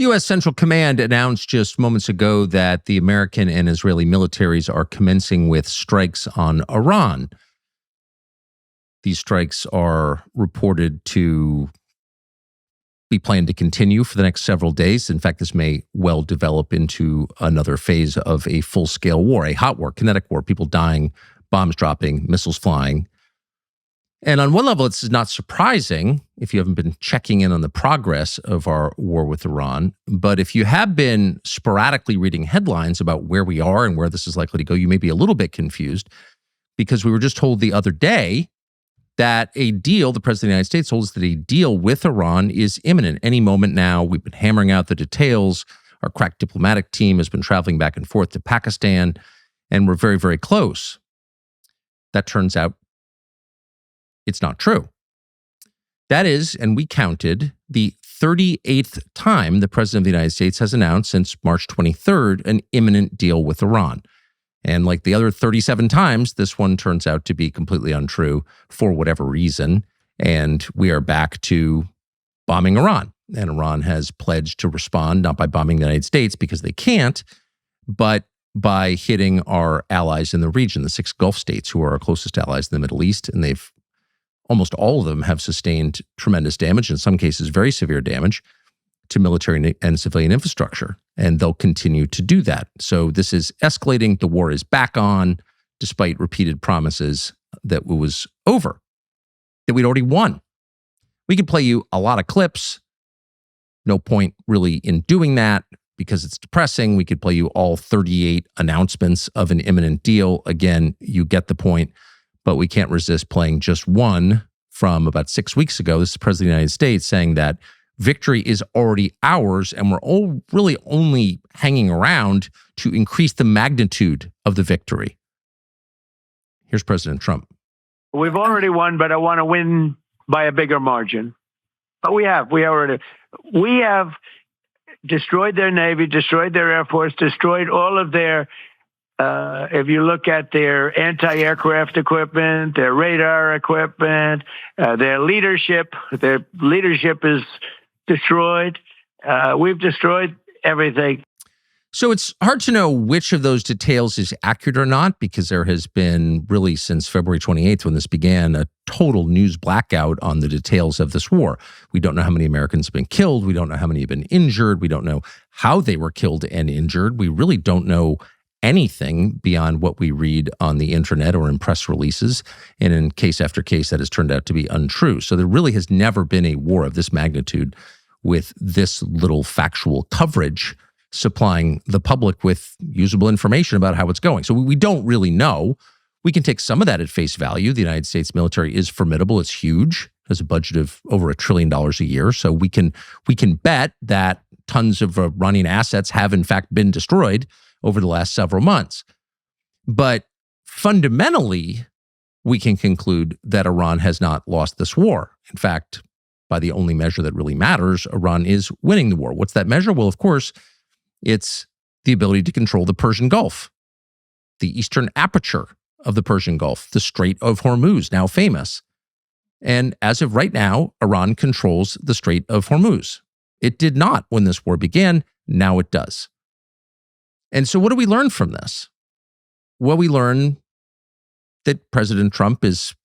U.S. Central Command announced just moments ago that the American and Israeli militaries are commencing with strikes on Iran. These strikes are reported to be planned to continue for the next several days. In fact, this may well develop into another phase of a full-scale war, a hot war, kinetic war, people dying, bombs dropping, missiles flying. And on one level, this is not surprising if you haven't been checking in on the progress of our war with Iran. But if you have been sporadically reading headlines about where we are and where this is likely to go, you may be a little bit confused, because we were just told the other day that a deal, the President of the United States told us that a deal with Iran is imminent any moment now. We've been hammering out the details. Our crack diplomatic team has been traveling back and forth to Pakistan, and we're very, very close. That turns out it's not true. That is, and we counted, the 38th time the President of the United States has announced since March 23rd an imminent deal with Iran. And like the other 37 times, this one turns out to be completely untrue for whatever reason. And we are back to bombing Iran. And Iran has pledged to respond, not by bombing the United States because they can't, but by hitting our allies in the region, the 6 Gulf states who are our closest allies in the Middle East. And almost all of them have sustained tremendous damage, in some cases very severe damage, to military and civilian infrastructure. And they'll continue to do that. So this is escalating. The war is back on, despite repeated promises that it was over, that we'd already won. We could play you a lot of clips. No point really in doing that because it's depressing. We could play you all 38 announcements of an imminent deal. Again, you get the point, but we can't resist playing just one from about 6 weeks ago. This is the President of the United States saying that victory is already ours, and we're all really only hanging around to increase the magnitude of the victory. Here's President Trump. We've already won, but I want to win by a bigger margin. But we have destroyed their Navy, destroyed their Air Force, destroyed all of their, if you look at their anti-aircraft equipment, their radar equipment, their leadership is destroyed. We've destroyed everything. So it's hard to know which of those details is accurate or not, because there has been really since February 28th, when this began, a total news blackout on the details of this war. We don't know how many Americans have been killed. We don't know how many have been injured. We don't know how they were killed and injured. We really don't know anything beyond what we read on the internet or in press releases. And in case after case, that has turned out to be untrue. So there really has never been a war of this magnitude with this little factual coverage supplying the public with usable information about how it's going. So we don't really know. We can take some of that at face value. The United States military is formidable. It's huge. It has a budget of over $1 trillion a year. So we can bet that tons of Iranian assets have in fact been destroyed over the last several months. But fundamentally, we can conclude that Iran has not lost this war. In fact, by the only measure that really matters, Iran is winning the war. What's that measure? Well, of course, it's the ability to control the Persian Gulf, the eastern aperture of the Persian Gulf, the Strait of Hormuz, now famous. And as of right now, Iran controls the Strait of Hormuz. It did not when this war began. Now it does. And so what do we learn from this? Well, we learn that President Trump is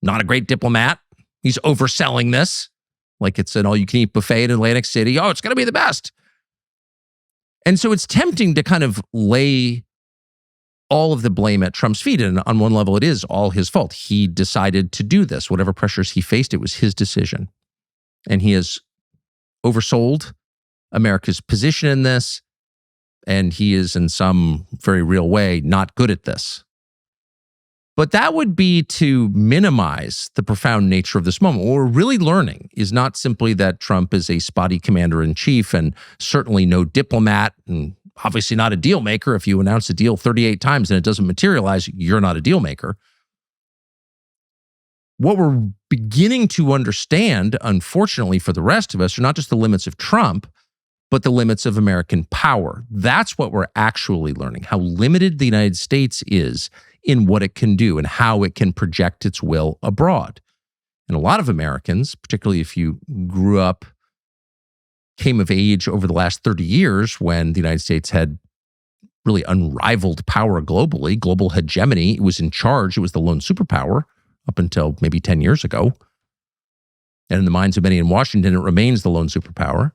not a great diplomat. He's overselling this like it's an all-you-can-eat buffet in Atlantic City. Oh, it's going to be the best. And so it's tempting to kind of lay all of the blame at Trump's feet. And on one level, it is all his fault. He decided to do this. Whatever pressures he faced, it was his decision. And he has oversold America's position in this. And he is, in some very real way, not good at this. But that would be to minimize the profound nature of this moment. What we're really learning is not simply that Trump is a spotty commander-in-chief and certainly no diplomat and obviously not a deal maker. If you announce a deal 38 times and it doesn't materialize, you're not a deal maker. What we're beginning to understand, unfortunately for the rest of us, are not just the limits of Trump, but the limits of American power. That's what we're actually learning, how limited the United States is in what it can do and how it can project its will abroad. And a lot of Americans, particularly if you grew up came of age over the last 30 years when the United States had really unrivaled power globally, global hegemony. It was in charge. It was the lone superpower up until maybe 10 years ago. And in the minds of many in Washington, it remains the lone superpower.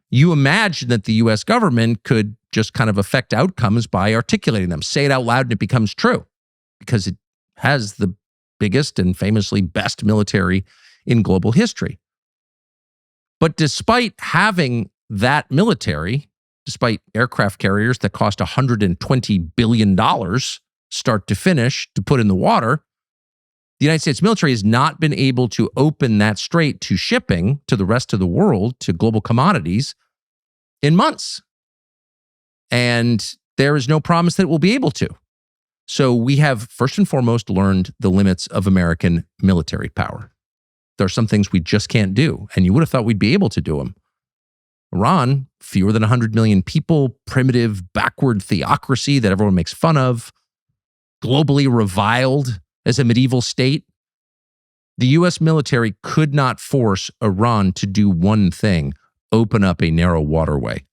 You imagine that the U.S. government could just kind of affect outcomes by articulating them. Say it out loud and it becomes true because it has the biggest and famously best military in global history. But despite having that military, despite aircraft carriers that cost $120 billion start to finish to put in the water, the United States military has not been able to open that strait to shipping to the rest of the world, to global commodities, in months. And there is no promise that it will be able to. So we have, first and foremost, learned the limits of American military power. There are some things we just can't do, and you would have thought we'd be able to do them. Iran, fewer than 100 million people, primitive, backward theocracy that everyone makes fun of, globally reviled as a medieval state. The U.S. military could not force Iran to do one thing: open up a narrow waterway.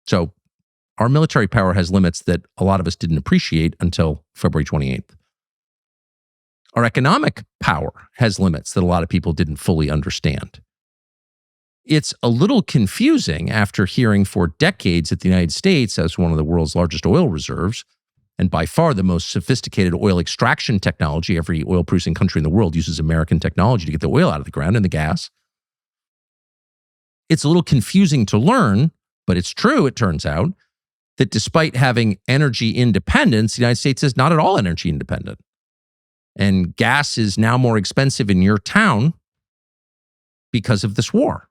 So our military power has limits that a lot of us didn't appreciate until February 28th. Our economic power has limits that a lot of people didn't fully understand. It's a little confusing after hearing for decades that the United States, as one of the world's largest oil reserves, and by far the most sophisticated oil extraction technology, every oil-producing country in the world uses American technology to get the oil out of the ground and the gas. It's a little confusing to learn, but it's true, it turns out, that despite having energy independence, the United States is not at all energy independent. And gas is now more expensive in your town because of this war.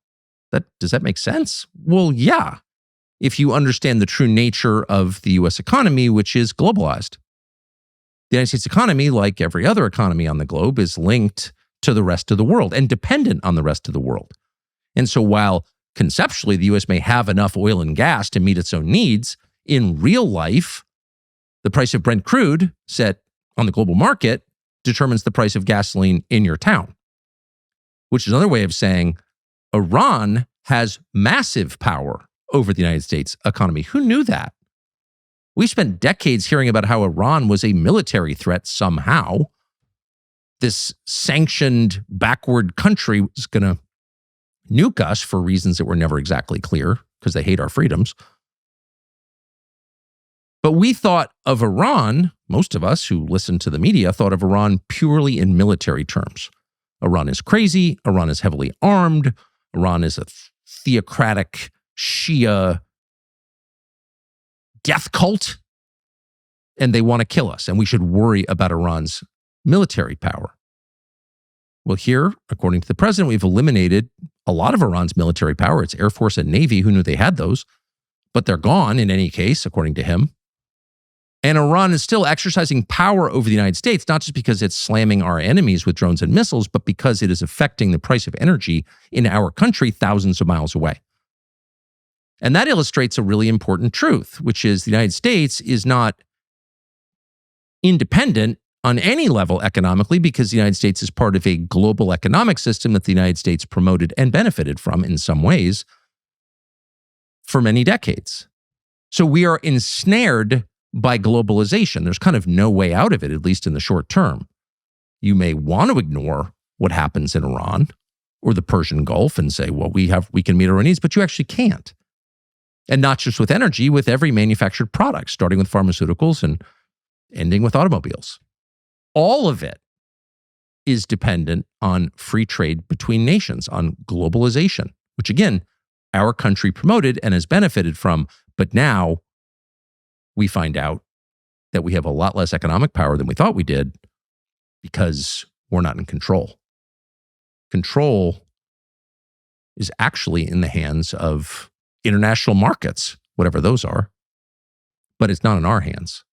Does that make sense? Well, yeah, if you understand the true nature of the U.S. economy, which is globalized. The United States economy, like every other economy on the globe, is linked to the rest of the world and dependent on the rest of the world. And so while conceptually the U.S. may have enough oil and gas to meet its own needs, in real life, the price of Brent crude set on the global market determines the price of gasoline in your town, which is another way of saying Iran has massive power over the United States economy. Who knew that? We spent decades hearing about how Iran was a military threat somehow. This sanctioned backward country was going to nuke us for reasons that were never exactly clear because they hate our freedoms. But we thought of Iran, most of us who listened to the media thought of Iran purely in military terms. Iran is crazy. Iran is heavily armed. Iran is a theocratic Shia death cult. And they want to kill us. And we should worry about Iran's military power. Well, here, according to the president, we've eliminated a lot of Iran's military power. It's Air Force and Navy. Who knew they had those? But they're gone in any case, according to him. And Iran is still exercising power over the United States, not just because it's slamming our enemies with drones and missiles, but because it is affecting the price of energy in our country thousands of miles away. And that illustrates a really important truth, which is the United States is not independent on any level economically because the United States is part of a global economic system that the United States promoted and benefited from in some ways for many decades. So we are ensnared by globalization. There's kind of no way out of it, at least in the short term. You may want to ignore what happens in Iran or the Persian Gulf and say, well, we can meet our needs, but you actually can't. And not just with energy, with every manufactured product, starting with pharmaceuticals and ending with automobiles. All of it is dependent on free trade between nations, on globalization, which again, our country promoted and has benefited from, but now we find out that we have a lot less economic power than we thought we did because we're not in control. Control is actually in the hands of international markets, whatever those are, but it's not in our hands.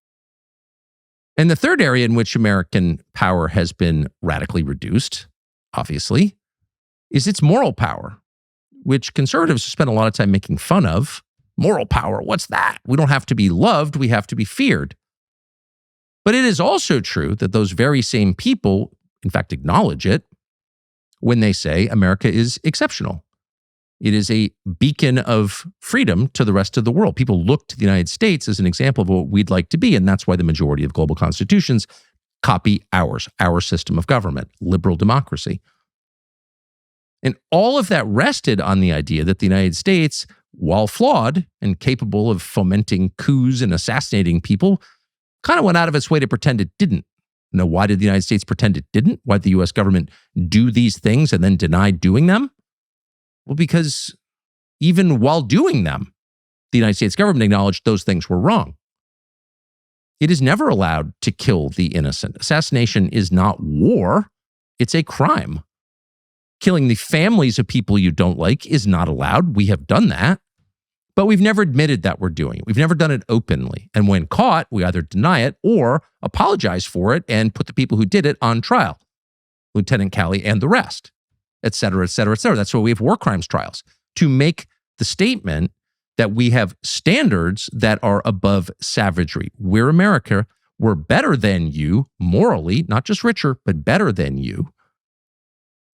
And the third area in which American power has been radically reduced, obviously, is its moral power, which conservatives spend a lot of time making fun of. Moral power, what's that? We don't have to be loved, we have to be feared. But it is also true that those very same people, in fact, acknowledge it when they say America is exceptional. It is a beacon of freedom to the rest of the world. People look to the United States as an example of what we'd like to be, and that's why the majority of global constitutions copy ours, our system of government, liberal democracy. And all of that rested on the idea that the United States, while flawed and capable of fomenting coups and assassinating people, kind of went out of its way to pretend it didn't. Now, why did the United States pretend it didn't? Why did the U.S. government do these things and then deny doing them? Well, because even while doing them, the United States government acknowledged those things were wrong. It is never allowed to kill the innocent. Assassination is not war, it's a crime. Killing the families of people you don't like is not allowed. We have done that, but we've never admitted that we're doing it. We've never done it openly. And when caught, we either deny it or apologize for it and put the people who did it on trial, Lieutenant Calley and the rest, et cetera, et cetera, et cetera. That's why we have war crimes trials, to make the statement that we have standards that are above savagery. We're America. We're better than you morally, not just richer, but better than you.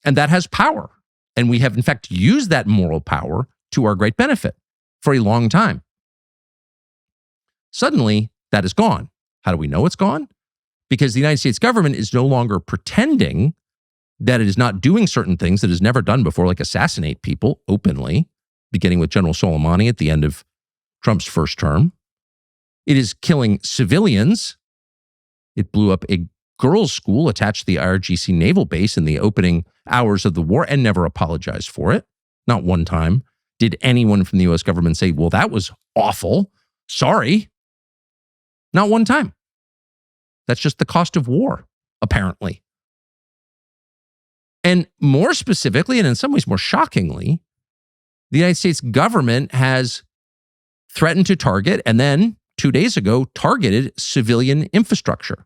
And that has power. And we have, in fact, used that moral power to our great benefit for a long time. Suddenly, that is gone. How do we know it's gone? Because the United States government is no longer pretending that it is not doing certain things that it has never done before, like assassinate people openly, beginning with General Soleimani at the end of Trump's first term. It is killing civilians. It blew up a girls' school attached to the IRGC naval base in the opening hours of the war and never apologized for it. Not one time did anyone from the U.S. government say, well, that was awful. Sorry. Not one time. That's just the cost of war, apparently. And more specifically, and in some ways more shockingly, the United States government has threatened to target, and then 2 days ago, targeted civilian infrastructure.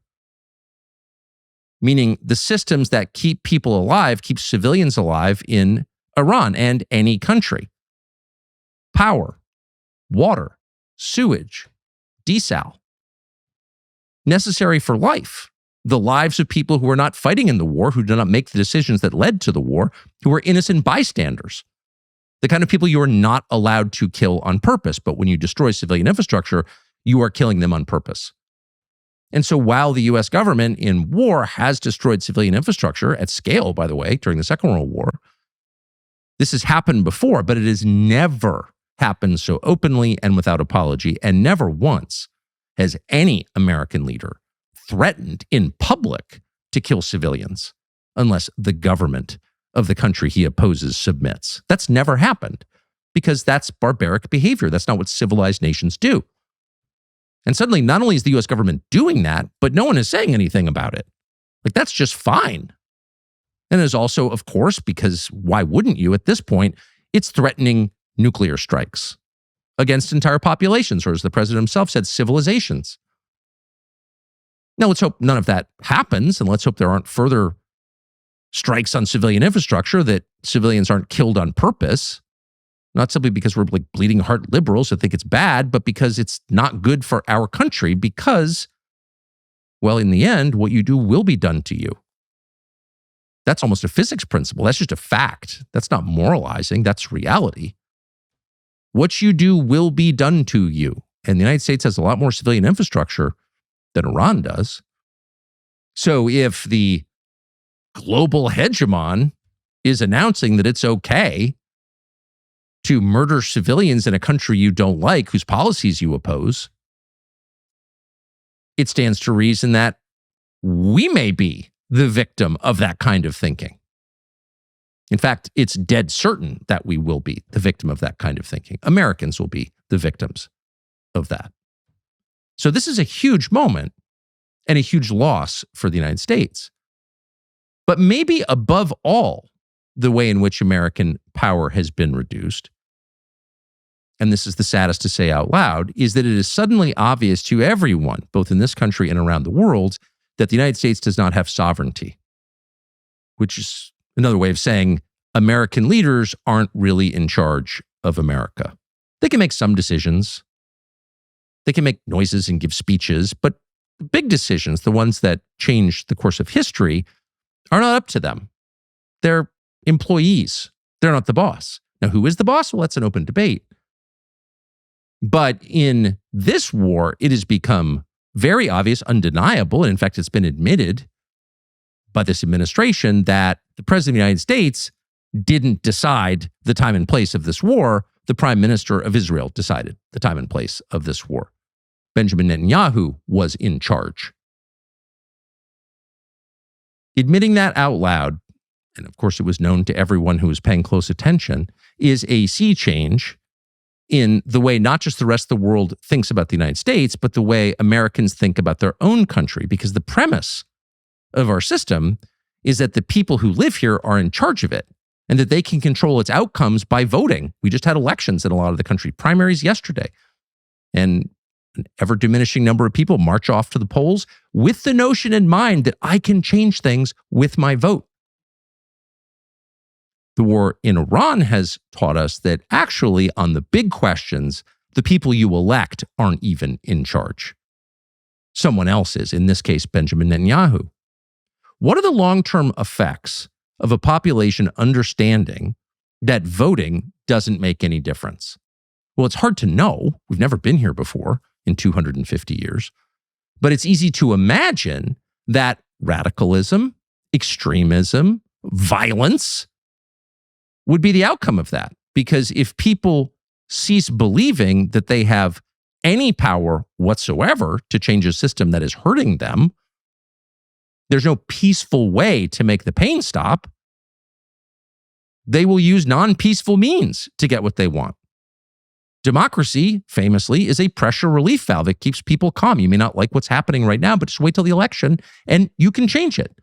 Meaning the systems that keep people alive, keep civilians alive in Iran and any country. Power, water, sewage, desal. Necessary for life. The lives of people who are not fighting in the war, who do not make the decisions that led to the war, who are innocent bystanders. The kind of people you are not allowed to kill on purpose. But when you destroy civilian infrastructure, you are killing them on purpose. And so while the U.S. government in war has destroyed civilian infrastructure at scale, by the way, during the Second World War, this has happened before, but it has never happened so openly and without apology. And never once has any American leader threatened in public to kill civilians unless the government of the country he opposes submits. That's never happened because that's barbaric behavior. That's not what civilized nations do. And suddenly, not only is the U.S. government doing that, but no one is saying anything about it. Like, that's just fine. And there's also, of course, because why wouldn't you at this point, it's threatening nuclear strikes against entire populations, or as the president himself said, civilizations. Now, let's hope none of that happens, and let's hope there aren't further strikes on civilian infrastructure, that civilians aren't killed on purpose. Not simply because we're like bleeding heart liberals that think it's bad, but because it's not good for our country because, well, in the end, what you do will be done to you. That's almost a physics principle. That's just a fact. That's not moralizing. That's reality. What you do will be done to you. And the United States has a lot more civilian infrastructure than Iran does. So if the global hegemon is announcing that it's okay to murder civilians in a country you don't like, whose policies you oppose, it stands to reason that we may be the victim of that kind of thinking. In fact, it's dead certain that we will be the victim of that kind of thinking. Americans will be the victims of that. So this is a huge moment and a huge loss for the United States. But maybe above all, the way in which American power has been reduced, and this is the saddest to say out loud, is that it is suddenly obvious to everyone, both in this country and around the world, that the United States does not have sovereignty, which is another way of saying American leaders aren't really in charge of America. They can make some decisions. They can make noises and give speeches, but the big decisions, the ones that change the course of history, are not up to them. They're employees. They're not the boss. Now, who is the boss? Well, that's an open debate. But in this war, it has become very obvious, undeniable, and in fact, it's been admitted by this administration that the President of the United States didn't decide the time and place of this war. The Prime Minister of Israel decided the time and place of this war. Benjamin Netanyahu was in charge. Admitting that out loud, and of course it was known to everyone who was paying close attention, is a sea change in the way not just the rest of the world thinks about the United States, but the way Americans think about their own country. Because the premise of our system is that the people who live here are in charge of it and that they can control its outcomes by voting. We just had elections in a lot of the country, primaries yesterday. And an ever-diminishing number of people march off to the polls with the notion in mind that I can change things with my vote. The war in Iran has taught us that actually on the big questions, the people you elect aren't even in charge. Someone else is, in this case, Benjamin Netanyahu. What are the long-term effects of a population understanding that voting doesn't make any difference? Well, it's hard to know. We've never been here before in 250 years. But it's easy to imagine that radicalism, extremism, violence would be the outcome of that. Because if people cease believing that they have any power whatsoever to change a system that is hurting them, there's no peaceful way to make the pain stop. They will use non-peaceful means to get what they want. Democracy, famously, is a pressure relief valve. It keeps people calm. You may not like what's happening right now, but just wait till the election and you can change it.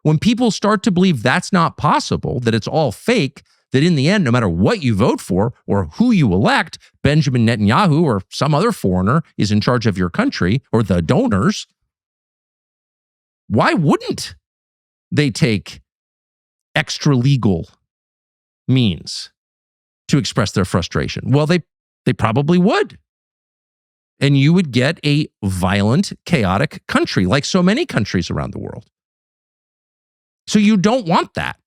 When people start to believe that's not possible, that it's all fake, that in the end, no matter what you vote for or who you elect, Benjamin Netanyahu or some other foreigner is in charge of your country or the donors, why wouldn't they take extra legal means to express their frustration? Well, they probably would. And you would get a violent, chaotic country like so many countries around the world. So you don't want that.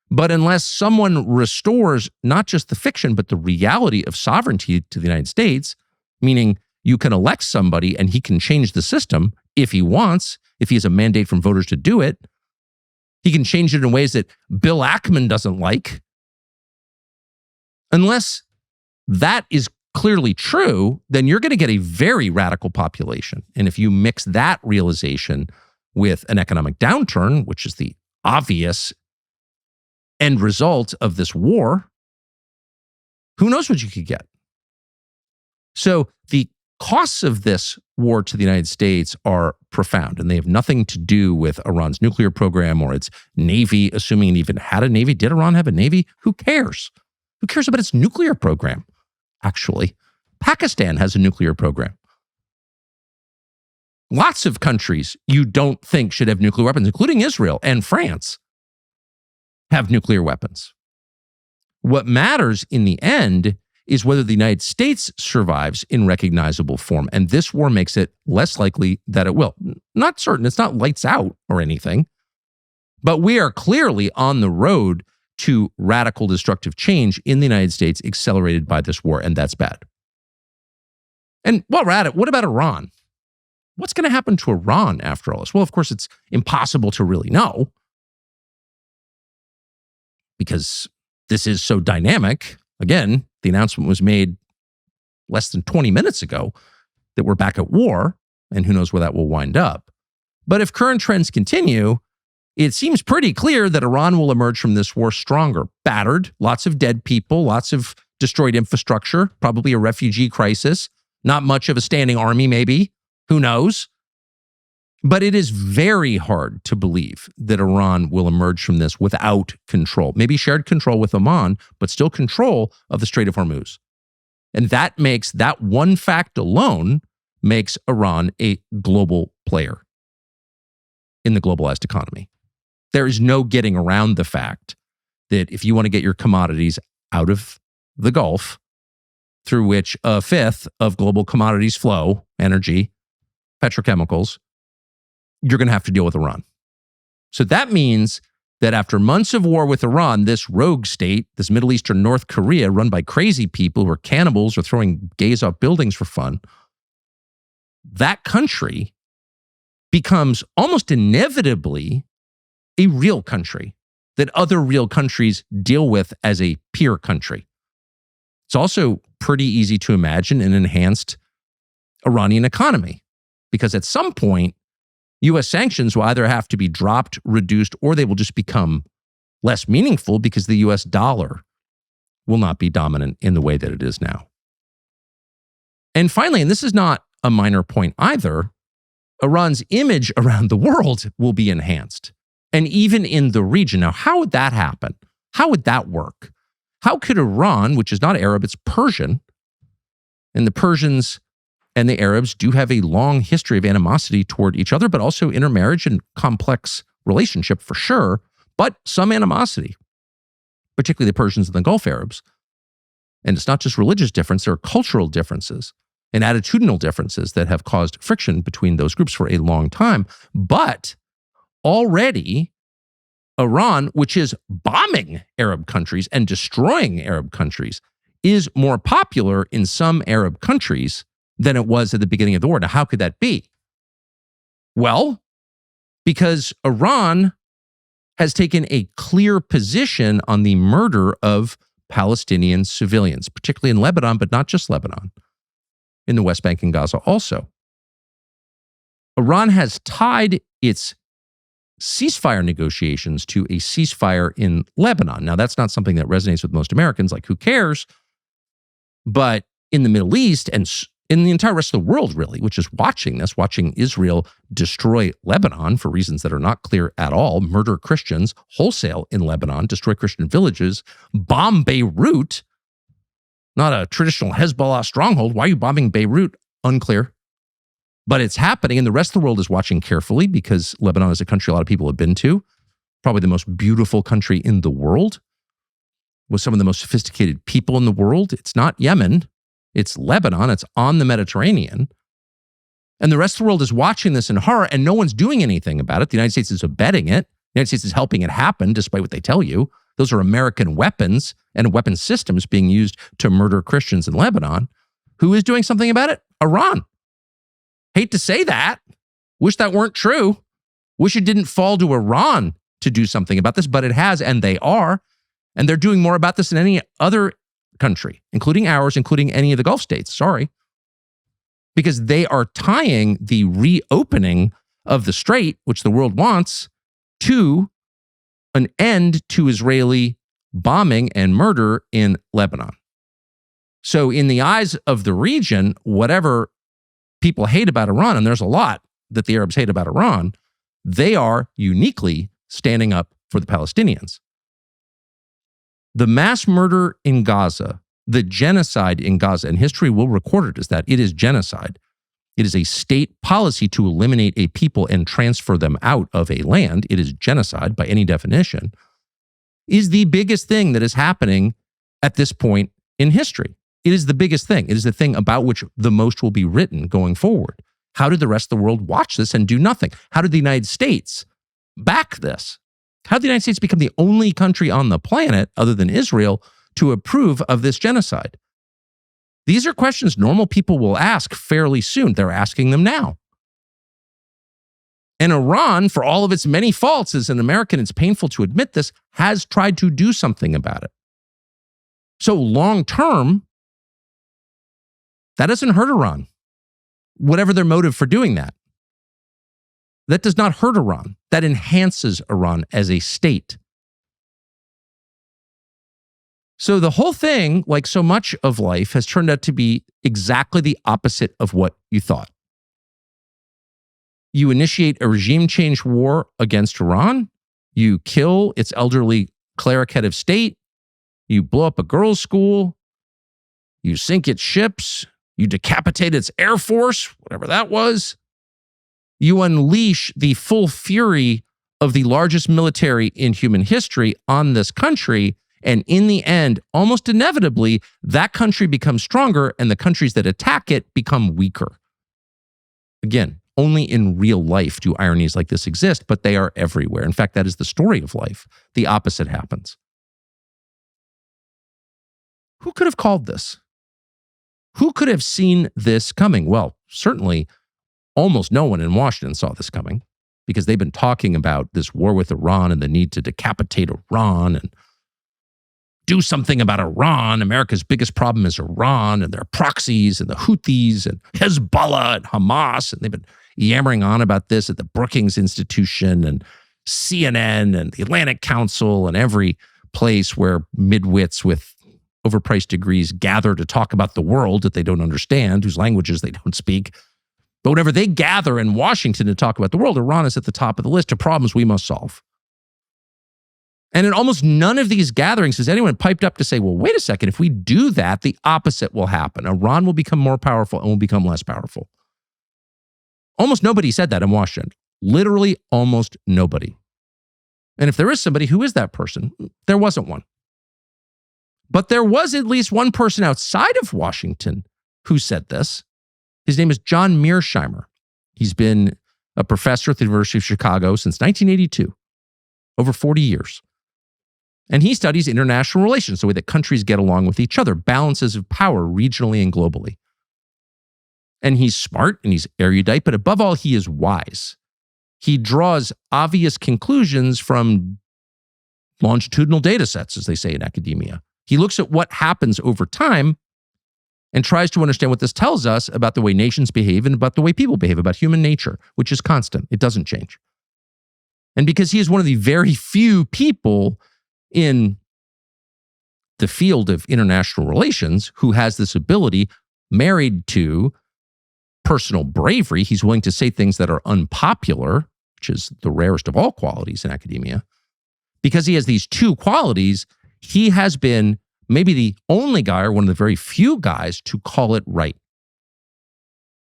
But unless someone restores not just the fiction, but the reality of sovereignty to the United States, meaning you can elect somebody and he can change the system if he wants, if he has a mandate from voters to do it, he can change it in ways that Bill Ackman doesn't like. Unless that is clearly true, then you're going to get a very radical population. And if you mix that realization with an economic downturn, which is the obvious end result of this war, who knows what you could get? So the costs of this war to the United States are profound, and they have nothing to do with Iran's nuclear program or its navy, assuming it even had a navy. Did Iran have a navy? Who cares? Who cares about its nuclear program? Actually, Pakistan has a nuclear program. Lots of countries you don't think should have nuclear weapons, including Israel and France, have nuclear weapons. What matters in the end is whether the United States survives in recognizable form. And this war makes it less likely that it will. Not certain. It's not lights out or anything. But we are clearly on the road to radical destructive change in the United States accelerated by this war, and that's bad. And while we're at it, what about Iran? What's going to happen to Iran after all this? Well, of course, it's impossible to really know because this is so dynamic. Again, the announcement was made less than 20 minutes ago that we're back at war, and who knows where that will wind up. But if current trends continue, it seems pretty clear that Iran will emerge from this war stronger, battered, lots of dead people, lots of destroyed infrastructure, probably a refugee crisis, not much of a standing army maybe, who knows? But it is very hard to believe that Iran will emerge from this without control, maybe shared control with Oman, but still control of the Strait of Hormuz. And that one fact alone makes Iran a global player in the globalized economy. There is no getting around the fact that if you want to get your commodities out of the Gulf, through which a fifth of global commodities flow, energy, petrochemicals, you're going to have to deal with Iran. So that means that after months of war with Iran, this rogue state, this Middle Eastern North Korea run by crazy people who are cannibals or throwing gays off buildings for fun, that country becomes almost inevitably a real country that other real countries deal with as a peer country. It's also pretty easy to imagine an enhanced Iranian economy, because at some point, U.S. sanctions will either have to be dropped, reduced, or they will just become less meaningful because the U.S. dollar will not be dominant in the way that it is now. And finally, and this is not a minor point either, Iran's image around the world will be enhanced, and even in the region. Now, how would that happen? How would that work? How could Iran, which is not Arab, it's Persian, and the Persians and the Arabs do have a long history of animosity toward each other, but also intermarriage and complex relationship for sure, but some animosity, particularly the Persians and the Gulf Arabs. And it's not just religious difference, there are cultural differences and attitudinal differences that have caused friction between those groups for a long time. But already, Iran, which is bombing Arab countries and destroying Arab countries, is more popular in some Arab countries than it was at the beginning of the war. Now, how could that be? Well, because Iran has taken a clear position on the murder of Palestinian civilians, particularly in Lebanon, but not just Lebanon, in the West Bank and Gaza also. Iran has tied its ceasefire negotiations to a ceasefire in Lebanon. Now, that's not something that resonates with most Americans, like who cares? But in the Middle East and in the entire rest of the world, really, which is watching this, watching Israel destroy Lebanon for reasons that are not clear at all, murder Christians wholesale in Lebanon, destroy Christian villages, bomb Beirut, not a traditional Hezbollah stronghold. Why are you bombing Beirut? Unclear. But it's happening, and the rest of the world is watching carefully because Lebanon is a country a lot of people have been to, probably the most beautiful country in the world, with some of the most sophisticated people in the world. It's not Yemen. It's Lebanon. It's on the Mediterranean. And the rest of the world is watching this in horror, and no one's doing anything about it. The United States is abetting it. The United States is helping it happen, despite what they tell you. Those are American weapons and weapon systems being used to murder Christians in Lebanon. Who is doing something about it? Iran. Hate to say that. Wish that weren't true. Wish it didn't fall to Iran to do something about this, but it has, and they are. And they're doing more about this than any other country, including ours, including any of the Gulf states. Sorry. Because they are tying the reopening of the strait, which the world wants, to an end to Israeli bombing and murder in Lebanon. So in the eyes of the region, whatever people hate about Iran, and there's a lot that the Arabs hate about Iran, they are uniquely standing up for the Palestinians. The mass murder in Gaza, the genocide in Gaza, and history will record it as that. It is genocide. It is a state policy to eliminate a people and transfer them out of a land. It is genocide by any definition, is the biggest thing that is happening at this point in history. It is the biggest thing. It is the thing about which the most will be written going forward. How did the rest of the world watch this and do nothing? How did the United States back this? How did the United States become the only country on the planet, other than Israel, to approve of this genocide? These are questions normal people will ask fairly soon. They're asking them now. And Iran, for all of its many faults, as an American, it's painful to admit this, has tried to do something about it. So long term, that doesn't hurt Iran, whatever their motive for doing that. That does not hurt Iran. That enhances Iran as a state. So the whole thing, like so much of life, has turned out to be exactly the opposite of what you thought. You initiate a regime change war against Iran. You kill its elderly cleric head of state. You blow up a girls' school. You sink its ships. You decapitate its air force, whatever that was. You unleash the full fury of the largest military in human history on this country. And in the end, almost inevitably, that country becomes stronger and the countries that attack it become weaker. Again, only in real life do ironies like this exist, but they are everywhere. In fact, that is the story of life. The opposite happens. Who could have called this? Who could have seen this coming? Well, certainly almost no one in Washington saw this coming, because they've been talking about this war with Iran and the need to decapitate Iran and do something about Iran. America's biggest problem is Iran and their proxies and the Houthis and Hezbollah and Hamas. And they've been yammering on about this at the Brookings Institution and CNN and the Atlantic Council and every place where midwits with overpriced degrees gather to talk about the world that they don't understand, whose languages they don't speak. But whenever they gather in Washington to talk about the world, Iran is at the top of the list of problems we must solve. And in almost none of these gatherings has anyone piped up to say, well, wait a second, if we do that, the opposite will happen. Iran will become more powerful and will become less powerful. Almost nobody said that in Washington. Literally almost nobody. And if there is somebody, who is that person? There wasn't one. But there was at least one person outside of Washington who said this. His name is John Mearsheimer. He's been a professor at the University of Chicago since 1982, over 40 years. And he studies international relations, the way that countries get along with each other, balances of power regionally and globally. And he's smart and he's erudite, but above all, he is wise. He draws obvious conclusions from longitudinal data sets, as they say in academia. He looks at what happens over time and tries to understand what this tells us about the way nations behave and about the way people behave, about human nature, which is constant. It doesn't change. And because he is one of the very few people in the field of international relations who has this ability, married to personal bravery, he's willing to say things that are unpopular, which is the rarest of all qualities in academia. Because he has these two qualities, he has been maybe the only guy or one of the very few guys to call it right.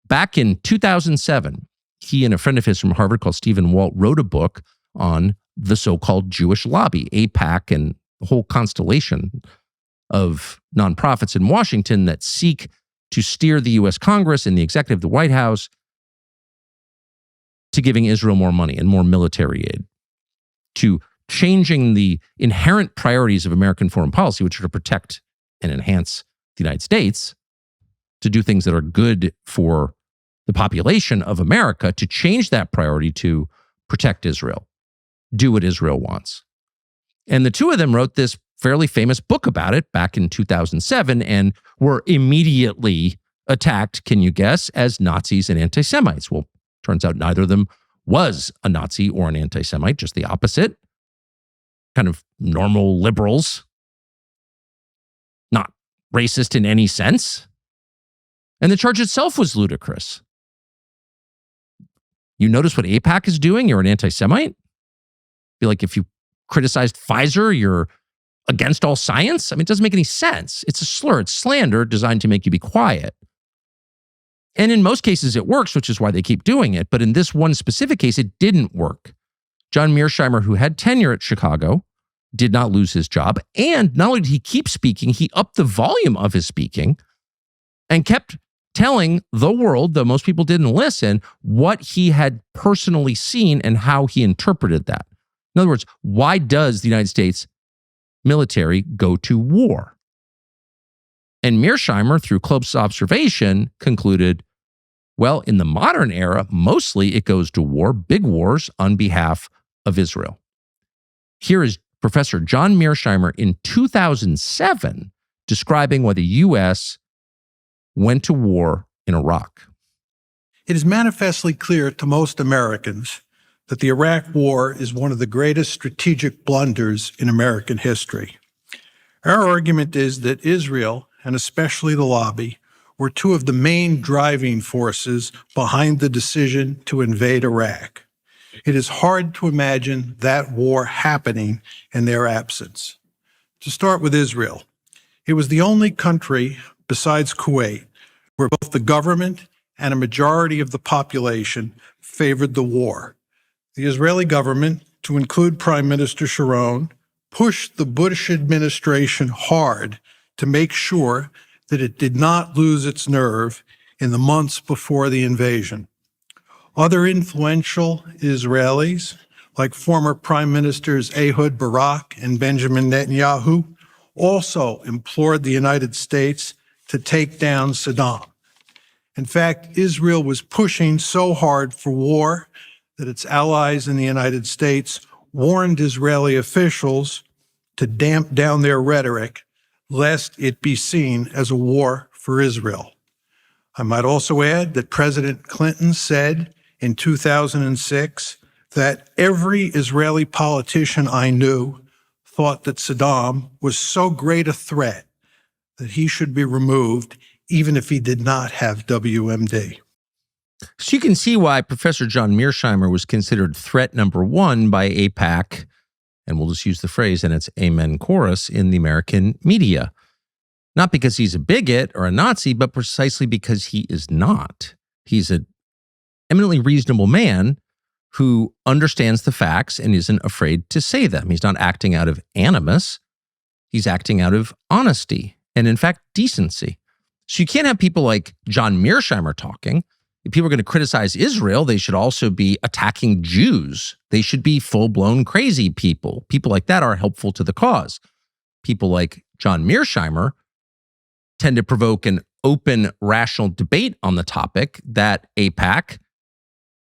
Back in 2007, he and a friend of his from Harvard called Stephen Walt wrote a book on the so-called Jewish lobby, AIPAC, and the whole constellation of nonprofits in Washington that seek to steer the U.S. Congress and the executive, the White House, to giving Israel more money and more military aid, to changing the inherent priorities of American foreign policy, which are to protect and enhance the United States, to do things that are good for the population of America, to change that priority to protect Israel, do what Israel wants. And the two of them wrote this fairly famous book about it back in 2007 and were immediately attacked, can you guess, as Nazis and anti-Semites. Well, turns out neither of them was a Nazi or an anti-Semite, just the opposite. Kind of normal liberals, not racist in any sense. And the charge itself was ludicrous. You notice what AIPAC is doing? You're an anti-Semite? Be like if you criticized Pfizer, you're against all science? I mean, it doesn't make any sense. It's a slur. It's slander designed to make you be quiet. And in most cases, it works, which is why they keep doing it. But in this one specific case, it didn't work. John Mearsheimer, who had tenure at Chicago, did not lose his job. And not only did he keep speaking, he upped the volume of his speaking and kept telling the world, though most people didn't listen, what he had personally seen and how he interpreted that. In other words, why does the United States military go to war? And Mearsheimer, through close observation, concluded, well, in the modern era, mostly it goes to war, big wars on behalf of Israel. Here is Professor John Mearsheimer in 2007 describing why the U.S. went to war in Iraq. It is manifestly clear to most Americans that the Iraq War is one of the greatest strategic blunders in American history. Our argument is that Israel, and especially the lobby, were two of the main driving forces behind the decision to invade Iraq. It is hard to imagine that war happening in their absence. To start with Israel, it was the only country besides Kuwait where both the government and a majority of the population favored the war. The Israeli government, to include Prime Minister Sharon, pushed the Bush administration hard to make sure that it did not lose its nerve in the months before the invasion. Other influential Israelis, like former Prime Ministers Ehud Barak and Benjamin Netanyahu, also implored the United States to take down Saddam. In fact, Israel was pushing so hard for war that its allies in the United States warned Israeli officials to damp down their rhetoric, lest it be seen as a war for Israel. I might also add that President Clinton said in 2006 that every Israeli politician I knew thought that Saddam was so great a threat that he should be removed even if he did not have WMD. So you can see why Professor John Mearsheimer was considered threat number one by AIPAC, and we'll just use the phrase, and it's amen chorus, in the American media. Not because he's a bigot or a Nazi, but precisely because he is not. He's an eminently reasonable man who understands the facts and isn't afraid to say them. He's not acting out of animus. He's acting out of honesty and, in fact, decency. So you can't have people like John Mearsheimer talking. If people are going to criticize Israel, they should also be attacking Jews. They should be full-blown crazy people. People like that are helpful to the cause. People like John Mearsheimer tend to provoke an open, rational debate on the topic that AIPAC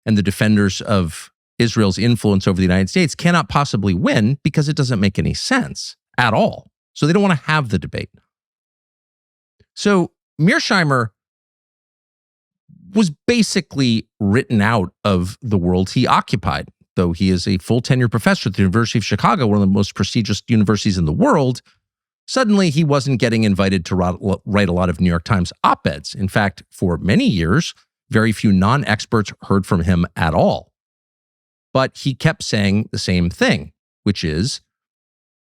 and the defenders of Israel's influence over the United States cannot possibly win because it doesn't make any sense at all. So they don't want to have the debate. So Mearsheimer was basically written out of the world he occupied. Though he is a full tenure professor at the University of Chicago, one of the most prestigious universities in the world, suddenly he wasn't getting invited to write a lot of New York Times op-eds. In fact, for many years, very few non-experts heard from him at all. But he kept saying the same thing, which is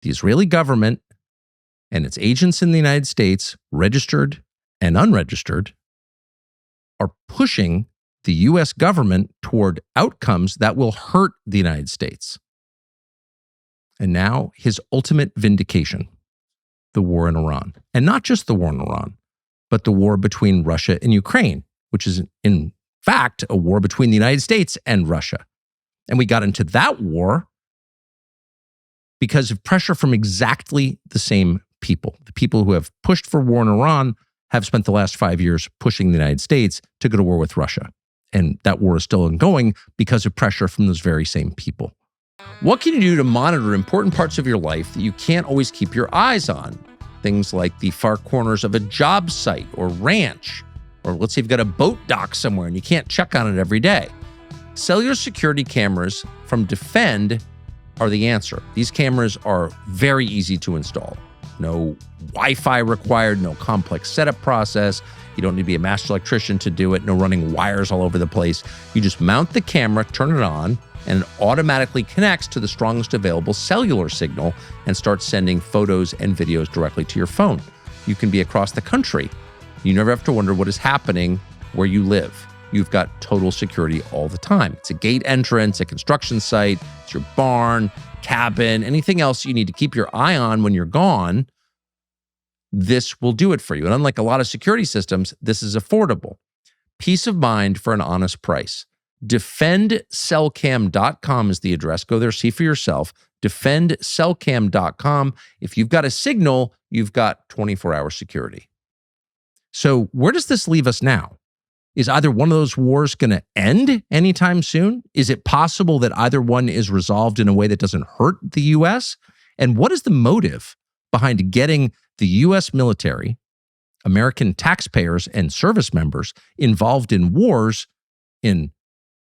the Israeli government and its agents in the United States, registered and unregistered, are pushing the U.S. government toward outcomes that will hurt the United States. And now his ultimate vindication, the war in Iran. And not just the war in Iran, but the war between Russia and Ukraine, which is in fact a war between the United States and Russia. And we got into that war because of pressure from exactly the same people. The people who have pushed for war in Iran have spent the last 5 years pushing the United States to go to war with Russia. And that war is still ongoing because of pressure from those very same people. What can you do to monitor important parts of your life that you can't always keep your eyes on? Things like the far corners of a job site or ranch, or let's say you've got a boat dock somewhere and you can't check on it every day. Cellular security cameras from Defend are the answer. These cameras are very easy to install. No Wi-Fi required, no complex setup process. You don't need to be a master electrician to do it. No running wires all over the place. You just mount the camera, turn it on, and it automatically connects to the strongest available cellular signal and starts sending photos and videos directly to your phone. You can be across the country. You never have to wonder what is happening where you live. You've got total security all the time. It's a gate entrance, a construction site, it's your barn, cabin, anything else you need to keep your eye on when you're gone. This will do it for you. And unlike a lot of security systems, this is affordable. Peace of mind for an honest price. DefendCellCam.com is the address. Go there, see for yourself. DefendCellCam.com. If you've got a signal, you've got 24-hour security. So where does this leave us now? Is either one of those wars going to end anytime soon? Is it possible that either one is resolved in a way that doesn't hurt the U.S.? And what is the motive behind getting the U.S. military, American taxpayers and service members involved in wars in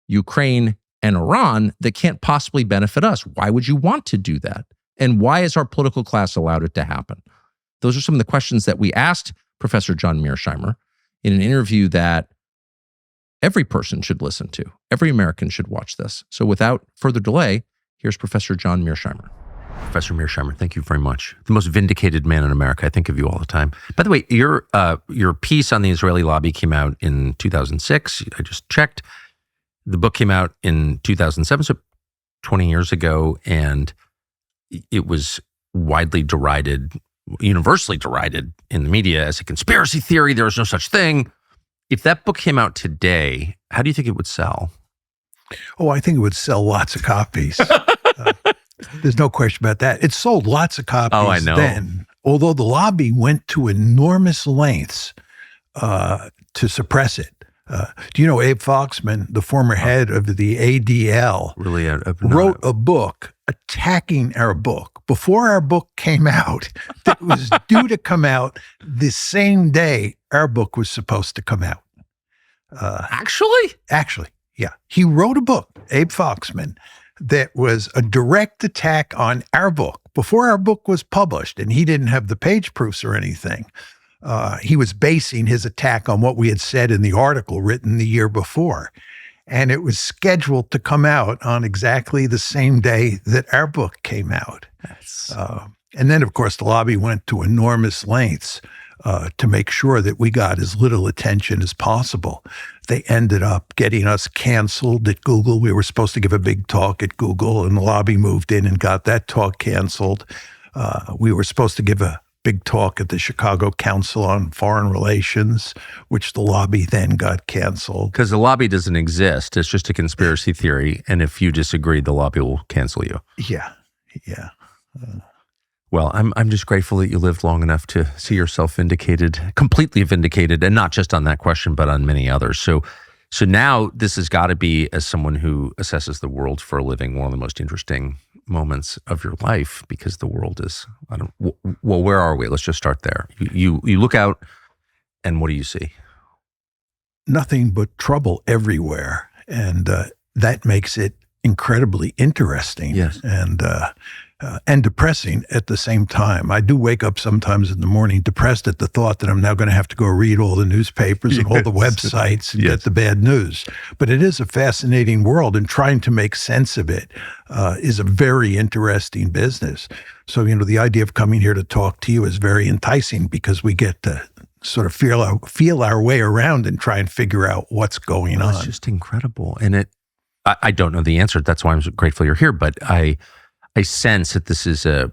Ukraine and Iran that can't possibly benefit us? Why would you want to do that? And why has our political class allowed it to happen? Those are some of the questions that we asked Professor John Mearsheimer in an interview that every person should listen to. Every American should watch this. So without further delay, here's Professor John Mearsheimer. Professor Mearsheimer, thank you very much. The most vindicated man in America. I think of you all the time. By the way, your piece on the Israeli lobby came out in 2006. I just checked. The book came out in 2007, so 20 years ago, and it was widely derided, universally derided in the media as a conspiracy theory. There is no such thing. If that book came out today, how do you think it would sell? Oh, I think it would sell lots of copies. There's no question about that. It sold lots of copies I know. then, although the lobby went to enormous lengths to suppress it. Do you know Abe Foxman, the former head of the ADL, Really, wrote a book attacking our book before our book came out that was due to come out the same day our book was supposed to come out. Actually? Actually, yeah. He wrote a book, Abe Foxman, that was a direct attack on our book before our book was published, and he didn't have the page proofs or anything. He was basing his attack on what we had said in the article written the year before. And it was scheduled to come out on exactly the same day that our book came out. And then, of course, the lobby went to enormous lengths to make sure that we got as little attention as possible. They ended up getting us canceled at Google. We were supposed to give a big talk at Google, and the lobby moved in and got that talk canceled. We were supposed to give a big talk at the Chicago Council on Foreign Relations, which the lobby then got canceled. Because the lobby doesn't exist. It's just a conspiracy theory. And if you disagree, the lobby will cancel you. Yeah. Well, I'm just grateful that you lived long enough to see yourself vindicated, completely vindicated, and not just on that question, but on many others. So now this has got to be, as someone who assesses the world for a living, one of the most interesting moments of your life, because the world is, well, where are we? Let's just start there. You look out, and what do you see? Nothing but trouble everywhere. And that makes it incredibly interesting. Yes. And depressing at the same time. I do wake up sometimes in the morning depressed at the thought that I'm now going to have to go read all the newspapers and all the websites and get the bad news. But it is a fascinating world, and trying to make sense of it is a very interesting business. So, the idea of coming here to talk to you is very enticing, because we get to sort of feel our way around and try and figure out what's going on. It's just incredible. And I don't know the answer. That's why I'm so grateful you're here. But I sense that this is a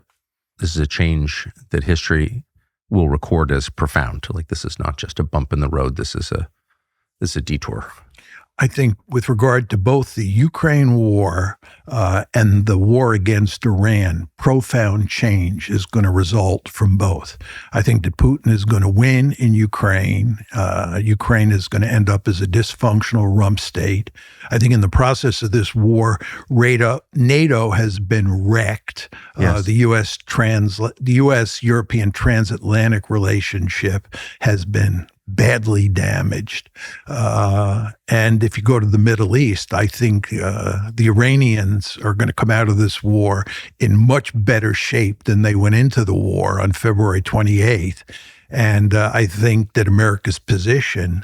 change that history will record as profound. Like, this is not just a bump in the road. This is a detour. I think with regard to both the Ukraine war and the war against Iran, profound change is going to result from both. I think that Putin is going to win in Ukraine. Ukraine is going to end up as a dysfunctional rump state. I think in the process of this war, NATO has been wrecked. Yes. The U.S.-European transatlantic relationship has been badly damaged. And if you go to the Middle East, I think the Iranians are going to come out of this war in much better shape than they went into the war on February 28th. And I think that America's position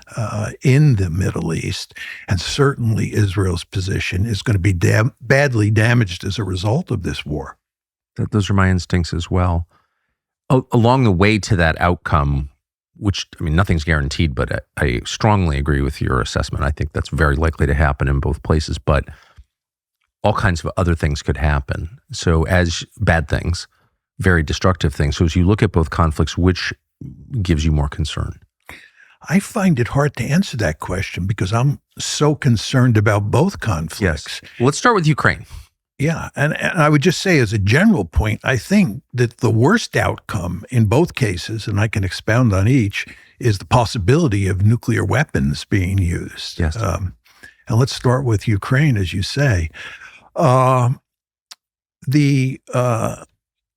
in the Middle East, and certainly Israel's position, is going to be badly damaged as a result of this war. Those are my instincts as well. Along the way to that outcome, which, nothing's guaranteed, but I strongly agree with your assessment. I think that's very likely to happen in both places, but all kinds of other things could happen. So as bad things, very destructive things. So as you look at both conflicts, which gives you more concern? I find it hard to answer that question because I'm so concerned about both conflicts. Yes. Well, let's start with Ukraine. Yeah. And I would just say, as a general point, I think that the worst outcome in both cases, and I can expound on each, is the possibility of nuclear weapons being used. Yes. And let's start with Ukraine, as you say. The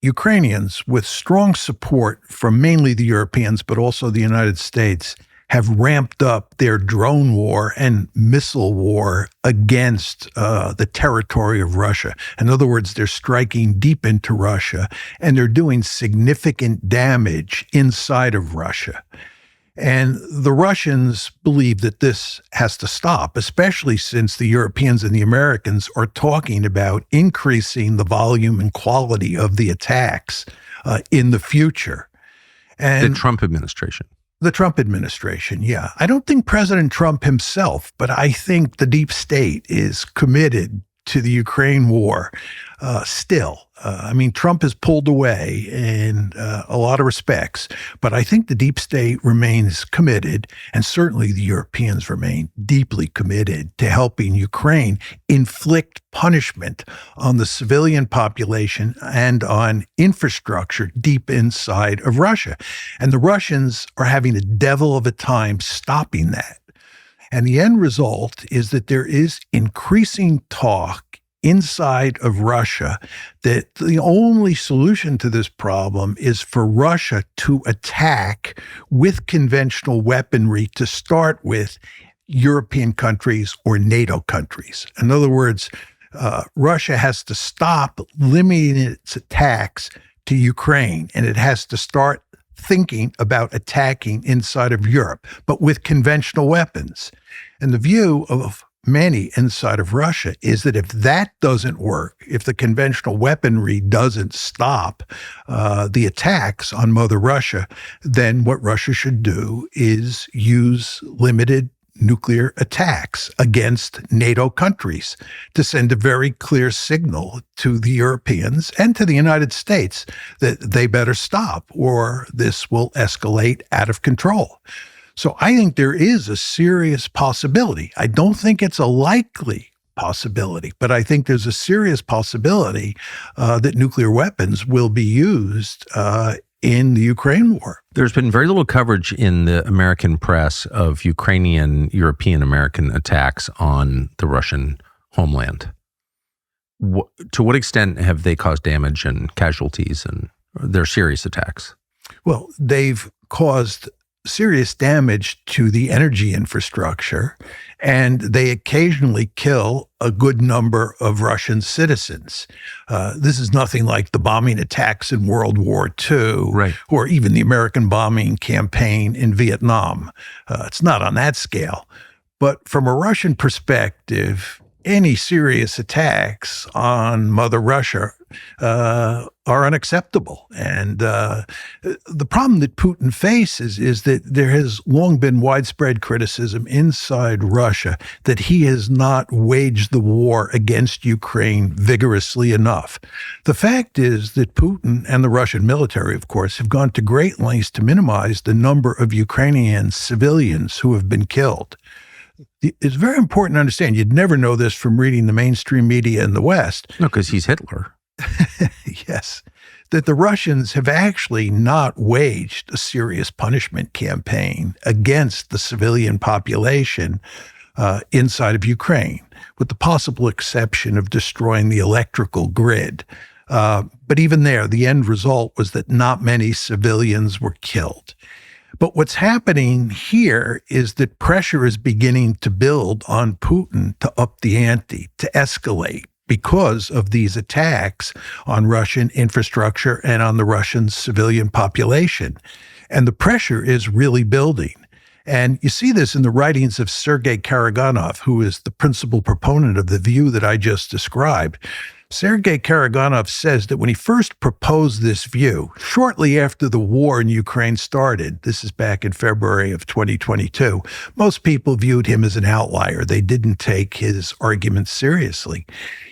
Ukrainians, with strong support from mainly the Europeans, but also the United States, have ramped up their drone war and missile war against the territory of Russia. In other words, they're striking deep into Russia, and they're doing significant damage inside of Russia. And the Russians believe that this has to stop, especially since the Europeans and the Americans are talking about increasing the volume and quality of the attacks in the future. And the Trump administration. The Trump administration, yeah. I don't think President Trump himself, but I think the deep state is committed to the Ukraine war still. I mean, Trump has pulled away in a lot of respects, but I think the deep state remains committed, and certainly the Europeans remain deeply committed to helping Ukraine inflict punishment on the civilian population and on infrastructure deep inside of Russia. And the Russians are having a devil of a time stopping that. And the end result is that there is increasing talk inside of Russia that the only solution to this problem is for Russia to attack with conventional weaponry to start with European countries or NATO countries. In other words, Russia has to stop limiting its attacks to Ukraine, and it has to start thinking about attacking inside of Europe, but with conventional weapons. And the view of many inside of Russia is that if that doesn't work, if the conventional weaponry doesn't stop the attacks on Mother Russia, then what Russia should do is use limited nuclear attacks against NATO countries to send a very clear signal to the Europeans and to the United States that they better stop or this will escalate out of control. So I think there is a serious possibility. I don't think it's a likely possibility, but I think there's a serious possibility that nuclear weapons will be used in the Ukraine war. There's been very little coverage in the American press of Ukrainian, European American attacks on the Russian homeland. To what extent have they caused damage and casualties, and they're serious attacks? Well, they've caused serious damage to the energy infrastructure, and they occasionally kill a good number of Russian citizens. This is nothing like the bombing attacks in World War II, right, or even the American bombing campaign in Vietnam. It's not on that scale. But from a Russian perspective, any serious attacks on Mother Russia are unacceptable. And the problem that Putin faces is that there has long been widespread criticism inside Russia that he has not waged the war against Ukraine vigorously enough. The fact is that Putin and the Russian military, of course, have gone to great lengths to minimize the number of Ukrainian civilians who have been killed. It's very important to understand. You'd never know this from reading the mainstream media in the West. No, because he's Hitler. Yes, that the Russians have actually not waged a serious punishment campaign against the civilian population inside of Ukraine, with the possible exception of destroying the electrical grid. But even there, the end result was that not many civilians were killed. But what's happening here is that pressure is beginning to build on Putin to up the ante, to escalate, because of these attacks on Russian infrastructure and on the Russian civilian population. And the pressure is really building. And you see this in the writings of Sergei Karaganov, who is the principal proponent of the view that I just described. Sergei Karaganov says that when he first proposed this view, shortly after the war in Ukraine started, this is back in February of 2022, most people viewed him as an outlier. They didn't take his arguments seriously.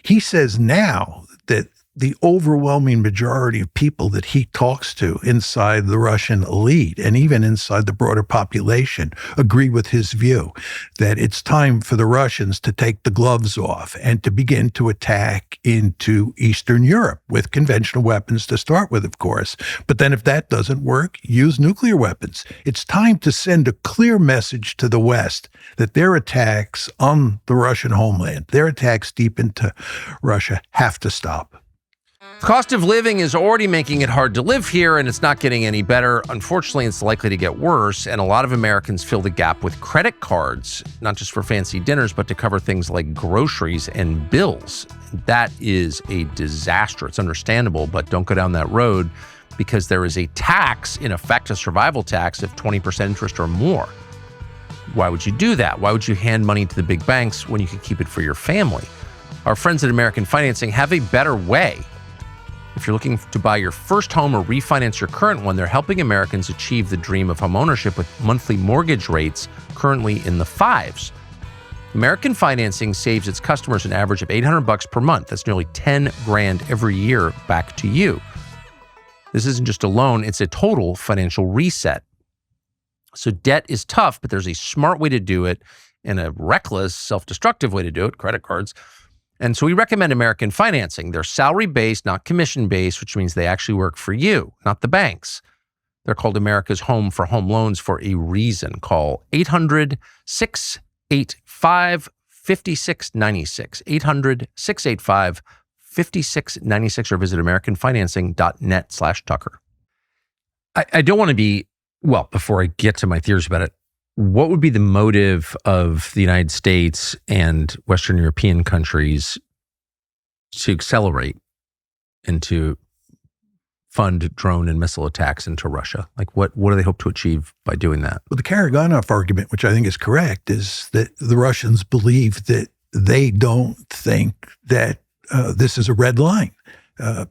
He says now that the overwhelming majority of people that he talks to inside the Russian elite and even inside the broader population agree with his view that it's time for the Russians to take the gloves off and to begin to attack into Eastern Europe with conventional weapons to start with, of course. But then if that doesn't work, use nuclear weapons. It's time to send a clear message to the West that their attacks on the Russian homeland, their attacks deep into Russia, have to stop. The cost of living is already making it hard to live here, and it's not getting any better. Unfortunately, it's likely to get worse, and a lot of Americans fill the gap with credit cards, not just for fancy dinners, but to cover things like groceries and bills. That is a disaster. It's understandable, but don't go down that road because there is a tax, in effect, a survival tax of 20% interest or more. Why would you do that? Why would you hand money to the big banks when you could keep it for your family? Our friends at American Financing have a better way. If you're looking to buy your first home or refinance your current one, they're helping Americans achieve the dream of homeownership with monthly mortgage rates currently in the 5s. American Financing saves its customers an average of $800 per month. That's nearly 10 grand every year back to you. This isn't just a loan, it's a total financial reset. So debt is tough, but there's a smart way to do it and a reckless, self-destructive way to do it, credit cards. And so we recommend American Financing. They're salary-based, not commission-based, which means they actually work for you, not the banks. They're called America's home for home loans for a reason. Call 800-685-5696, 800-685-5696, or visit americanfinancing.net/Tucker. I don't want to be, well, before I get to my theories about it, what would be the motive of the United States and Western European countries to accelerate and to fund drone and missile attacks into Russia? Like, what do they hope to achieve by doing that? Well, the Karaganov argument, which I think is correct, is that the Russians believe that they don't think that this is a red line.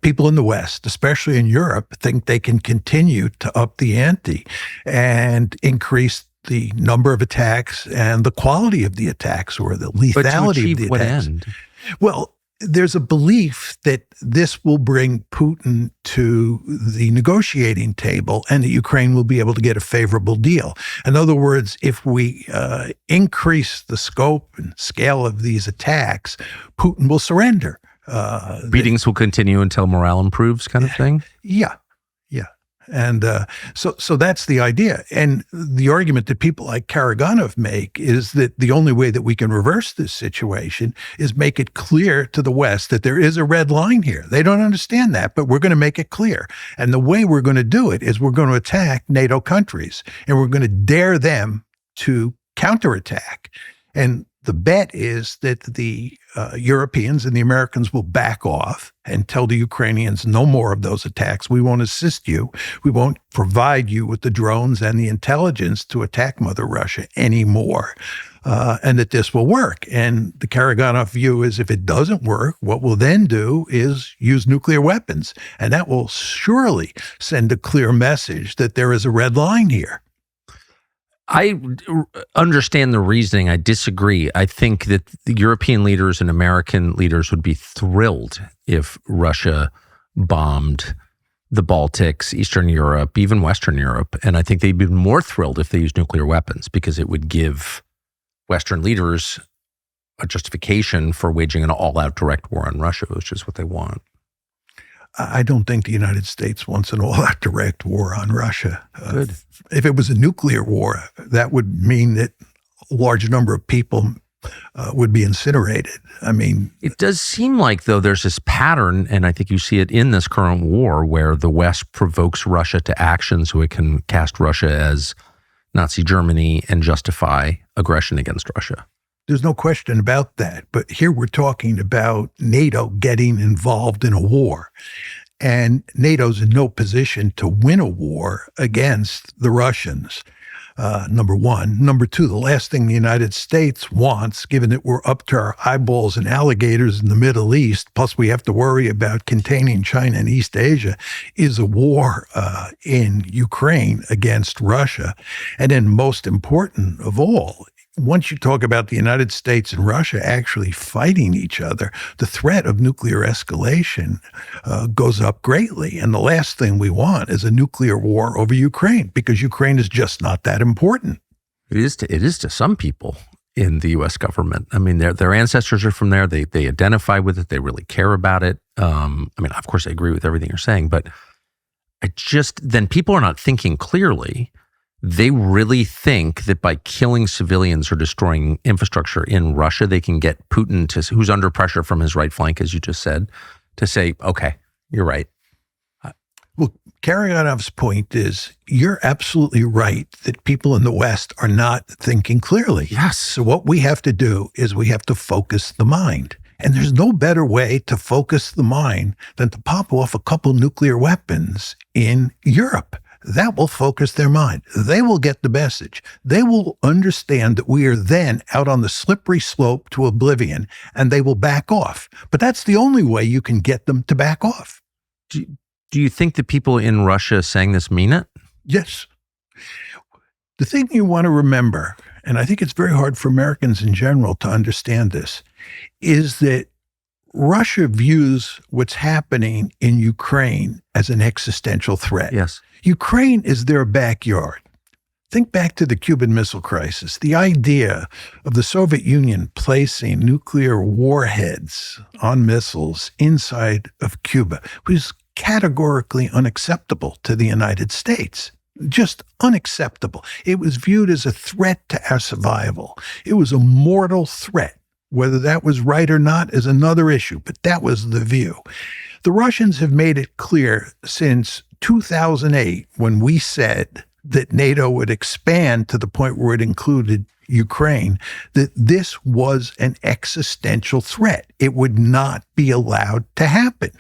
People in the West, especially in Europe, think they can continue to up the ante and increase the number of attacks and the quality of the attacks, or the lethality of the what attacks. End? Well, there's a belief that this will bring Putin to the negotiating table and that Ukraine will be able to get a favorable deal. In other words, if we increase the scope and scale of these attacks, Putin will surrender. Beatings will continue until morale improves, kind of thing? Yeah. And so that's the idea. And the argument that people like Karaganov make is that the only way that we can reverse this situation is make it clear to the West that there is a red line here. They don't understand that, but we're going to make it clear. And the way we're going to do it is we're going to attack NATO countries, and we're going to dare them to counterattack. And the bet is that the Europeans and the Americans will back off and tell the Ukrainians no more of those attacks. We won't assist you. We won't provide you with the drones and the intelligence to attack Mother Russia anymore, and that this will work. And the Karaganov view is if it doesn't work, what we'll then do is use nuclear weapons. And that will surely send a clear message that there is a red line here. I understand the reasoning. I disagree. I think that the European leaders and American leaders would be thrilled if Russia bombed the Baltics, Eastern Europe, even Western Europe. And I think they'd be more thrilled if they used nuclear weapons, because it would give Western leaders a justification for waging an all-out direct war on Russia, which is what they want. I don't think the United States wants an all-out direct war on Russia. Good. If it was a nuclear war, that would mean that a large number of people would be incinerated. I mean, it does seem like, though, there's this pattern, and I think you see it in this current war, where the West provokes Russia to action so it can cast Russia as Nazi Germany and justify aggression against Russia. There's no question about that. But here we're talking about NATO getting involved in a war. And NATO's in no position to win a war against the Russians, number one. Number two, the last thing the United States wants, given that we're up to our eyeballs in alligators in the Middle East, plus we have to worry about containing China and East Asia, is a war in Ukraine against Russia. And then most important of all, once you talk about the United States and Russia actually fighting each other, the threat of nuclear escalation goes up greatly. And the last thing we want is a nuclear war over Ukraine, because Ukraine is just not that important. It is to some people in the U.S. government. I mean, their ancestors are from there. They identify with it. They really care about it. I mean, of course, I agree with everything you're saying, but then people are not thinking clearly. They really think that by killing civilians or destroying infrastructure in Russia, they can get Putin, who's under pressure from his right flank, as you just said, to say, okay, you're right. Well, Karayanov's point is you're absolutely right that people in the West are not thinking clearly. Yes. So what we have to do is we have to focus the mind. And there's no better way to focus the mind than to pop off a couple nuclear weapons in Europe. That will focus their mind. They will get the message. They will understand that we are then out on the slippery slope to oblivion, and they will back off. But that's the only way you can get them to back off. Do you think the people in Russia saying this mean it? Yes. The thing you want to remember, and I think it's very hard for Americans in general to understand this, is that Russia views what's happening in Ukraine as an existential threat. Yes. Ukraine is their backyard. Think back to the Cuban Missile Crisis. The idea of the Soviet Union placing nuclear warheads on missiles inside of Cuba was categorically unacceptable to the United States. Just unacceptable. It was viewed as a threat to our survival. It was a mortal threat. Whether that was right or not is another issue, but that was the view. The Russians have made it clear since 2008, when we said that NATO would expand to the point where it included Ukraine, that this was an existential threat. It would not be allowed to happen.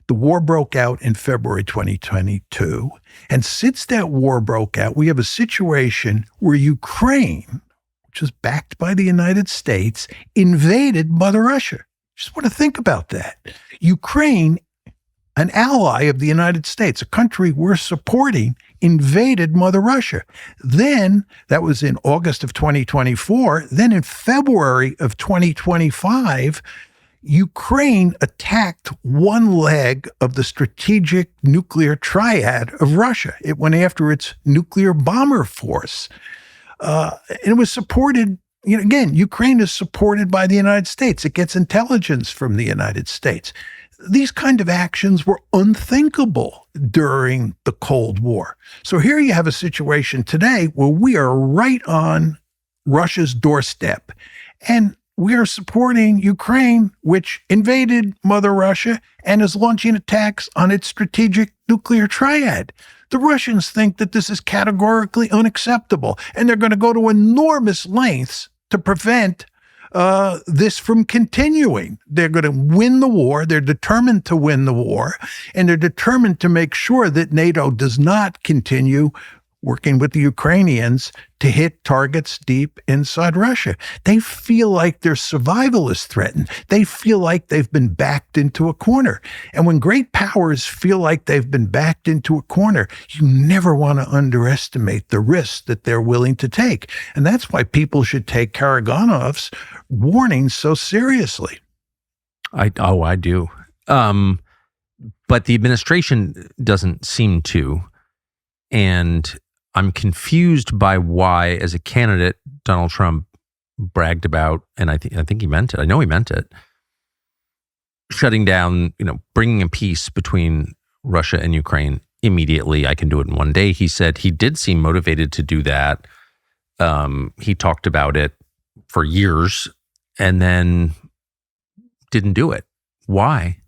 The war broke out in February 2022, and since that war broke out, we have a situation where Ukraine, which is backed by the United States, invaded Mother Russia. Just want to think about that. Ukraine, an ally of the United States, a country we're supporting, invaded Mother Russia. Then, that was in August of 2024, then in February of 2025, Ukraine attacked one leg of the strategic nuclear triad of Russia. It went after its nuclear bomber force. And it was supported, again, Ukraine is supported by the United States. It gets intelligence from the United States. These kind of actions were unthinkable during the Cold War. So here you have a situation today where we are right on Russia's doorstep, and we are supporting Ukraine, which invaded Mother Russia and is launching attacks on its strategic nuclear triad. The Russians think that this is categorically unacceptable, and they're going to go to enormous lengths to prevent this from continuing. They're going to win the war. They're determined to win the war, and they're determined to make sure that NATO does not continue working with the Ukrainians to hit targets deep inside Russia. They feel like their survival is threatened. They feel like they've been backed into a corner. And when great powers feel like they've been backed into a corner, you never want to underestimate the risks that they're willing to take. And that's why people should take Karagonov's warning so seriously. I do. But the administration doesn't seem to. And I'm confused by why, as a candidate, Donald Trump bragged about, and I think he meant it. I know he meant it. Shutting down, bringing a peace between Russia and Ukraine immediately. I can do it in one day. He said he did seem motivated to do that. He talked about it for years and then didn't do it. Why?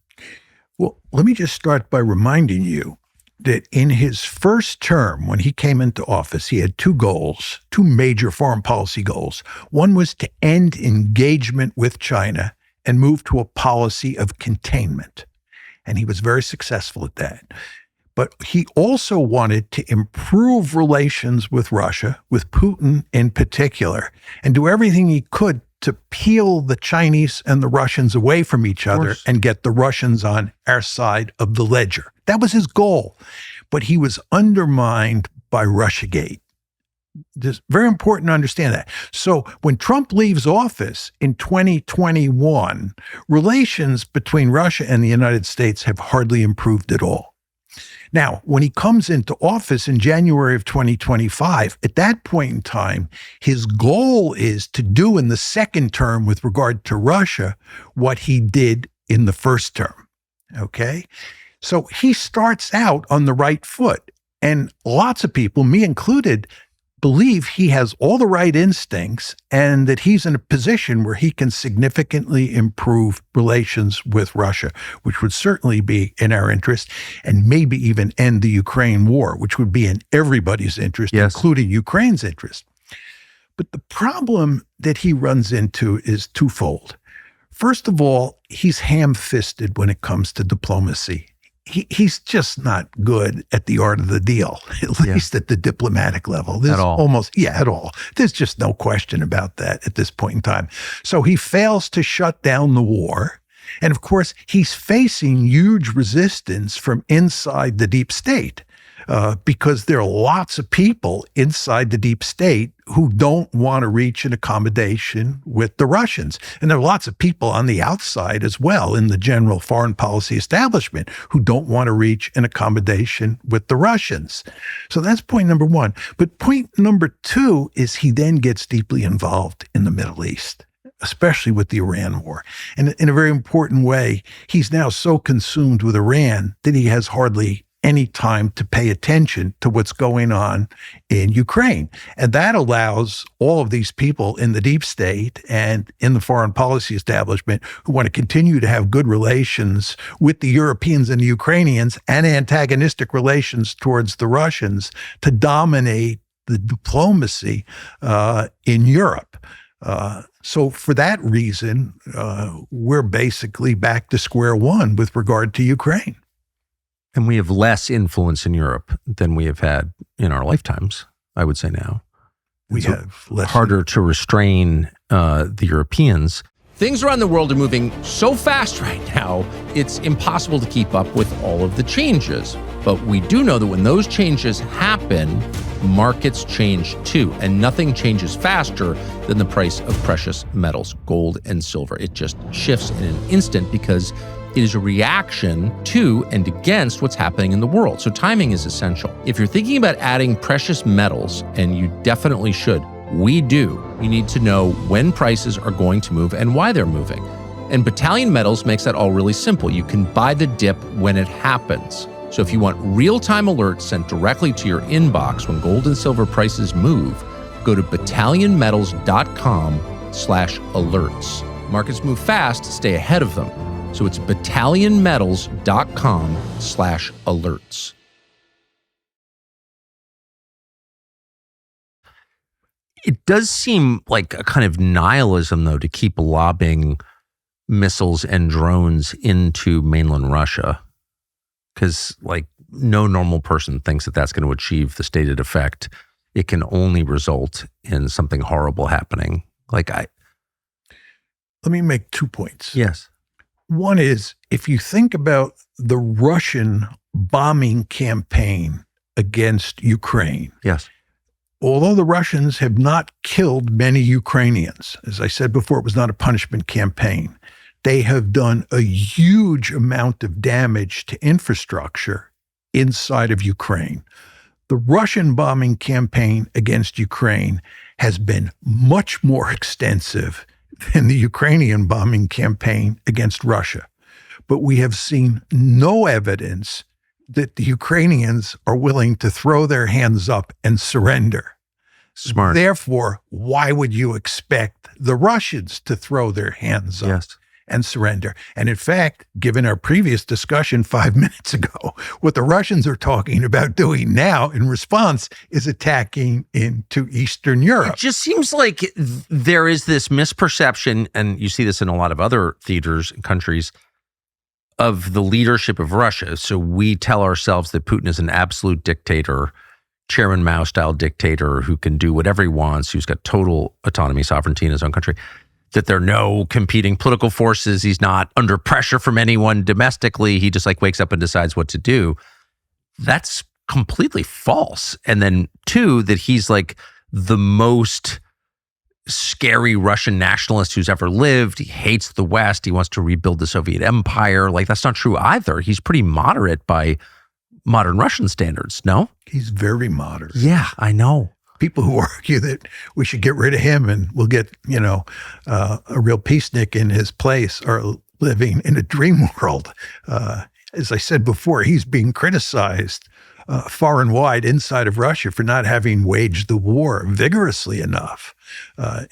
Well, let me just start by reminding you that in his first term, when he came into office, he had two goals, two major foreign policy goals. One was to end engagement with China and move to a policy of containment. And he was very successful at that. But he also wanted to improve relations with Russia, with Putin in particular, and do everything he could to peel the Chinese and the Russians away from each other and get the Russians on our side of the ledger. That was his goal. But he was undermined by Russiagate. It's very important to understand that. So when Trump leaves office in 2021, relations between Russia and the United States have hardly improved at all. Now, when he comes into office in January of 2025, at that point in time, his goal is to do in the second term with regard to Russia what he did in the first term. Okay? So he starts out on the right foot. And lots of people, me included, believe he has all the right instincts and that he's in a position where he can significantly improve relations with Russia, which would certainly be in our interest, and maybe even end the Ukraine war, which would be in everybody's interest, yes, including Ukraine's interest. But the problem that he runs into is twofold. First of all, he's ham-fisted when it comes to diplomacy. He's just not good at the art of the deal, at least at the diplomatic level. At all. At all. There's just no question about that at this point in time. So he fails to shut down the war. And of course, he's facing huge resistance from inside the deep state. because there are lots of people inside the deep state who don't want to reach an accommodation with the Russians. And there are lots of people on the outside as well in the general foreign policy establishment who don't want to reach an accommodation with the Russians. So that's point number one. But point number two is he then gets deeply involved in the Middle East, especially with the Iran war. And in a very important way, he's now so consumed with Iran that he has hardly any time to pay attention to what's going on in Ukraine. And that allows all of these people in the deep state and in the foreign policy establishment who want to continue to have good relations with the Europeans and the Ukrainians and antagonistic relations towards the Russians to dominate the diplomacy in Europe. So for that reason, we're basically back to square one with regard to Ukraine. And we have less influence in Europe than we have had in our lifetimes, I would say now. We have less. Harder to restrain the Europeans. Things around the world are moving so fast right now, it's impossible to keep up with all of the changes. But we do know that when those changes happen, markets change too. And nothing changes faster than the price of precious metals, gold and silver. It just shifts in an instant because it is a reaction to and against what's happening in the world. So timing is essential. If you're thinking about adding precious metals, and you definitely should, we do, you need to know when prices are going to move and why they're moving. And Battalion Metals makes that all really simple. You can buy the dip when it happens. So if you want real-time alerts sent directly to your inbox when gold and silver prices move, go to battalionmetals.com/alerts. Markets move fast, stay ahead of them. So it's battalionmetals.com/alerts. It does seem like a kind of nihilism, though, to keep lobbing missiles and drones into mainland Russia. Because, like, no normal person thinks that that's going to achieve the stated effect. It can only result in something horrible happening. Let me make 2 points. Yes. One is, if you think about the Russian bombing campaign against Ukraine. Yes. Although the Russians have not killed many Ukrainians, as I said before, it was not a punishment campaign. They have done a huge amount of damage to infrastructure inside of Ukraine. The Russian bombing campaign against Ukraine has been much more extensive than the Ukrainian bombing campaign against Russia. But we have seen no evidence that the Ukrainians are willing to throw their hands up and surrender. Smart. Therefore, why would you expect the Russians to throw their hands up and surrender? And in fact, given our previous discussion 5 minutes ago, what the Russians are talking about doing now in response is attacking into Eastern Europe. It just seems like there is this misperception, and you see this in a lot of other theaters and countries, of the leadership of Russia. So we tell ourselves that Putin is an absolute dictator, Chairman Mao-style dictator who can do whatever he wants, who's got total autonomy, sovereignty in his own country, that there are no competing political forces. He's not under pressure from anyone domestically. He just wakes up and decides what to do. That's completely false. And then two, that he's the most scary Russian nationalist who's ever lived. He hates the West. He wants to rebuild the Soviet Empire. That's not true either. He's pretty moderate by modern Russian standards, no? He's very moderate. Yeah, I know. People who argue that we should get rid of him and we'll get, a real peacenik in his place are living in a dream world. As I said before, he's being criticized far and wide inside of Russia for not having waged the war vigorously enough.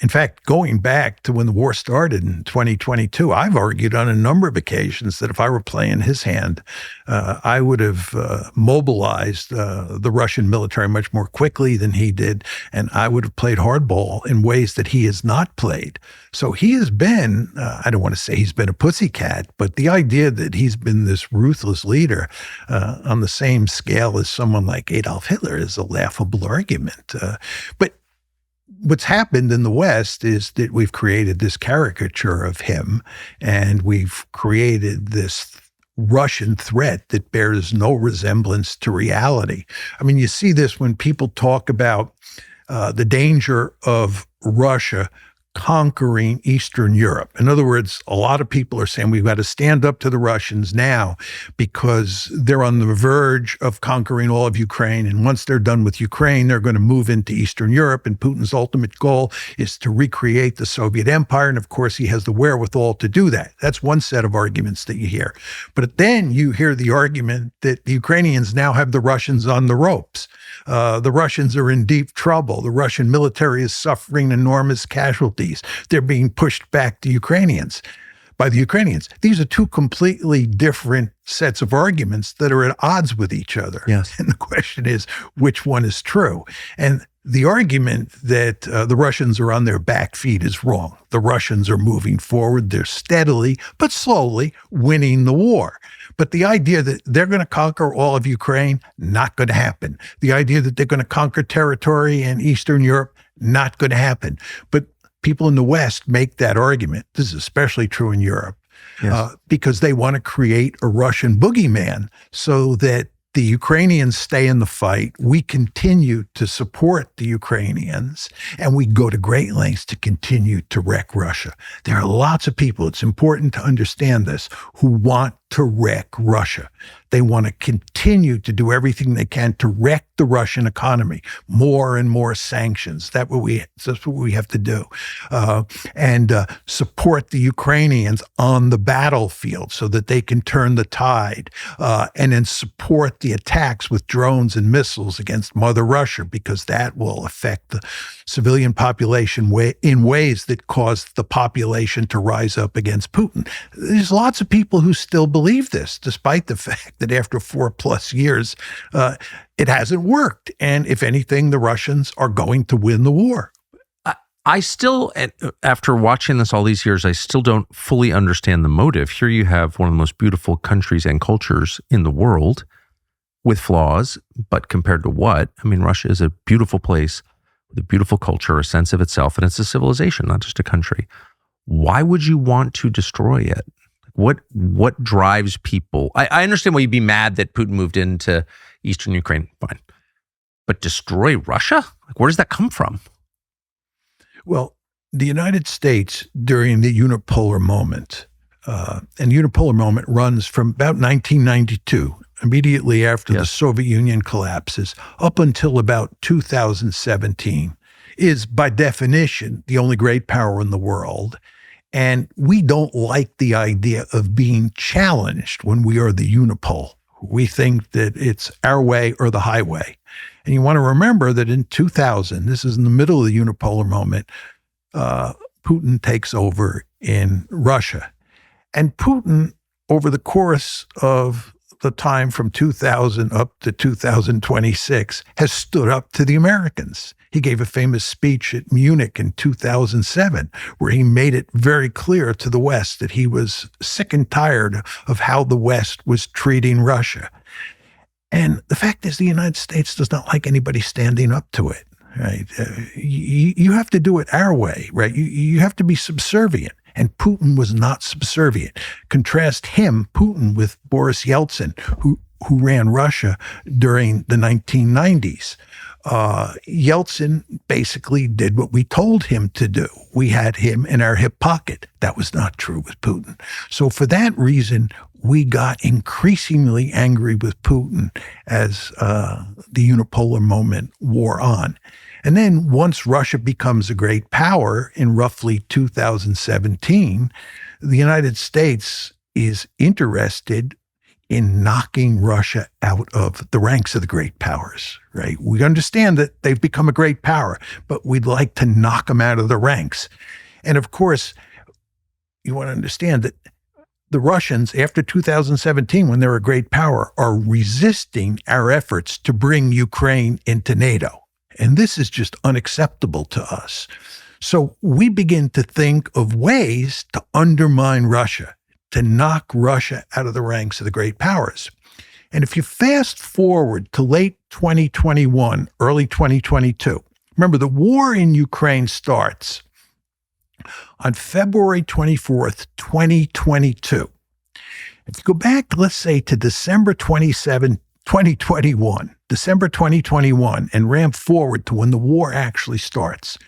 In fact, going back to when the war started in 2022, I've argued on a number of occasions that if I were playing his hand, I would have mobilized the Russian military much more quickly than he did, and I would have played hardball in ways that he has not played. So he has been, I don't want to say he's been a pussycat, but the idea that he's been this ruthless leader on the same scale as someone like Adolf Hitler is a laughable argument. But what's happened in the West is that we've created this caricature of him, and we've created this Russian threat that bears no resemblance to reality. I mean, you see this when people talk about the danger of Russia conquering Eastern Europe. In other words, a lot of people are saying we've got to stand up to the Russians now because they're on the verge of conquering all of Ukraine. And once they're done with Ukraine, they're going to move into Eastern Europe. And Putin's ultimate goal is to recreate the Soviet Empire. And of course, he has the wherewithal to do that. That's one set of arguments that you hear. But then you hear the argument that the Ukrainians now have the Russians on the ropes. The Russians are in deep trouble. The Russian military is suffering enormous casualties. They're being pushed back to by the Ukrainians. These are two completely different sets of arguments that are at odds with each other. Yes. And the question is, which one is true? And the argument that the Russians are on their back feet is wrong. The Russians are moving forward. They're steadily, but slowly winning the war. But the idea that they're going to conquer all of Ukraine, not going to happen. The idea that they're going to conquer territory in Eastern Europe, not going to happen. But people in the West make that argument. This is especially true in Europe, yes, because they want to create a Russian boogeyman so that the Ukrainians stay in the fight. We continue to support the Ukrainians, and we go to great lengths to continue to wreck Russia. There are lots of people, it's important to understand this, who want to wreck Russia. They want to continue to do everything they can to wreck the Russian economy. More and more sanctions. That's what we have to do. And support the Ukrainians on the battlefield so that they can turn the tide. And then support the attacks with drones and missiles against Mother Russia, because that will affect the civilian population in ways that cause the population to rise up against Putin. There's lots of people who still believe this, despite the fact that after 4+ years, it hasn't worked. And if anything, the Russians are going to win the war. I still, after watching this all these years, I still don't fully understand the motive. Here you have one of the most beautiful countries and cultures in the world with flaws, but compared to what? I mean, Russia is a beautiful place with a beautiful culture, a sense of itself, and it's a civilization, not just a country. Why would you want to destroy it? What drives people? I understand why you'd be mad that Putin moved into Eastern Ukraine, fine. But destroy Russia? Like, where does that come from? Well, the United States during the unipolar moment, and the unipolar moment runs from about 1992, immediately after the Soviet Union collapses, up until about 2017, is by definition the only great power in the world. And we don't like the idea of being challenged when we are the unipole. We think that it's our way or the highway. And you want to remember that in 2000, this is in the middle of the unipolar moment, Putin takes over in Russia. And Putin, over the course of the time from 2000 up to 2026, has stood up to the Americans. He gave a famous speech at Munich in 2007, where he made it very clear to the West that he was sick and tired of how the West was treating Russia. And the fact is, the United States does not like anybody standing up to it. Right? You have to do it our way, right? You have to be subservient. And Putin was not subservient. Contrast him, Putin, with Boris Yeltsin, who ran Russia during the 1990s. Yeltsin basically did what we told him to do. We had him in our hip pocket. That was not true with Putin. So for that reason, we got increasingly angry with Putin as the unipolar moment wore on. And then once Russia becomes a great power in roughly 2017, the United States is interested in knocking Russia out of the ranks of the great powers, right? We understand that they've become a great power, but we'd like to knock them out of the ranks. And of course, you want to understand that the Russians, after 2017, when they're a great power, are resisting our efforts to bring Ukraine into NATO. And this is just unacceptable to us. So we begin to think of ways to undermine Russia, to knock Russia out of the ranks of the great powers. And if you fast forward to late 2021, early 2022, remember the war in Ukraine starts on February 24th, 2022. If you go back, let's say, to December 27, 2021, December 2021, and ramp forward to when the war actually starts,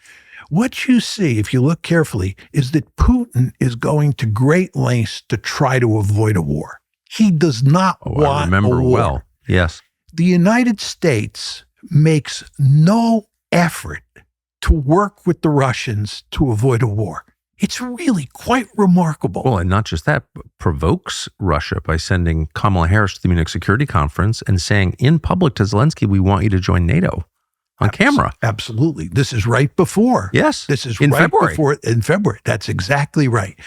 what you see, if you look carefully, is that Putin is going to great lengths to try to avoid a war. He does not want I remember a war. well. Yes. The United States makes no effort to work with the Russians to avoid a war. It's really quite remarkable. Well, and not just that, but provokes Russia by sending Kamala Harris to the Munich Security Conference and saying in public to Zelensky, we want you to join NATO on camera. Absolutely. This is right before. Yes. This is in right February. before in February. That's exactly right.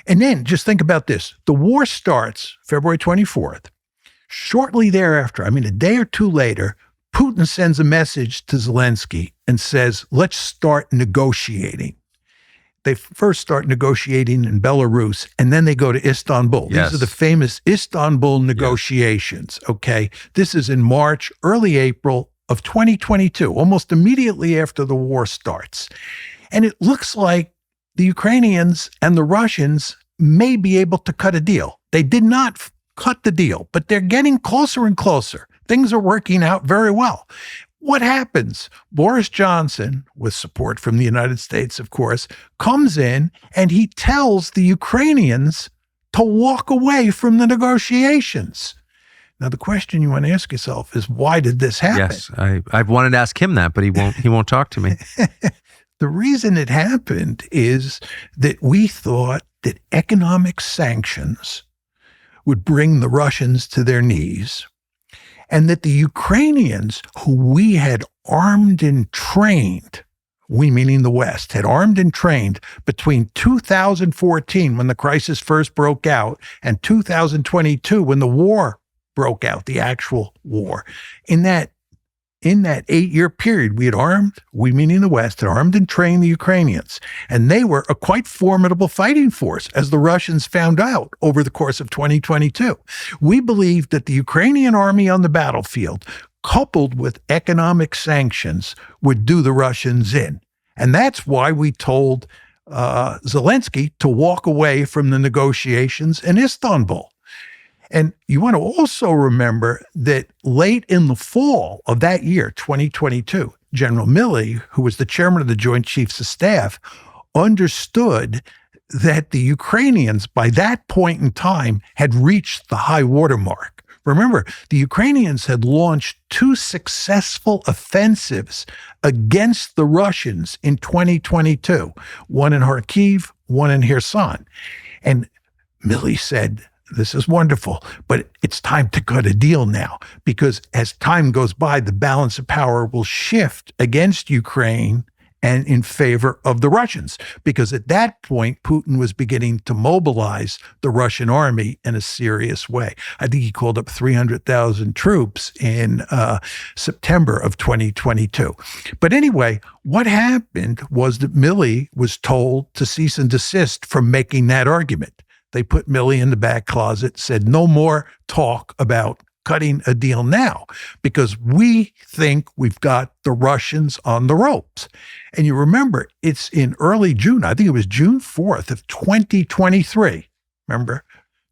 And then just think about this. The war starts February 24th. Shortly thereafter, I mean, a day or two later, Putin sends a message to Zelensky and says, let's start negotiating. They first start negotiating in Belarus, and then they go to Istanbul. Yes. These are the famous Istanbul negotiations, okay? This is in March, early April of 2022, almost immediately after the war starts. And it looks like the Ukrainians and the Russians may be able to cut a deal. They did not cut the deal, but they're getting closer and closer. Things are working out very well. What happens? Boris Johnson, with support from the United States, of course, comes in and he tells the Ukrainians to walk away from the negotiations. Now, the question you want to ask yourself is, why did this happen? Yes, I've wanted to ask him that, but he won't talk to me. The reason it happened is that we thought that economic sanctions would bring the Russians to their knees, and that the Ukrainians, who we had armed and trained, we meaning the West, had armed and trained between 2014, when the crisis first broke out, and 2022, when the war broke out, the actual war. In that 8-year period, we had armed, we meaning the West, had armed and trained the Ukrainians. And they were a quite formidable fighting force, as the Russians found out over the course of 2022. We believed that the Ukrainian army on the battlefield, coupled with economic sanctions, would do the Russians in. And that's why we told Zelensky to walk away from the negotiations in Istanbul. And you want to also remember that late in the fall of that year, 2022, General Milley, who was the chairman of the Joint Chiefs of Staff, understood that the Ukrainians, by that point in time, had reached the high water mark. Remember, the Ukrainians had launched 2 successful offensives against the Russians in 2022, one in Kharkiv, one in Kherson. And Milley said, this is wonderful, but it's time to cut a deal now, because as time goes by, the balance of power will shift against Ukraine and in favor of the Russians, because at that point, Putin was beginning to mobilize the Russian army in a serious way. I think he called up 300,000 troops in September of 2022. But anyway, what happened was that Milley was told to cease and desist from making that argument. They put Milley in the back closet, said no more talk about cutting a deal now, because we think we've got the Russians on the ropes. And you remember, it's in early June, I think it was June 4th of 2023. Remember,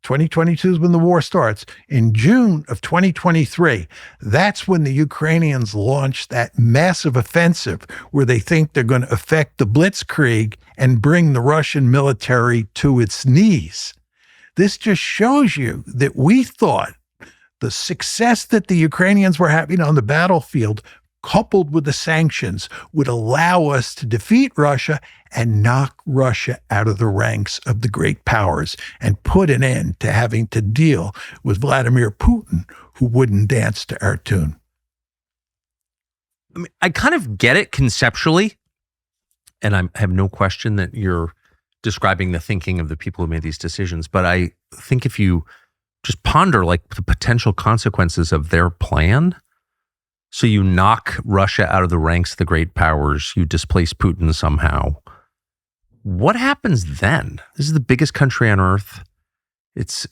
2022 is when the war starts. In June of 2023, that's when the Ukrainians launched that massive offensive where they think they're going to effect the blitzkrieg and bring the Russian military to its knees. This just shows you that we thought the success that the Ukrainians were having on the battlefield, coupled with the sanctions, would allow us to defeat Russia and knock Russia out of the ranks of the great powers and put an end to having to deal with Vladimir Putin, who wouldn't dance to our tune. I mean, I kind of get it conceptually, and I have no question that you're describing the thinking of the people who made these decisions. But I think if you just ponder like the potential consequences of their plan, so you knock Russia out of the ranks of the great powers, you displace Putin somehow. What happens then? This is the biggest country on earth. It's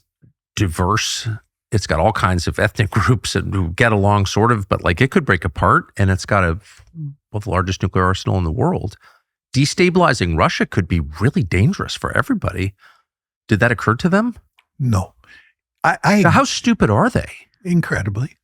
diverse. It's got all kinds of ethnic groups who get along sort of, but like it could break apart, and it's got the largest nuclear arsenal in the world. Destabilizing Russia could be really dangerous for everybody. Did that occur to them? No. So how stupid are they? Incredibly.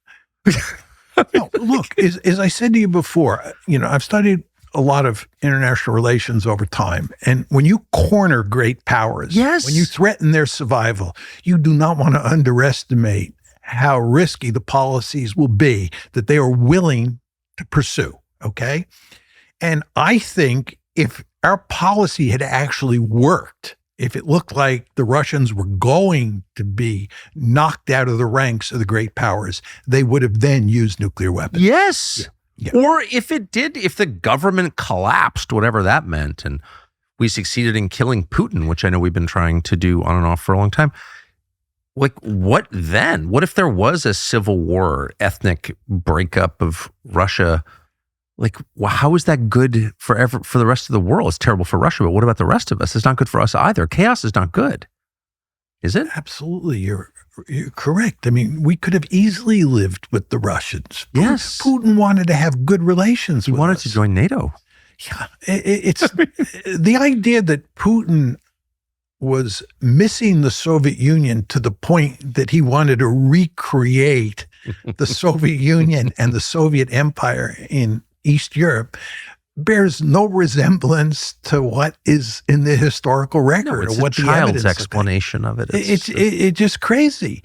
No, look, as I said to you before, I've studied a lot of international relations over time. And when you corner great powers, yes, when you threaten their survival, you do not want to underestimate how risky the policies will be that they are willing to pursue. Okay. And I think if our policy had actually worked, if it looked like the Russians were going to be knocked out of the ranks of the great powers, they would have then used nuclear weapons. Yes. Yeah. Yeah. Or if it did, if the government collapsed, whatever that meant, and we succeeded in killing Putin, which I know we've been trying to do on and off for a long time, like what then? What if there was a civil war, ethnic breakup of Russia? Like, how is that good for the rest of the world? It's terrible for Russia, but what about the rest of us? It's not good for us either. Chaos is not good, is it? Absolutely. You're correct. I mean, we could have easily lived with the Russians. Yes. Putin wanted to have good relations with us. He wanted to join NATO. Yeah. It's the idea that Putin was missing the Soviet Union to the point that he wanted to recreate the Soviet Union and the Soviet Empire in East Europe bears no resemblance to what is in the historical record or what the child's explanation of it. It's just crazy.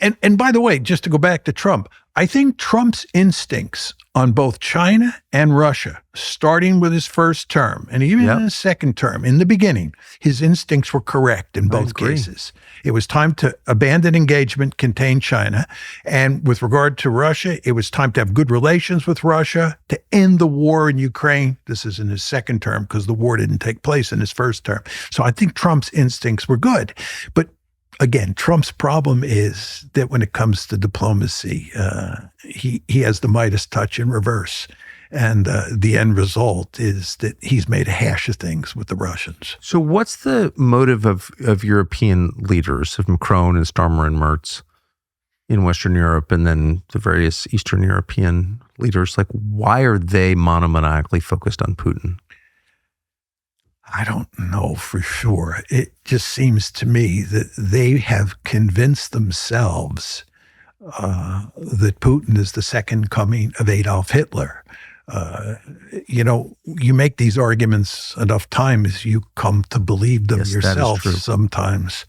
And by the way, just to go back to Trump, I think Trump's instincts on both China and Russia, starting with his first term and even in his second term, in the beginning, his instincts were correct in both cases. It was time to abandon engagement, contain China. And with regard to Russia, it was time to have good relations with Russia, to end the war in Ukraine. This is in his second term because the war didn't take place in his first term. So I think Trump's instincts were good. But again, Trump's problem is that when it comes to diplomacy, he has the Midas touch in reverse. And the end result is that he's made a hash of things with the Russians. So what's the motive of European leaders, of Macron and Starmer and Merz in Western Europe, and then the various Eastern European leaders? Like, why are they monomaniacally focused on Putin? I don't know for sure. It just seems to me that they have convinced themselves that Putin is the second coming of Adolf Hitler. You make these arguments enough times, you come to believe them yourself sometimes.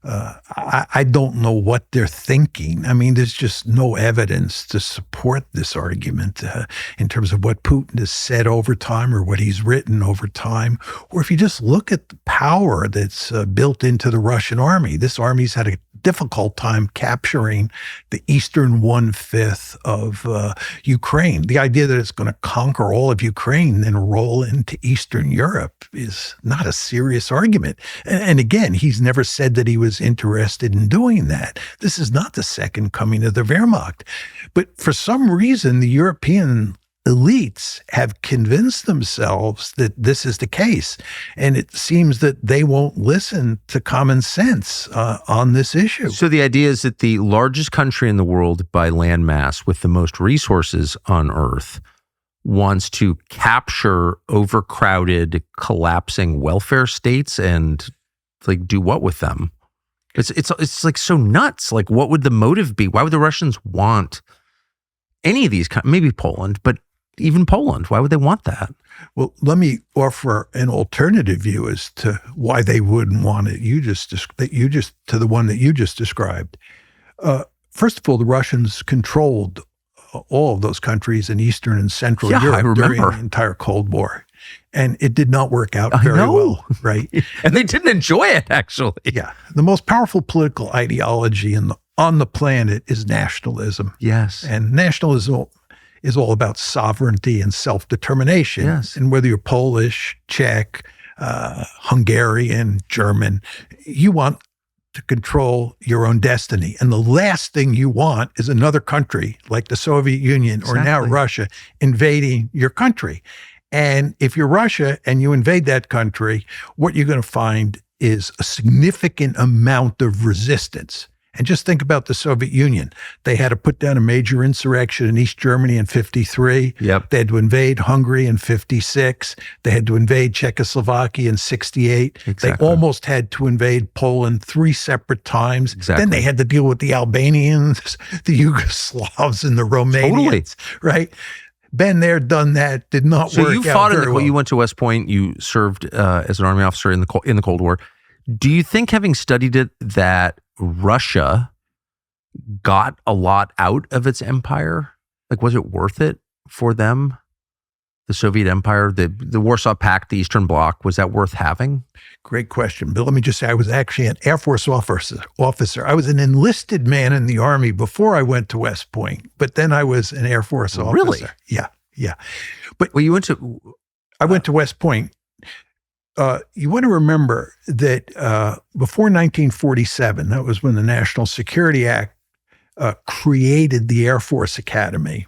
I don't know what they're thinking. I mean, there's just no evidence to support this argument in terms of what Putin has said over time or what he's written over time. Or if you just look at the power that's built into the Russian army, this army's had a difficult time capturing the eastern 1/5 of Ukraine. The idea that it's going to conquer all of Ukraine and roll into Eastern Europe is not a serious argument. And again, he's never said that he was interested in doing that. This is not the second coming of the Wehrmacht. But for some reason, the European elites have convinced themselves that this is the case. And it seems that they won't listen to common sense on this issue. So the idea is that the largest country in the world by land mass with the most resources on Earth wants to capture overcrowded, collapsing welfare states and like do what with them? It's like so nuts. Like, what would the motive be? Why would the Russians want any of these? Maybe Poland, but even Poland. Why would they want that? Well, let me offer an alternative view as to why they wouldn't want it. To the one that you just described. First of all, the Russians controlled all of those countries in Eastern and Central Europe during the entire Cold War. And it did not work out very well, right? And they didn't enjoy it, actually. Yeah. The most powerful political ideology on the planet is nationalism. Yes. And nationalism is all about sovereignty and self-determination. Yes. And whether you're Polish, Czech, Hungarian, German, you want to control your own destiny. And the last thing you want is another country like the Soviet Union or now Russia invading your country. And if you're Russia and you invade that country, what you're going to find is a significant amount of resistance. And just think about the Soviet Union. They had to put down a major insurrection in East Germany in 1953. Yep. They had to invade Hungary in 1956. They had to invade Czechoslovakia in 1968. Exactly. They almost had to invade Poland 3 separate times. Exactly. Then they had to deal with the Albanians, the Yugoslavs, and the Romanians, right? Been there, done that, did not so work you out fought very well. You went to West Point, you served as an Army officer in the Cold War. Do you think, having studied it, that Russia got a lot out of its empire? Like, was it worth it for them? The Soviet Empire, the Warsaw Pact, the Eastern Bloc, was that worth having? Great question. But let me just say, I was actually an Air Force officer. I was an enlisted man in the Army before I went to West Point, but then I was an Air Force officer. Really? Yeah. But well, you went to... I went to West Point. You want to remember that before 1947, that was when the National Security Act created the Air Force Academy.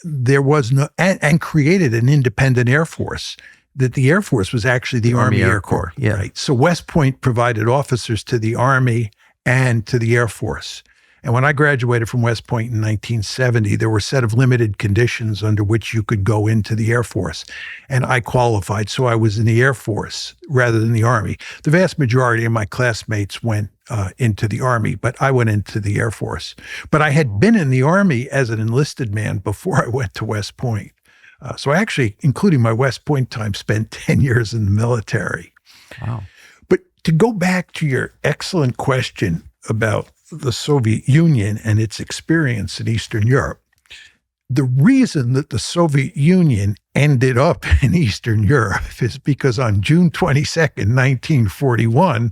There was no, and created an independent Air Force, that the Air Force was actually the Army Air Corps. Yeah. Right. So West Point provided officers to the Army and to the Air Force. And when I graduated from West Point in 1970, there were a set of limited conditions under which you could go into the Air Force. And I qualified, so I was in the Air Force rather than the Army. The vast majority of my classmates went into the Army, but I went into the Air Force. But I had been in the Army as an enlisted man before I went to West Point. So I actually, including my West Point time, spent 10 years in the military. Wow. But to go back to your excellent question about the Soviet Union and its experience in Eastern Europe, the reason that the Soviet Union ended up in Eastern Europe is because on June 22nd, 1941,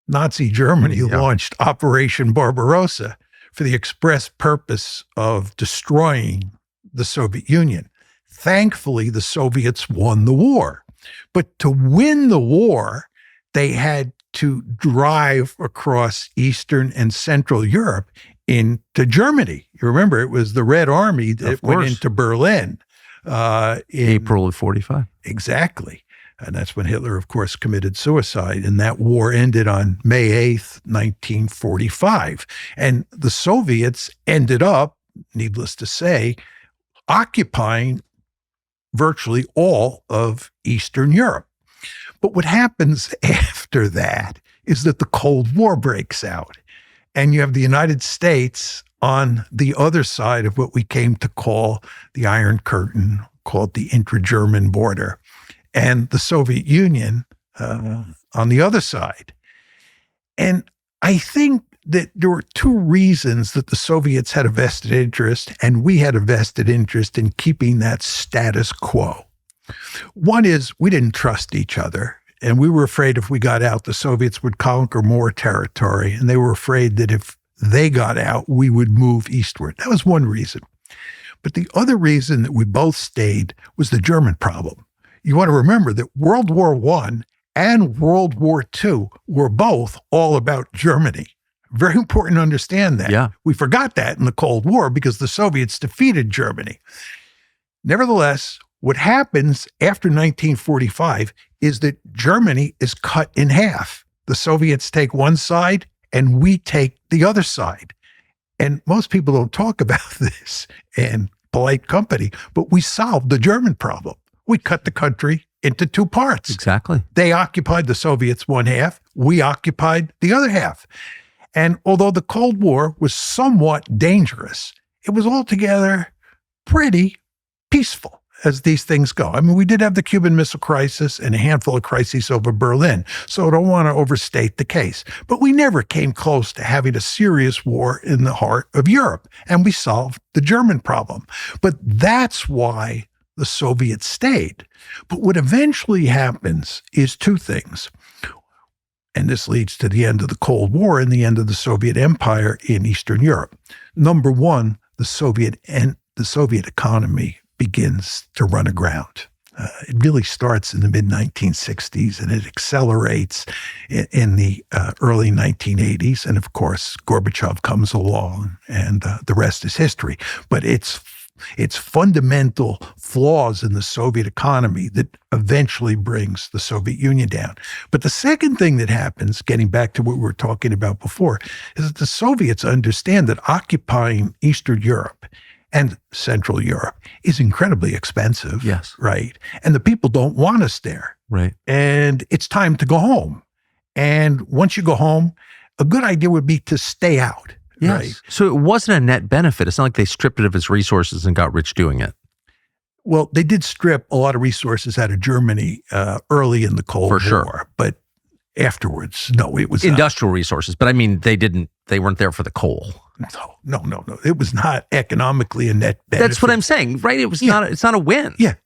Nazi Germany launched Operation Barbarossa for the express purpose of destroying the Soviet Union. Thankfully, the Soviets won the war. But to win the war, they had to drive across Eastern and Central Europe into Germany. You remember, it was the Red Army that went into Berlin. In April of 1945. Exactly. And that's when Hitler, of course, committed suicide. And that war ended on May 8th, 1945. And the Soviets ended up, needless to say, occupying virtually all of Eastern Europe. But what happens after that is that the Cold War breaks out. And you have the United States on the other side of what we came to call the Iron Curtain, called the intra-German border, and the Soviet Union on the other side. And I think that there were 2 reasons that the Soviets had a vested interest and we had a vested interest in keeping that status quo. One is we didn't trust each other, and we were afraid if we got out, the Soviets would conquer more territory, and they were afraid that if they got out, we would move eastward. That was one reason. But the other reason that we both stayed was the German problem. You want to remember that World War I and World War II were both all about Germany. Very important to understand that. Yeah. We forgot that in the Cold War because the Soviets defeated Germany. Nevertheless, what happens after 1945 is that Germany is cut in half. The Soviets take one side and we take the other side. And most people don't talk about this in polite company, but we solved the German problem. We cut the country into 2 parts. Exactly. They occupied the Soviets one half, we occupied the other half. And although the Cold War was somewhat dangerous, it was altogether pretty peaceful as these things go. I mean, we did have the Cuban Missile Crisis and a handful of crises over Berlin, so I don't want to overstate the case. But we never came close to having a serious war in the heart of Europe, and we solved the German problem. But that's why the Soviets stayed. But what eventually happens is 2 things. And this leads to the end of the Cold War and the end of the Soviet Empire in Eastern Europe. Number 1, the Soviet economy begins to run aground. It really starts in the mid-1960s and it accelerates in the early 1980s. And of course, Gorbachev comes along and the rest is history. But it's its fundamental flaws in the Soviet economy that eventually brings the Soviet Union down. But the second thing that happens, getting back to what we were talking about before, is that the Soviets understand that occupying Eastern Europe and Central Europe is incredibly expensive. Yes. Right. And the people don't want us there. Right. And it's time to go home. And once you go home, a good idea would be to stay out. Yes. Right. So it wasn't a net benefit. It's not like they stripped it of its resources and got rich doing it. Well, they did strip a lot of resources out of Germany early in the Cold War. Sure. But afterwards, no, it was industrial resources. But I mean, they weren't there for the coal. No. It was not economically a net benefit. That's what I'm saying, right? It's not a win. Yeah.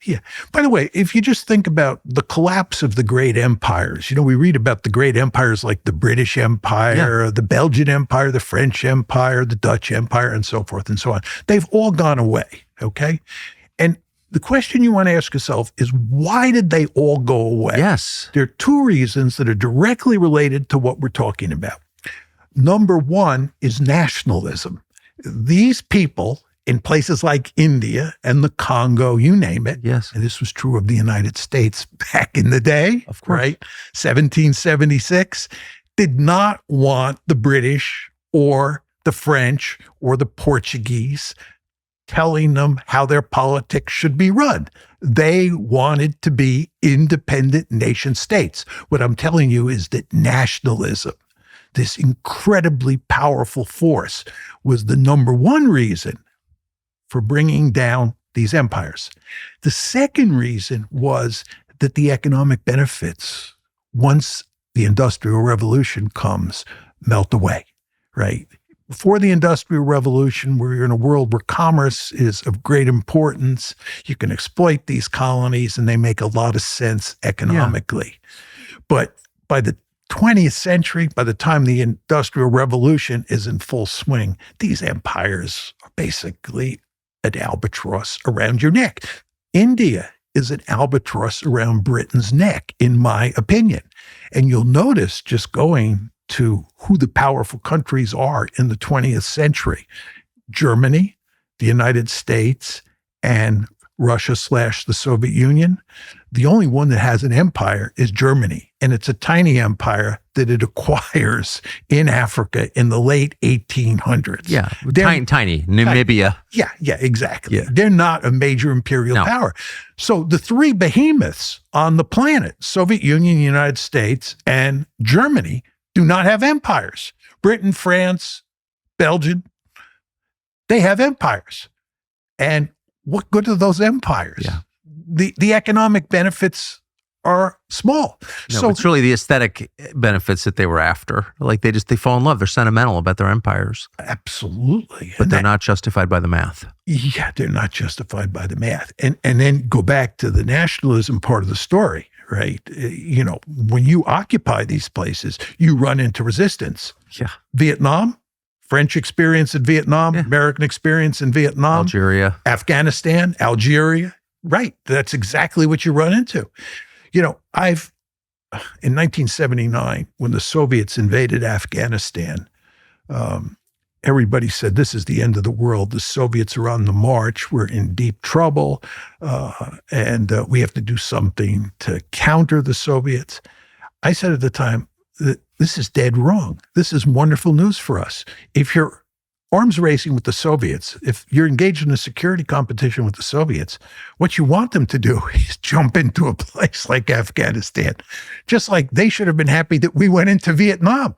By the way, if you just think about the collapse of the great empires, we read about the great empires like the British Empire, the Belgian Empire, the French Empire, the Dutch Empire, and so forth and so on. They've all gone away, okay? And the question you want to ask yourself is, why did they all go away? Yes. There are two reasons that are directly related to what we're talking about. Number one is nationalism. These people in places like India and the Congo, you name it. Yes. And this was true of the United States back in the day. Of course. Right? 1776, did not want the British or the French or the Portuguese telling them how their politics should be run. They wanted to be independent nation states. What I'm telling you is that nationalism, this incredibly powerful force, was the number one reason for bringing down these empires. The second reason was that the economic benefits, once the Industrial Revolution comes, melt away, right? Before the Industrial Revolution, we're in a world where commerce is of great importance. You can exploit these colonies and they make a lot of sense economically. Yeah. But by the 20th century, by the time the Industrial Revolution is in full swing, these empires are basically an albatross around your neck. India is an albatross around Britain's neck, in my opinion. And you'll notice, just going to who the powerful countries are in the 20th century, Germany, the United States, and Russia/the Soviet Union, the only one that has an empire is Germany. And it's a tiny empire that it acquires in Africa in the late 1800s. Yeah, tiny. Namibia. Yeah, exactly. Yeah. They're not a major imperial power. So the three behemoths on the planet, Soviet Union, United States, and Germany, do not have empires. Britain, France, Belgium, they have empires. And what good are those empires? Yeah. The economic benefits are small. No, so it's really the aesthetic benefits that they were after. Like they fall in love. They're sentimental about their empires. Absolutely. But they're not justified by the math. Yeah, they're not justified by the math. And then go back to the nationalism part of the story, right? When you occupy these places, you run into resistance. Yeah. Vietnam, French experience in Vietnam, American experience in Vietnam. Algeria. Afghanistan, Algeria. Right. That's exactly what you run into. In 1979, when the Soviets invaded Afghanistan, everybody said, this is the end of the world. The Soviets are on the march. We're in deep trouble. And we have to do something to counter the Soviets. I said at the time, this is dead wrong. This is wonderful news for us. If you're arms racing with the Soviets, if you're engaged in a security competition with the Soviets, what you want them to do is jump into a place like Afghanistan. Just like they should have been happy that we went into Vietnam,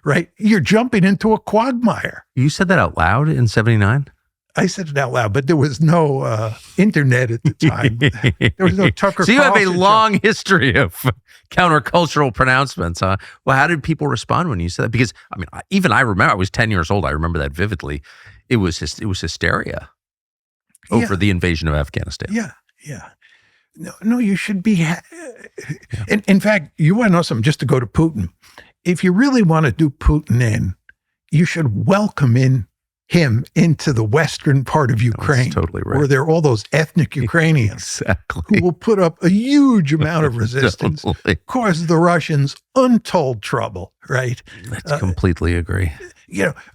right? You're jumping into a quagmire. You said that out loud in 79? I said it out loud, but there was no internet at the time. There was no Tucker Carlson. So you have a long history of countercultural pronouncements, huh? Well, how did people respond when you said that? Because, even I remember, I was 10 years old. I remember that vividly. It was hysteria over the invasion of Afghanistan. Yeah. No, you should be. In fact, you want to know something, just to go to Putin. If you really want to do Putin in, you should welcome him into the western part of Ukraine. That's totally right. Where there are all those ethnic Ukrainians who will put up a huge amount of resistance, cause the Russians untold trouble, right? Let's completely agree.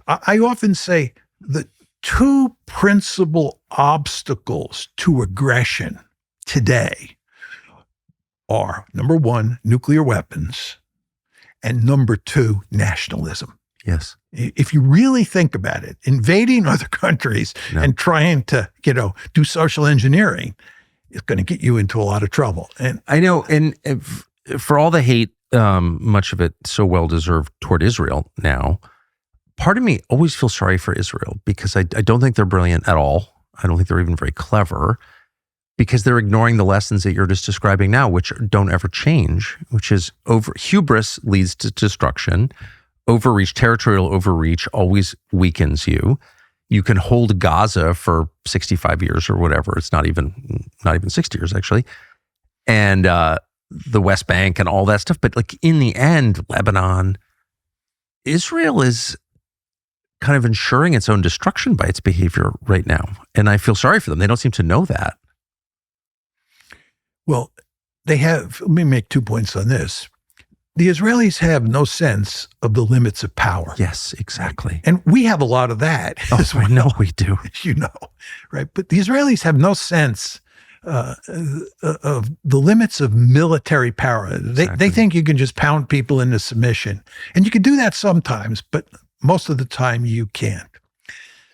I often say that two principal obstacles to aggression today are, number one, nuclear weapons, and number two, nationalism. Yes. If you really think about it, invading other countries and trying to, do social engineering is going to get you into a lot of trouble. And I know, and for all the hate, much of it so well-deserved toward Israel now, part of me always feels sorry for Israel because I don't think they're brilliant at all. I don't think they're even very clever because they're ignoring the lessons that you're just describing now, which don't ever change, which is hubris leads to destruction. Overreach, territorial overreach always weakens you. You can hold Gaza for 65 years or whatever. It's not even 60 years, actually. And the West Bank and all that stuff. But like in the end, Lebanon, Israel is kind of ensuring its own destruction by its behavior right now. And I feel sorry for them. They don't seem to know that. Well, let me make 2 points on this. The Israelis have no sense of the limits of power. Yes, exactly. And we have a lot of that. I know we do. Right? But the Israelis have no sense of the limits of military power. They think you can just pound people into submission. And you can do that sometimes, but most of the time you can't.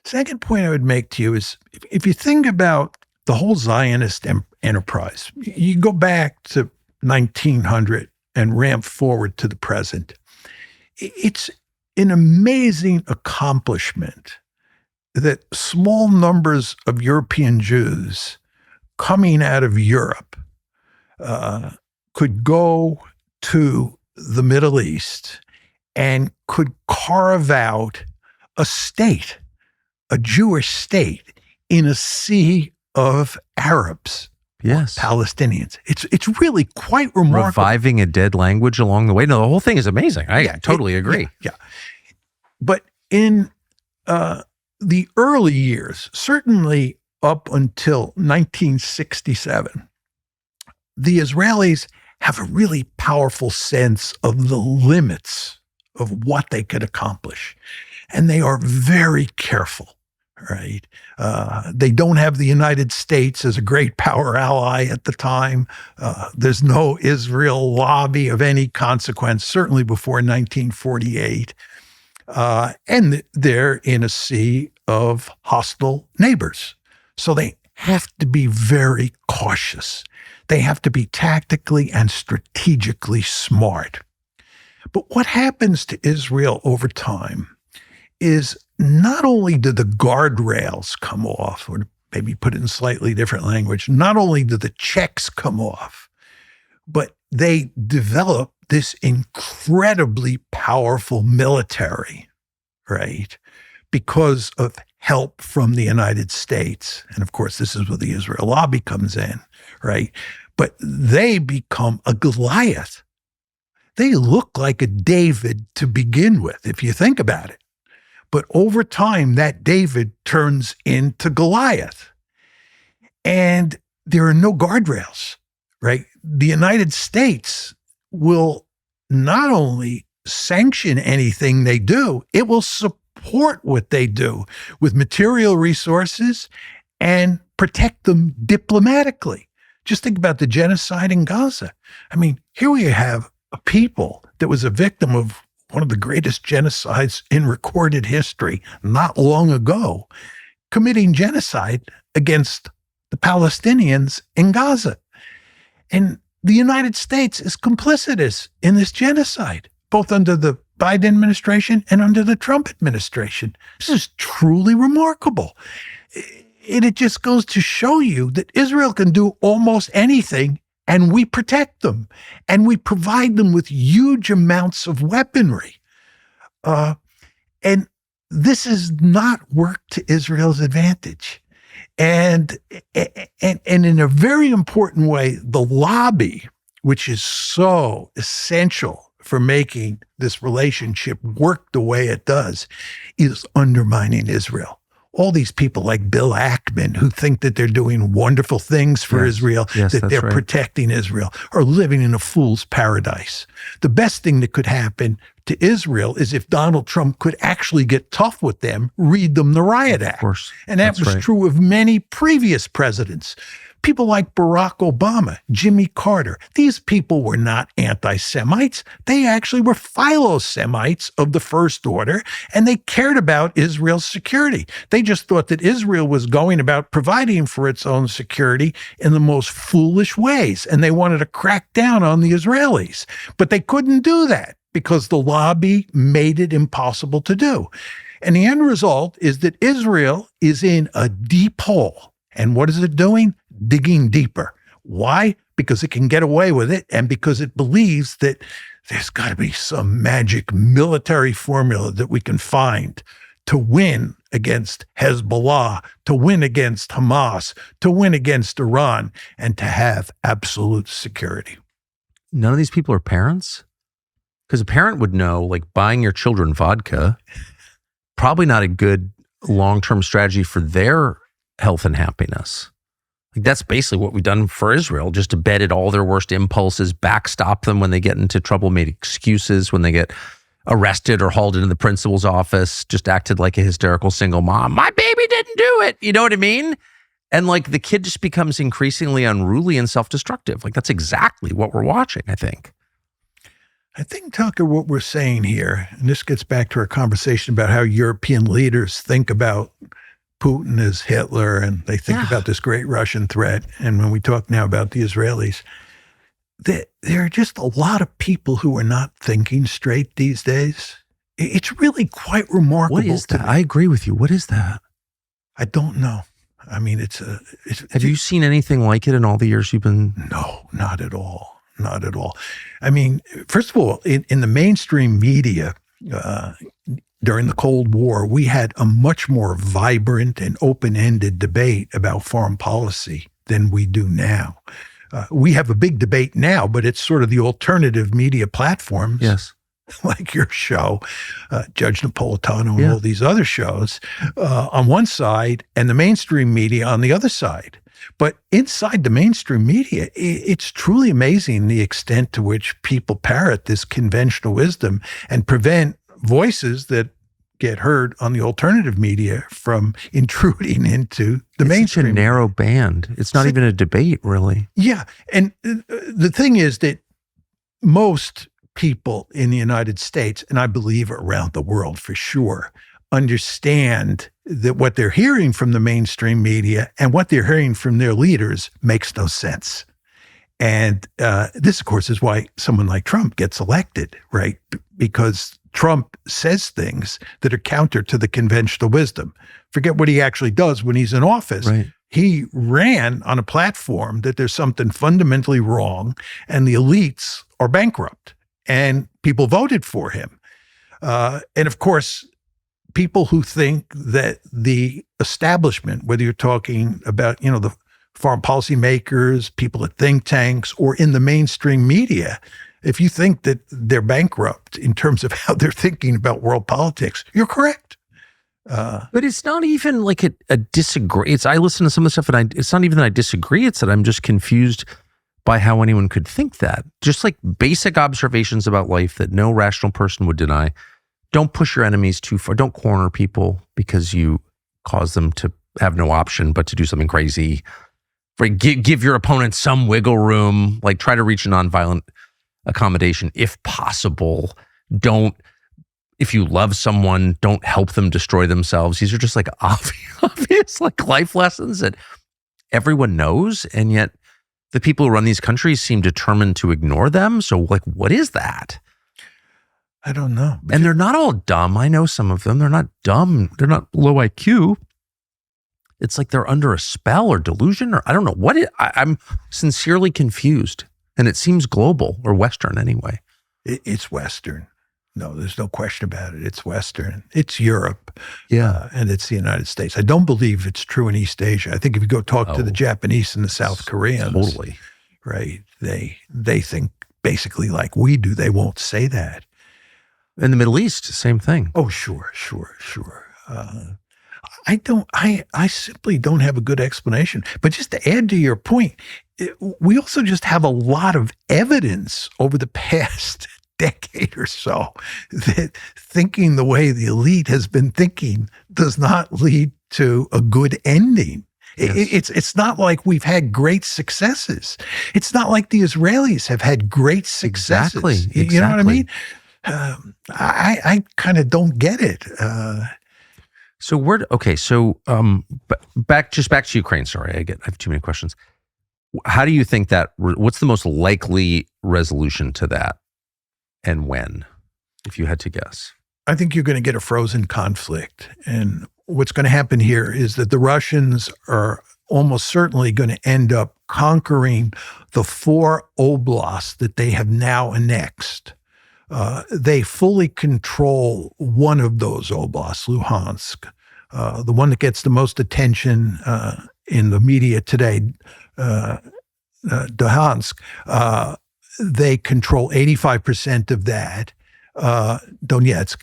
Second point I would make to you is if you think about the whole Zionist enterprise, you go back to 1900 and ramp forward to the present. It's an amazing accomplishment that small numbers of European Jews coming out of Europe could go to the Middle East and could carve out a state, a Jewish state, in a sea of Arabs. Yes. Palestinians. It's really quite remarkable. Reviving a dead language along the way. No, the whole thing is amazing. I totally agree. Yeah. But in the early years, certainly up until 1967, the Israelis have a really powerful sense of the limits of what they could accomplish. And they are very careful. Right. They don't have the United States as a great power ally at the time. There's no Israel lobby of any consequence, certainly before 1948. And they're in a sea of hostile neighbors. So they have to be very cautious. They have to be tactically and strategically smart. But what happens to Israel over time is not only do the guardrails come off, or maybe put it in slightly different language, not only do the checks come off, but they develop this incredibly powerful military, right? Because of help from the United States. And of course, this is where the Israel Lobby comes in, right? But they become a Goliath. They look like a David to begin with, if you think about it. But over time, that David turns into Goliath. And there are no guardrails, right? The United States will not only sanction anything they do, it will support what they do with material resources and protect them diplomatically. Just think about the genocide in Gaza. I mean, here we have a people that was a victim of one of the greatest genocides in recorded history not long ago, committing genocide against the Palestinians in Gaza. And the United States is complicitous in this genocide, both under the Biden administration and under the Trump administration. This is truly remarkable. And it just goes to show you that Israel can do almost anything, and we protect them, and we provide them with huge amounts of weaponry. And this has not worked to Israel's advantage. And in a very important way, the lobby, which is so essential for making this relationship work the way it does, is undermining Israel. All these people like Bill Ackman, who think that they're doing wonderful things for Israel, that they're protecting Israel, are living in a fool's paradise. The best thing that could happen to Israel is if Donald Trump could actually get tough with them, read them the Riot Act. Of course. And that was true of many previous presidents. People like Barack Obama, Jimmy Carter, these people were not anti-Semites. They actually were philo-Semites of the first order, and they cared about Israel's security. They just thought that Israel was going about providing for its own security in the most foolish ways, and they wanted to crack down on the Israelis. But they couldn't do that because the lobby made it impossible to do. And the end result is that Israel is in a deep hole. And what is it doing? Digging deeper. Why? Because it can get away with it, and because it believes that there's got to be some magic military formula that we can find to win against Hezbollah, to win against Hamas, to win against Iran, and to have absolute security. None of these people are parents? Because a parent would know, like, buying your children vodka, probably not a good long-term strategy for their health and happiness. Like, that's basically what we've done for Israel, just abetted all their worst impulses, backstop them when they get into trouble, made excuses when they get arrested or hauled into the principal's office, just acted like a hysterical single mom. My baby didn't do it. You know what I mean? And like the kid just becomes increasingly unruly and self-destructive. Like, that's exactly what we're watching, I think. I think, Tucker, what we're saying here, and this gets back to our conversation about how European leaders think about Putin as Hitler, and they think about this great Russian threat. And when we talk now about the Israelis, there are just a lot of people who are not thinking straight these days. It's really quite remarkable. What is that? I agree with you. What is that? I don't know. I mean, have you seen anything like it in all the years you've been? No, not at all. Not at all. I mean, first of all, in the mainstream media, during the Cold War, we had a much more vibrant and open-ended debate about foreign policy than we do now. We have a big debate now, but it's sort of the alternative media platforms, yes, like your show, Judge Napolitano, and all these other shows on one side, and the mainstream media on the other side. But inside the mainstream media, it's truly amazing the extent to which people parrot this conventional wisdom and prevent voices that get heard on the alternative media from intruding into the mainstream. It's a narrow band. It's not even a debate, really. Yeah. And the thing is that most people in the United States, and I believe around the world for sure, understand that what they're hearing from the mainstream media and what they're hearing from their leaders makes no sense. And this, of course, is why someone like Trump gets elected, right? Because Trump says things that are counter to the conventional wisdom. Forget what he actually does when he's in office. Right. He ran on a platform that there's something fundamentally wrong and the elites are bankrupt, and people voted for him. And of course, people who think that the establishment, whether you're talking about, the foreign policy makers, people at think tanks, or in the mainstream media, if you think that they're bankrupt in terms of how they're thinking about world politics, you're correct. But it's not even like a disagree. I listen to some of the stuff and it's not even that I disagree. It's that I'm just confused by how anyone could think that. Just like basic observations about life that no rational person would deny. Don't push your enemies too far. Don't corner people because you cause them to have no option but to do something crazy. Right? Give your opponent some wiggle room. Like, try to reach a nonviolent accommodation if possible. If you love someone, don't help them destroy themselves. These are just like obvious like life lessons that everyone knows, and yet the people who run these countries seem determined to ignore them. So like, what is that? I don't know. And they're not all dumb. I know some of them. They're not dumb. They're not low IQ. It's like they're under a spell or delusion, or I don't know. I'm sincerely confused. And it seems global, or Western anyway. It's Western. No, there's no question about it. It's Western. It's Europe. Yeah. And it's the United States. I don't believe it's true in East Asia. I think if you go talk to the Japanese and the South Koreans, totally, right, they think basically like we do. They won't say that. In the Middle East, same thing. Oh, sure. I simply don't have a good explanation. But just to add to your point, we also just have a lot of evidence over the past decade or so, that thinking the way the elite has been thinking does not lead to a good ending. Yes. It's not like we've had great successes. It's not like the Israelis have had great successes. Exactly. You know what I mean? I kind of don't get it. So back to Ukraine. Sorry, I have too many questions. How do you think that? What's the most likely resolution to that, and when, if you had to guess? I think you're going to get a frozen conflict, and what's going to happen here is that the Russians are almost certainly going to end up conquering the 4 oblasts that they have now annexed. They fully control one of those oblasts, Luhansk, the one that gets the most attention in the media today, Luhansk. They control 85% of that, Donetsk,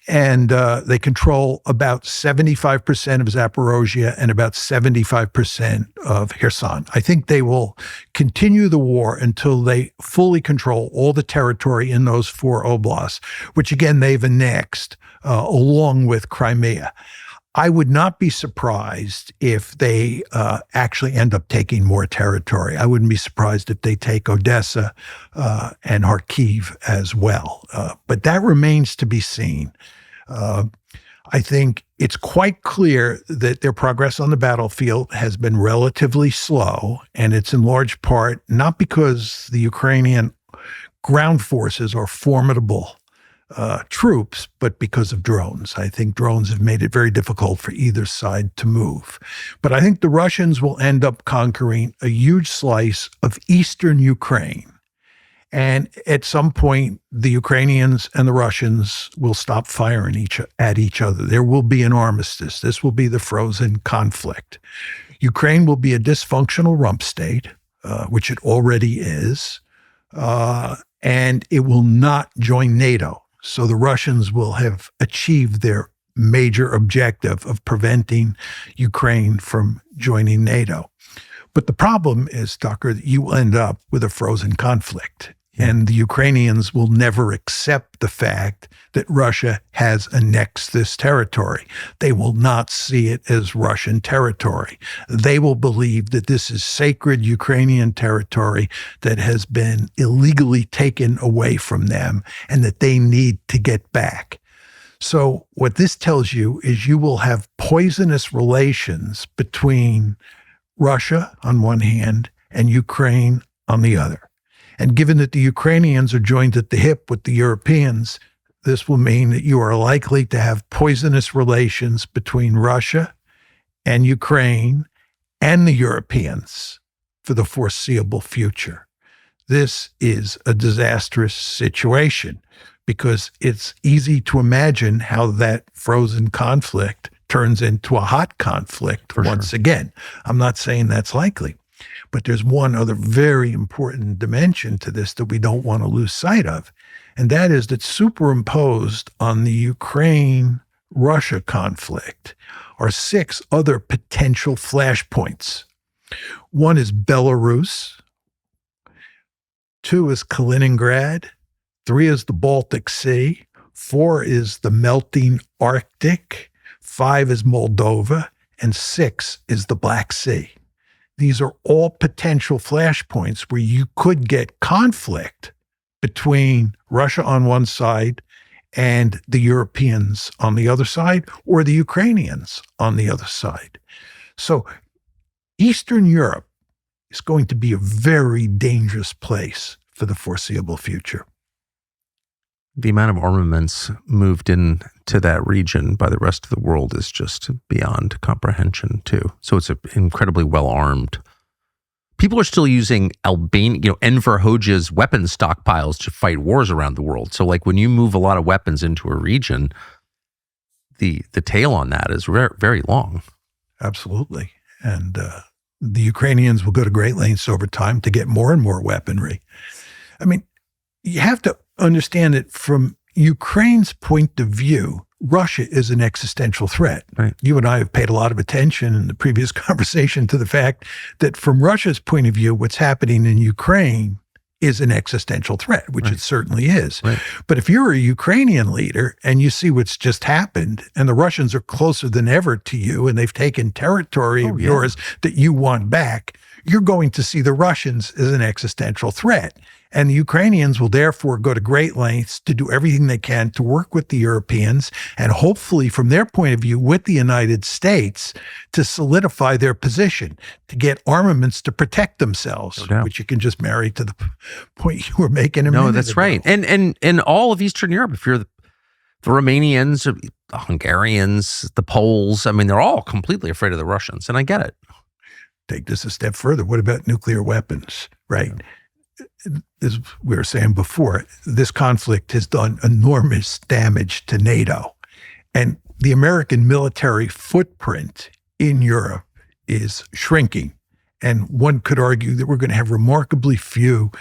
and they control about 75% of Zaporozhye and about 75% of Kherson. I think they will continue the war until they fully control all the territory in those 4 oblasts, which again they've annexed along with Crimea. I would not be surprised if they actually end up taking more territory. I wouldn't be surprised if they take Odessa and Kharkiv as well. But that remains to be seen. I think it's quite clear that their progress on the battlefield has been relatively slow, and it's in large part not because the Ukrainian ground forces are formidable troops, but because of drones. I think drones have made it very difficult for either side to move. But I think the Russians will end up conquering a huge slice of eastern Ukraine. And at some point, the Ukrainians and the Russians will stop firing at each other. There will be an armistice. This will be the frozen conflict. Ukraine will be a dysfunctional rump state, which it already is, and it will not join NATO. So the Russians will have achieved their major objective of preventing Ukraine from joining NATO. But the problem is, Tucker, that you will end up with a frozen conflict. And the Ukrainians will never accept the fact that Russia has annexed this territory. They will not see it as Russian territory. They will believe that this is sacred Ukrainian territory that has been illegally taken away from them and that they need to get back. So what this tells you is you will have poisonous relations between Russia on one hand and Ukraine on the other. And given that the Ukrainians are joined at the hip with the Europeans, this will mean that you are likely to have poisonous relations between Russia and Ukraine and the Europeans for the foreseeable future. This is a disastrous situation because it's easy to imagine how that frozen conflict turns into a hot conflict once again. I'm not saying that's likely. But there's one other very important dimension to this that we don't want to lose sight of, and that is that superimposed on the Ukraine-Russia conflict are 6 other potential flashpoints. One is Belarus, 2 is Kaliningrad, 3 is the Baltic Sea, 4 is the melting Arctic, 5 is Moldova, and 6 is the Black Sea. These are all potential flashpoints where you could get conflict between Russia on one side and the Europeans on the other side, or the Ukrainians on the other side. So Eastern Europe is going to be a very dangerous place for the foreseeable future. The amount of armaments moved into that region by the rest of the world is just beyond comprehension, too. So it's incredibly well-armed. People are still using Enver Hoxha's weapon stockpiles to fight wars around the world. So like when you move a lot of weapons into a region, the tail on that is very, very long. Absolutely. And the Ukrainians will go to great lengths over time to get more and more weaponry. I mean, you have to understand that from Ukraine's point of view, Russia is an existential threat. Right. You and I have paid a lot of attention in the previous conversation to the fact that from Russia's point of view, what's happening in Ukraine is an existential threat, which it certainly is. Right. But if you're a Ukrainian leader and you see what's just happened and the Russians are closer than ever to you and they've taken territory of yours that you want back, you're going to see the Russians as an existential threat. And the Ukrainians will therefore go to great lengths to do everything they can to work with the Europeans and hopefully, from their point of view, with the United States, to solidify their position, to get armaments to protect themselves, which you can just marry to the point you were making a minute that's ago. right. And all of Eastern Europe, if you're the Romanians, the Hungarians, the Poles, I mean, they're all completely afraid of the Russians, and I get it. Take this a step further. What about nuclear weapons, right? Yeah. As we were saying before, this conflict has done enormous damage to NATO. And the American military footprint in Europe is shrinking. And one could argue that we're going to have remarkably few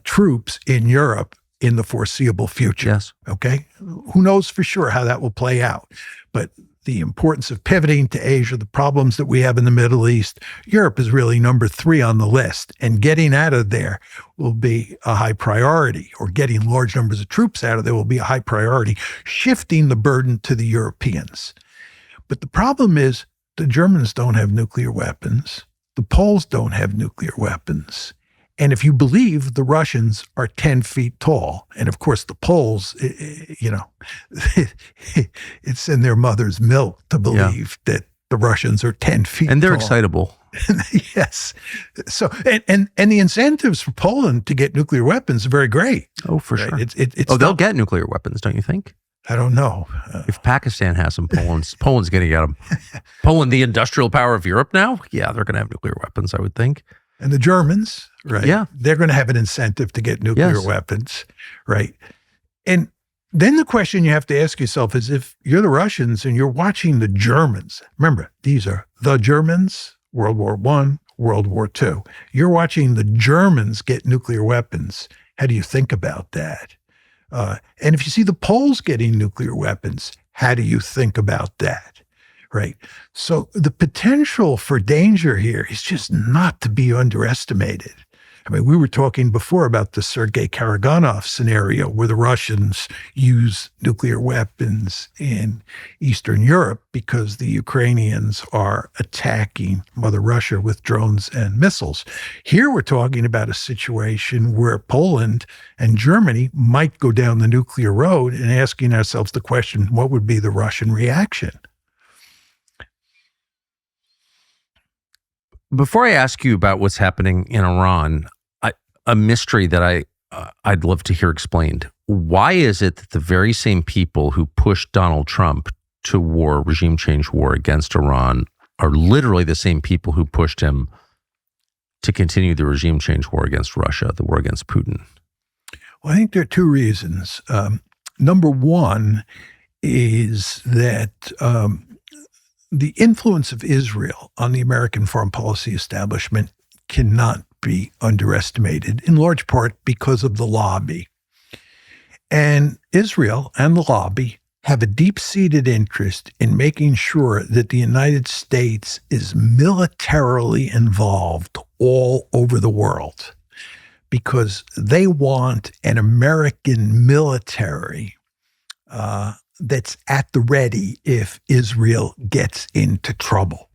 troops in Europe in the foreseeable future. Yes. Okay? Who knows for sure how that will play out? But the importance of pivoting to Asia, the problems that we have in the Middle East, Europe is really number 3 on the list. And getting out of there will be a high priority, or getting large numbers of troops out of there will be a high priority, shifting the burden to the Europeans. But the problem is the Germans don't have nuclear weapons. The Poles don't have nuclear weapons. And if you believe the Russians are 10 feet tall, and of course the Poles, it's in their mother's milk to believe that the Russians are 10 feet tall. And they're excitable. Yes. So, and the incentives for Poland to get nuclear weapons are very great. Oh, for sure. It's they'll get nuclear weapons, don't you think? I don't know. If Pakistan has them, Poland's going to get them. Poland, the industrial power of Europe now? Yeah, they're going to have nuclear weapons, I would think. And the Germans, right? Yeah. They're going to have an incentive to get nuclear weapons, right? And then the question you have to ask yourself is, if you're the Russians and you're watching the Germans, remember, these are the Germans, World War I, World War II. You're watching the Germans get nuclear weapons. How do you think about that? And if you see the Poles getting nuclear weapons, how do you think about that? Right. So the potential for danger here is just not to be underestimated. I mean, we were talking before about the Sergei Karaganov scenario where the Russians use nuclear weapons in Eastern Europe because the Ukrainians are attacking Mother Russia with drones and missiles. Here we're talking about a situation where Poland and Germany might go down the nuclear road, and asking ourselves the question, what would be the Russian reaction? Before I ask you about what's happening in Iran, a mystery that I'd love to hear explained. Why is it that the very same people who pushed Donald Trump to war, regime change war against Iran, are literally the same people who pushed him to continue the regime change war against Russia, the war against Putin? Well, I think there are 2 reasons. Number one is that the influence of Israel on the American foreign policy establishment cannot be underestimated, in large part because of the lobby. And Israel and the lobby have a deep-seated interest in making sure that the United States is militarily involved all over the world, because they want an American military that's at the ready if Israel gets into trouble.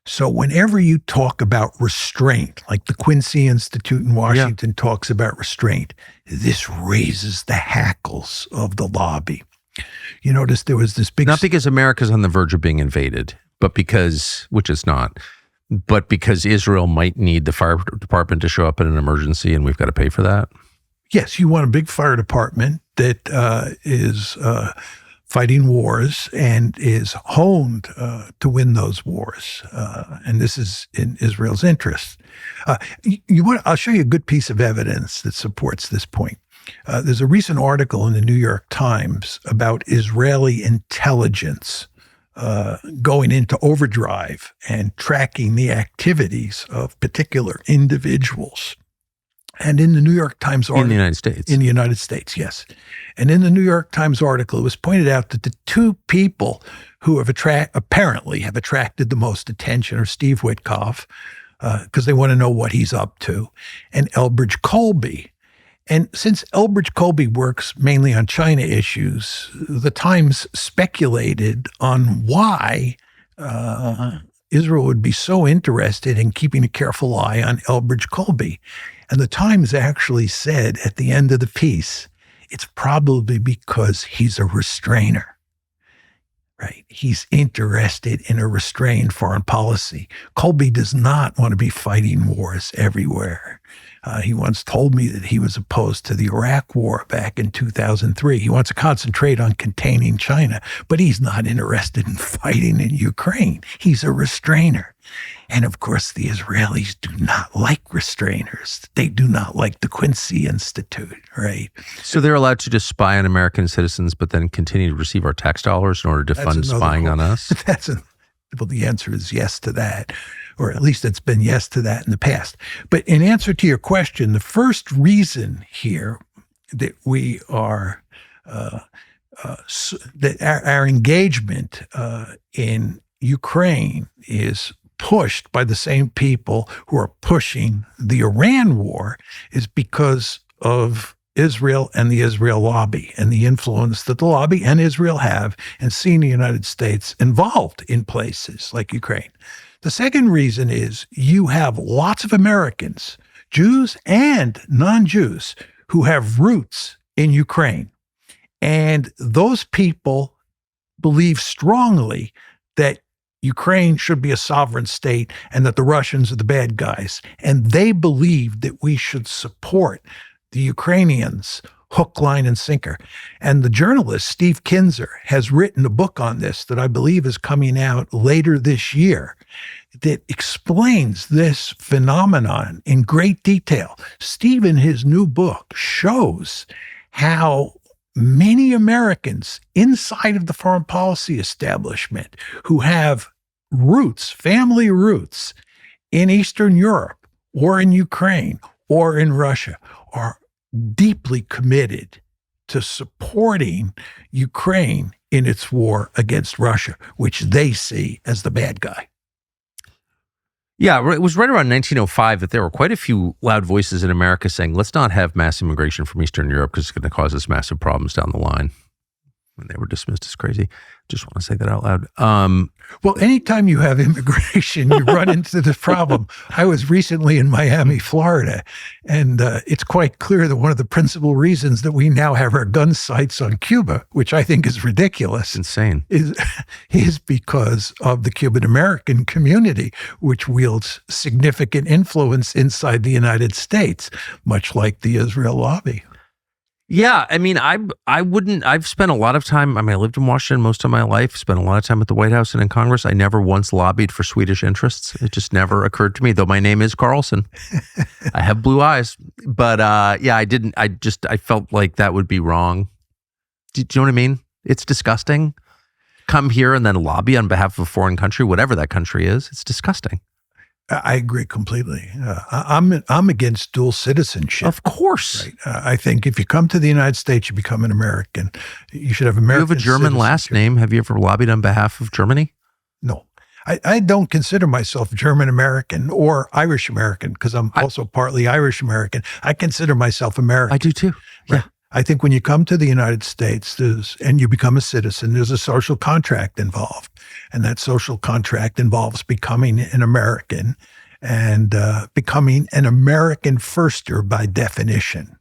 So whenever you talk about restraint, like the Quincy Institute in Washington talks about restraint, this raises the hackles of the lobby. You notice there was this big... Not because America's on the verge of being invaded, but because, which it's not, but because Israel might need the fire department to show up in an emergency and we've got to pay for that? Yes, you want a big fire department that is fighting wars and is honed to win those wars. And this is in Israel's interest. I'll show you a good piece of evidence that supports this point. There's a recent article in the New York Times about Israeli intelligence going into overdrive and tracking the activities of particular individuals. And in the New York Times article... In the United States. In the United States, yes. And in the New York Times article, it was pointed out that the 2 people who have apparently have attracted the most attention are Steve Witkoff, because they want to know what he's up to, and Elbridge Colby. And since Elbridge Colby works mainly on China issues, the Times speculated on why Israel would be so interested in keeping a careful eye on Elbridge Colby. And the Times actually said at the end of the piece, it's probably because he's a restrainer. Right. He's interested in a restrained foreign policy. Colby does not want to be fighting wars everywhere. He once told me that he was opposed to the Iraq War back in 2003. He wants to concentrate on containing China, but he's not interested in fighting in Ukraine. He's a restrainer. And of course, the Israelis do not like restrainers. They do not like the Quincy Institute, right? So they're allowed to just spy on American citizens, but then continue to receive our tax dollars in order to fund spying on us? Well, the answer is yes to that, or at least it's been yes to that in the past. But in answer to your question, the first reason here that we are that our engagement in Ukraine is pushed by the same people who are pushing the Iran war is because of Israel and the Israel lobby and the influence that the lobby and Israel have in seeing the United States involved in places like Ukraine. The second reason is you have lots of Americans, Jews and non-Jews, who have roots in Ukraine. And those people believe strongly that Ukraine should be a sovereign state and that the Russians are the bad guys. And they believe that we should support the Ukrainians hook, line, and sinker. And the journalist, Steve Kinzer, has written a book on this that I believe is coming out later this year that explains this phenomenon in great detail. Steve, in his new book, shows how many Americans inside of the foreign policy establishment who have roots, family roots in Eastern Europe or in Ukraine or in Russia are deeply committed to supporting Ukraine in its war against Russia, which they see as the bad guy. Yeah, it was right around 1905 that there were quite a few loud voices in America saying, let's not have mass immigration from Eastern Europe because it's going to cause us massive problems down the line. And they were dismissed as crazy. Just want to say that out loud. Well, anytime you have immigration, you run into the problem. I was recently in Miami, Florida, and it's quite clear that one of the principal reasons that we now have our gun sights on Cuba, which I think is ridiculous, insane, is because of the Cuban American community, which wields significant influence inside the United States, much like the Israel lobby. Yeah, I mean, I've spent a lot of time, I lived in Washington most of my life, spent a lot of time at the White House and in Congress. I never once lobbied for Swedish interests. It just never occurred to me, though my name is Carlson. I have blue eyes. But yeah, I felt like that would be wrong. Do you know what I mean? It's disgusting. Come here and then lobby on behalf of a foreign country, whatever that country is. It's disgusting. I agree completely. I'm against dual citizenship. Of course. Right? I think if you come to the United States, you become an American. You should have American citizenship. You have a German last name. Have you ever lobbied on behalf of Germany? No. I don't consider myself German American or Irish American because I'm also partly Irish American. I consider myself American. I do too. Yeah. Right? I think when you come to the United States and you become a citizen, there's a social contract involved. And that social contract involves becoming an American and becoming an American firster by definition.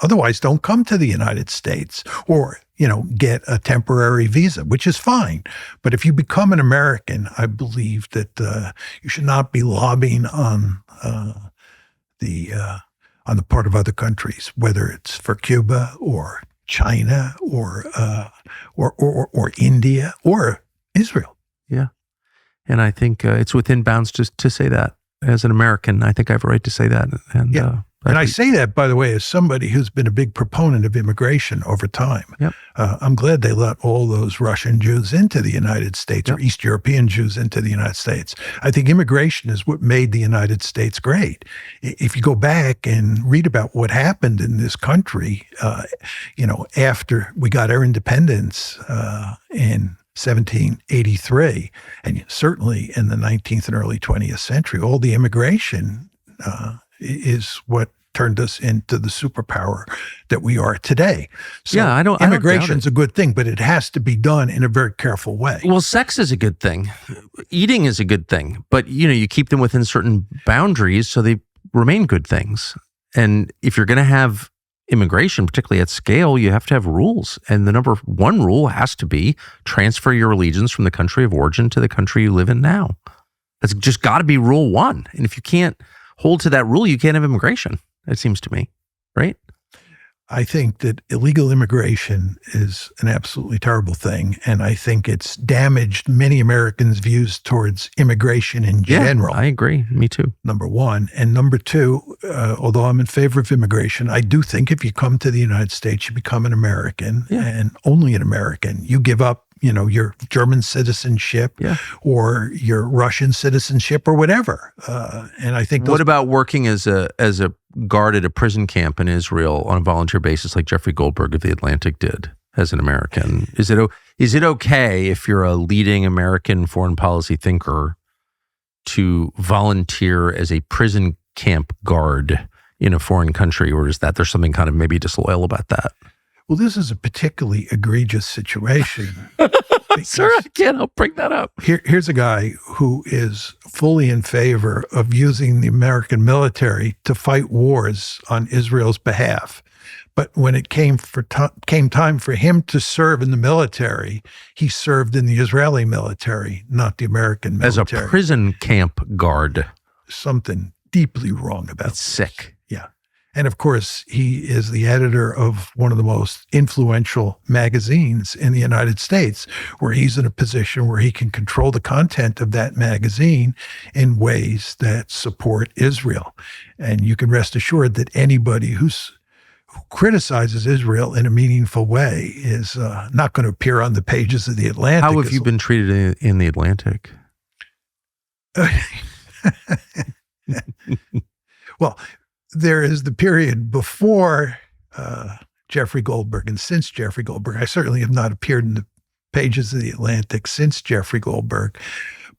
Otherwise, don't come to the United States or, get a temporary visa, which is fine. But if you become an American, I believe that you should not be lobbying on the part of other countries, whether it's for Cuba or China or India or Israel. Yeah. And I think it's within bounds just to say that. As an American, I think I have a right to say that. And yeah. And I say that, by the way, as somebody who's been a big proponent of immigration over time. Yep. I'm glad they let all those Russian Jews into the United States or East European Jews into the United States. I think immigration is what made the United States great. If you go back and read about what happened in this country, after we got our independence in 1783, and certainly in the 19th and early 20th century, all the immigration is what turned us into the superpower that we are today. So I don't immigration's a good thing, but it has to be done in a very careful way. Well, sex is a good thing. Eating is a good thing, but you keep them within certain boundaries so they remain good things. And if you're going to have immigration, particularly at scale, you have to have rules. And the number one rule has to be transfer your allegiance from the country of origin to the country you live in now. That's just got to be rule one. And if you can't hold to that rule, you can't have immigration, it seems to me, right? I think that illegal immigration is an absolutely terrible thing. And I think it's damaged many Americans' views towards immigration in general. I agree. Me too. Number one. And number two, although I'm in favor of immigration, I do think if you come to the United States, you become an American and only an American. You give up, your German citizenship or your Russian citizenship or whatever. And I think what about working as a guard at a prison camp in Israel on a volunteer basis, like Jeffrey Goldberg of The Atlantic did as an American? Is it okay if you're a leading American foreign policy thinker to volunteer as a prison camp guard in a foreign country, or is that there's something kind of maybe disloyal about that? Well, this is a particularly egregious situation. Sir, again, I'll bring that up. Here's a guy who is fully in favor of using the American military to fight wars on Israel's behalf. But when it came time for him to serve in the military, he served in the Israeli military, not the American military. As a prison camp guard. Something deeply wrong about That's sick. Yeah. And of course, he is the editor of one of the most influential magazines in the United States, where he's in a position where he can control the content of that magazine in ways that support Israel. And you can rest assured that anybody who criticizes Israel in a meaningful way is not going to appear on the pages of the Atlantic. How have you been treated in the Atlantic? Well, there is the period before Jeffrey Goldberg and since Jeffrey Goldberg. I certainly have not appeared in the pages of the Atlantic since Jeffrey Goldberg.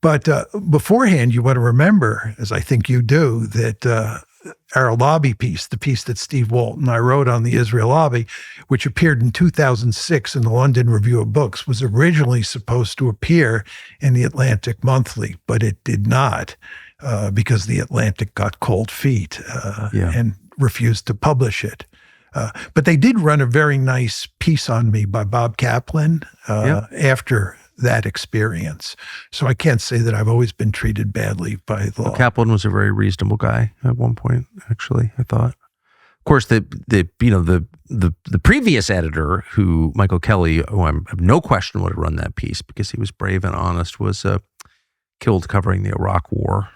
But beforehand, you want to remember, as I think you do, that our lobby piece, the piece that Steve Walt and I wrote on the Israel Lobby, which appeared in 2006 in the London Review of Books, was originally supposed to appear in the Atlantic Monthly, but it did not. Because the Atlantic got cold feet and refused to publish it. But they did run a very nice piece on me by Bob Kaplan after that experience. So I can't say that I've always been treated badly by the law. Kaplan was a very reasonable guy at one point, actually, I thought. Of course, the previous editor, who Michael Kelly, who I have no question would have run that piece because he was brave and honest, was killed covering the Iraq War.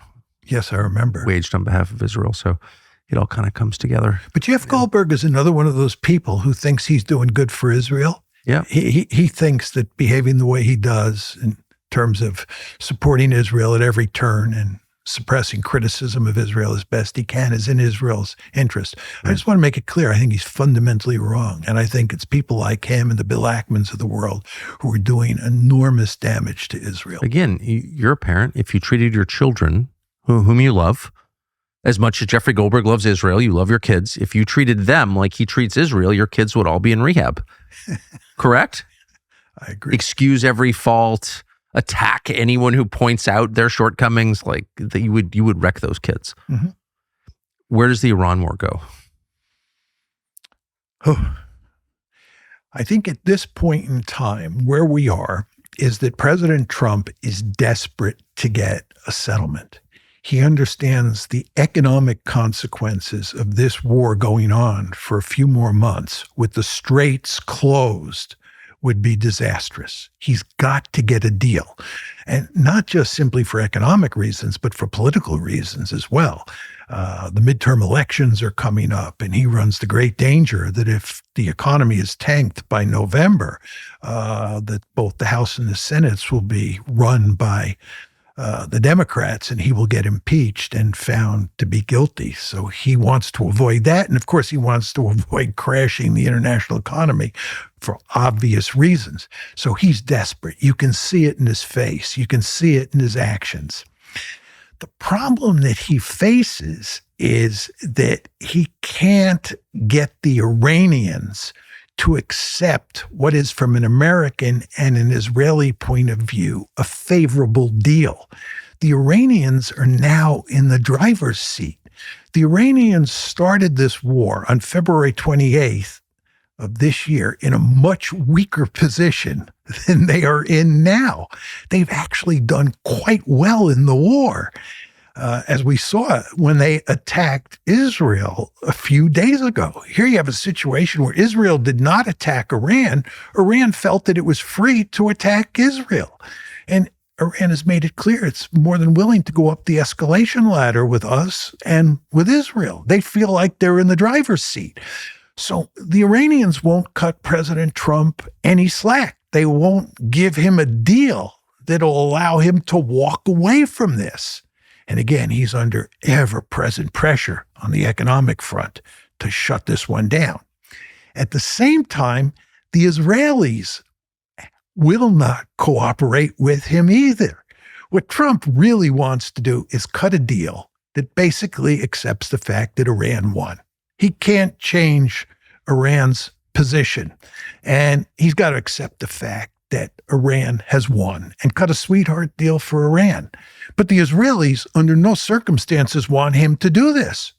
Yes, I remember. Waged on behalf of Israel. So it all kind of comes together. But Jeff Goldberg is another one of those people who thinks he's doing good for Israel. Yeah. He thinks that behaving the way he does in terms of supporting Israel at every turn and suppressing criticism of Israel as best he can is in Israel's interest. I just want to make it clear. I think he's fundamentally wrong. And I think it's people like him and the Bill Ackmans of the world who are doing enormous damage to Israel. Again, you're a parent. If you treated your children whom you love, as much as Jeffrey Goldberg loves Israel, you love your kids. If you treated them like he treats Israel, your kids would all be in rehab. Correct? I agree. Excuse every fault, attack anyone who points out their shortcomings, like that you would wreck those kids. Mm-hmm. Where does the Iran war go? Oh, I think at this point in time, where we are is that President Trump is desperate to get a settlement. He understands the economic consequences of this war going on for a few more months with the straits closed would be disastrous. He's got to get a deal. And not just simply for economic reasons, but for political reasons as well. The midterm elections are coming up, and he runs the great danger that if the economy is tanked by November, that both the House and the Senate will be run by the Democrats, and he will get impeached and found to be guilty. So he wants to avoid that. And of course, he wants to avoid crashing the international economy for obvious reasons. So he's desperate. You can see it in his face. You can see it in his actions. The problem that he faces is that he can't get the Iranians to accept what is, from an American and an Israeli point of view, a favorable deal. The Iranians are now in the driver's seat. The Iranians started this war on February 28th of this year in a much weaker position than they are in now. They've actually done quite well in the war. As we saw when they attacked Israel a few days ago. Here you have a situation where Israel did not attack Iran. Iran felt that it was free to attack Israel. And Iran has made it clear it's more than willing to go up the escalation ladder with us and with Israel. They feel like they're in the driver's seat. So the Iranians won't cut President Trump any slack. They won't give him a deal that'll allow him to walk away from this. And again, he's under ever-present pressure on the economic front to shut this one down. At the same time, the Israelis will not cooperate with him either. What Trump really wants to do is cut a deal that basically accepts the fact that Iran won. He can't change Iran's position, and he's got to accept the fact that Iran has won and cut a sweetheart deal for Iran. But the Israelis, under no circumstances, want him to do this.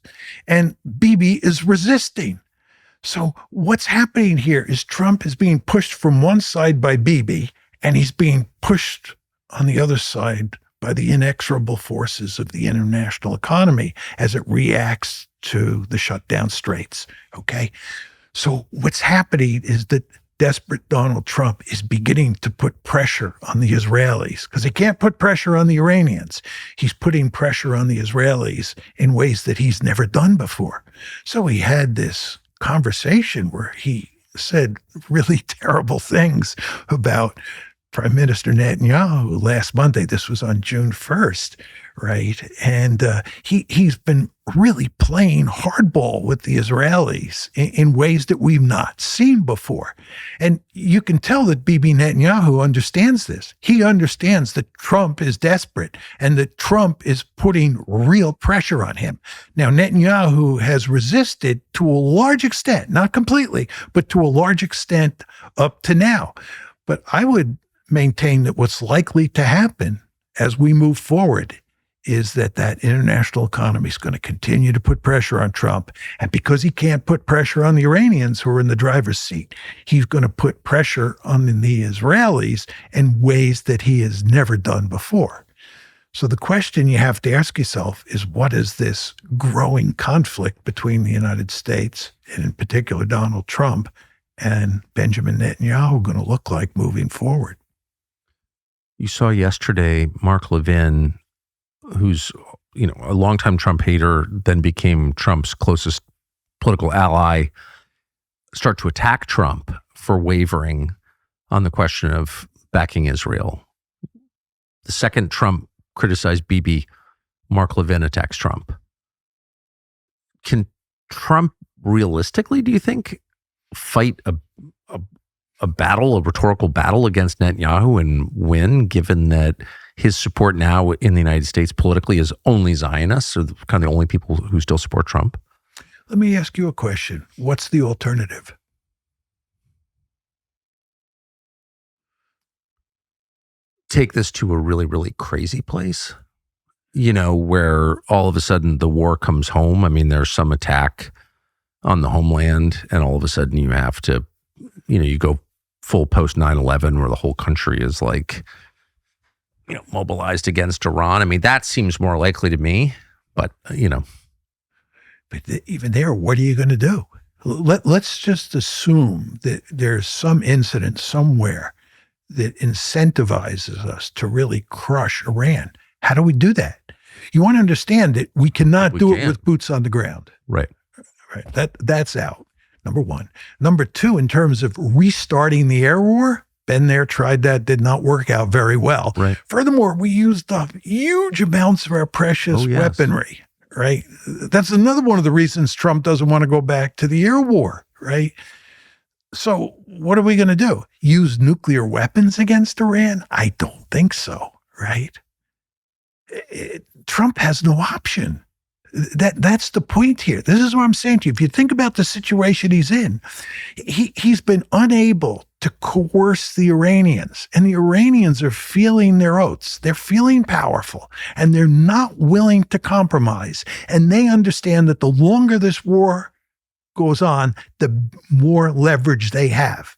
And Bibi is resisting. So what's happening here is Trump is being pushed from one side by Bibi, and he's being pushed on the other side by the inexorable forces of the international economy as it reacts to the shutdown straits. Okay? So what's happening is that desperate Donald Trump is beginning to put pressure on the Israelis because he can't put pressure on the Iranians. He's putting pressure on the Israelis in ways that he's never done before. So he had this conversation where he said really terrible things about Prime Minister Netanyahu last Monday. This was on June 1st, right? And he's been really playing hardball with the Israelis in ways that we've not seen before. And you can tell that Bibi Netanyahu understands this. He understands that Trump is desperate and that Trump is putting real pressure on him. Now, Netanyahu has resisted to a large extent, not completely, but to a large extent up to now. But I would maintain that what's likely to happen as we move forward is that international economy is going to continue to put pressure on Trump. And because he can't put pressure on the Iranians who are in the driver's seat, he's going to put pressure on the Israelis in ways that he has never done before. So the question you have to ask yourself is, what is this growing conflict between the United States, and in particular Donald Trump, and Benjamin Netanyahu going to look like moving forward? You saw yesterday Mark Levin, who's a longtime Trump hater, then became Trump's closest political ally, start to attack Trump for wavering on the question of backing Israel. The second Trump criticized Bibi, Mark Levin attacks Trump. Can Trump realistically, do you think, fight a battle, a rhetorical battle against Netanyahu and win, given that his support now in the United States politically is only Zionists, or kind of the only people who still support Trump? Let me ask you a question. What's the alternative? Take this to a really, really crazy place, where all of a sudden the war comes home. I mean, there's some attack on the homeland, and all of a sudden you have to, you go full post 9/11 where the whole country is like, mobilized against Iran. I mean, that seems more likely to me, but. But even there, what are you going to do? Let's just assume that there's some incident somewhere that incentivizes us to really crush Iran. How do we do that? You want to understand that we cannot do it with boots on the ground. Right. Right. That's out. Number one. Number two, in terms of restarting the air war, Been there, tried that, did not work out very well. Right. Furthermore, we used up huge amounts of our precious weaponry, right? That's another one of the reasons Trump doesn't want to go back to the air war, right? So what are we going to do? Use nuclear weapons against Iran? I don't think so, right? Trump has no option. That's the point here. This is what I'm saying to you. If you think about the situation he's in, he's been unable to coerce the Iranians, and the Iranians are feeling their oats. They're feeling powerful, and they're not willing to compromise. And they understand that the longer this war goes on, the more leverage they have.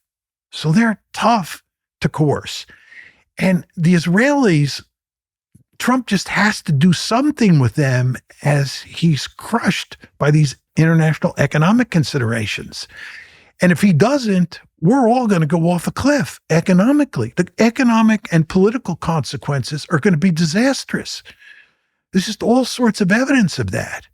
So they're tough to coerce. And the Israelis, Trump just has to do something with them as he's crushed by these international economic considerations. And if he doesn't, we're all going to go off a cliff economically. The economic and political consequences are going to be disastrous. There's just all sorts of evidence of that.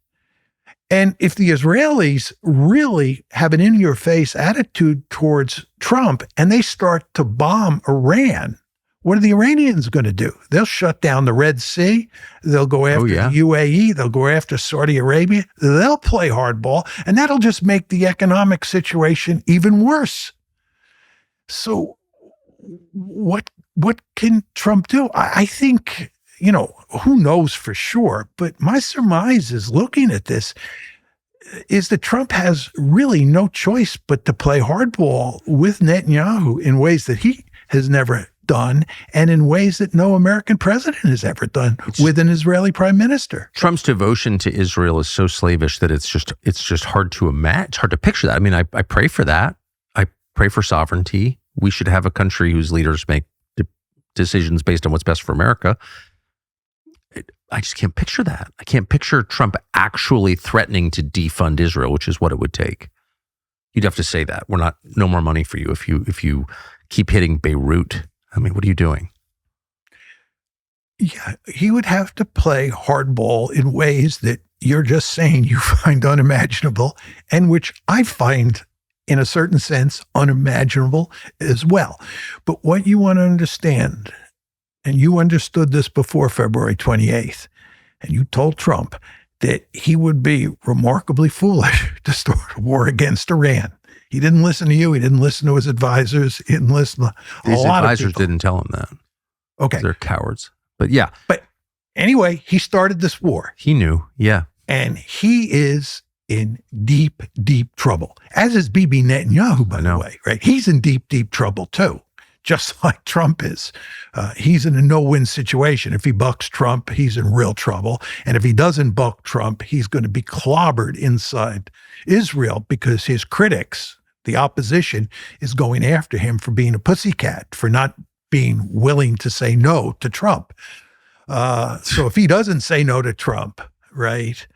And if the Israelis really have an in-your-face attitude towards Trump and they start to bomb Iran, what are the Iranians going to do? They'll shut down the Red Sea. They'll go after the UAE. They'll go after Saudi Arabia. They'll play hardball, and that'll just make the economic situation even worse. So what can Trump do? I think, who knows for sure, but my surmise is looking at this is that Trump has really no choice but to play hardball with Netanyahu in ways that he has never done and in ways that no American president has ever done with an Israeli prime minister. Trump's devotion to Israel is so slavish that it's just hard to imagine. It's hard to picture that. I mean, I pray for that. I pray for sovereignty. We should have a country whose leaders make decisions based on what's best for America. I just can't picture that. I can't picture Trump actually threatening to defund Israel, which is what it would take. You'd have to say that. No more money for you if you keep hitting Beirut. I mean, what are you doing? Yeah, he would have to play hardball in ways that you're just saying you find unimaginable, and which I find, in a certain sense, unimaginable as well. But what you want to understand, and you understood this before February 28th, and you told Trump that he would be remarkably foolish to start a war against Iran. He didn't listen to you. He didn't listen to his advisors. He didn't listen to His advisors didn't tell him that. Okay. They're cowards. But yeah. But anyway, he started this war. He knew. Yeah. And he is in deep, deep trouble, as is Bibi Netanyahu, by the way, right? He's in deep, deep trouble too, just like Trump is. He's in a no-win situation. If he bucks Trump, he's in real trouble. And if he doesn't buck Trump, he's going to be clobbered inside Israel because his critics, the opposition, is going after him for being a pussycat, for not being willing to say no to Trump. So if he doesn't say no to Trump, right,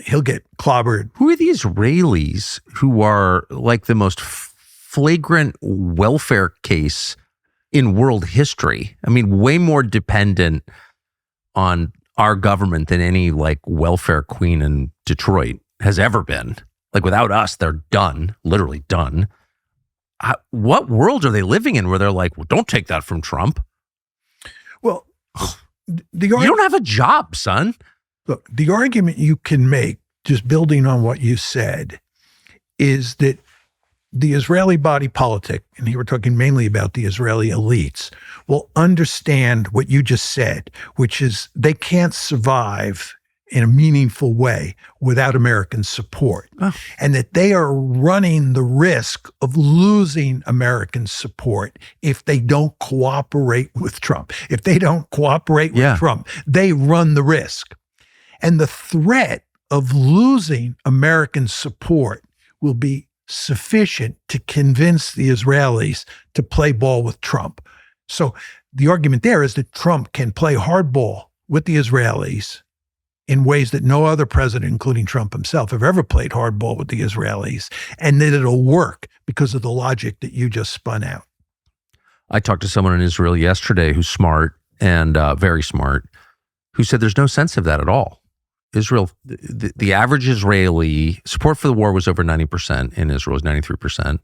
he'll get clobbered. Who are the Israelis who are like the most flagrant welfare case in world history? I mean, way more dependent on our government than any like welfare queen in Detroit has ever been. Like without us, they're done, literally done. What world are they living in where they're like, well, don't take that from Trump? Well, you don't have a job, son. Look, the argument you can make, just building on what you said, is that the Israeli body politic, and here we're talking mainly about the Israeli elites, will understand what you just said, which is they can't survive in a meaningful way without American support, and that they are running the risk of losing American support if they don't cooperate with Trump. If they don't cooperate with Trump, they run the risk. And the threat of losing American support will be sufficient to convince the Israelis to play ball with Trump. So the argument there is that Trump can play hardball with the Israelis in ways that no other president, including Trump himself, have ever played hardball with the Israelis, and that it'll work because of the logic that you just spun out. I talked to someone in Israel yesterday who's smart and very smart, who said there's no sense of that at all. Israel, the average Israeli support for the war was over 90%. In Israel, was 93%.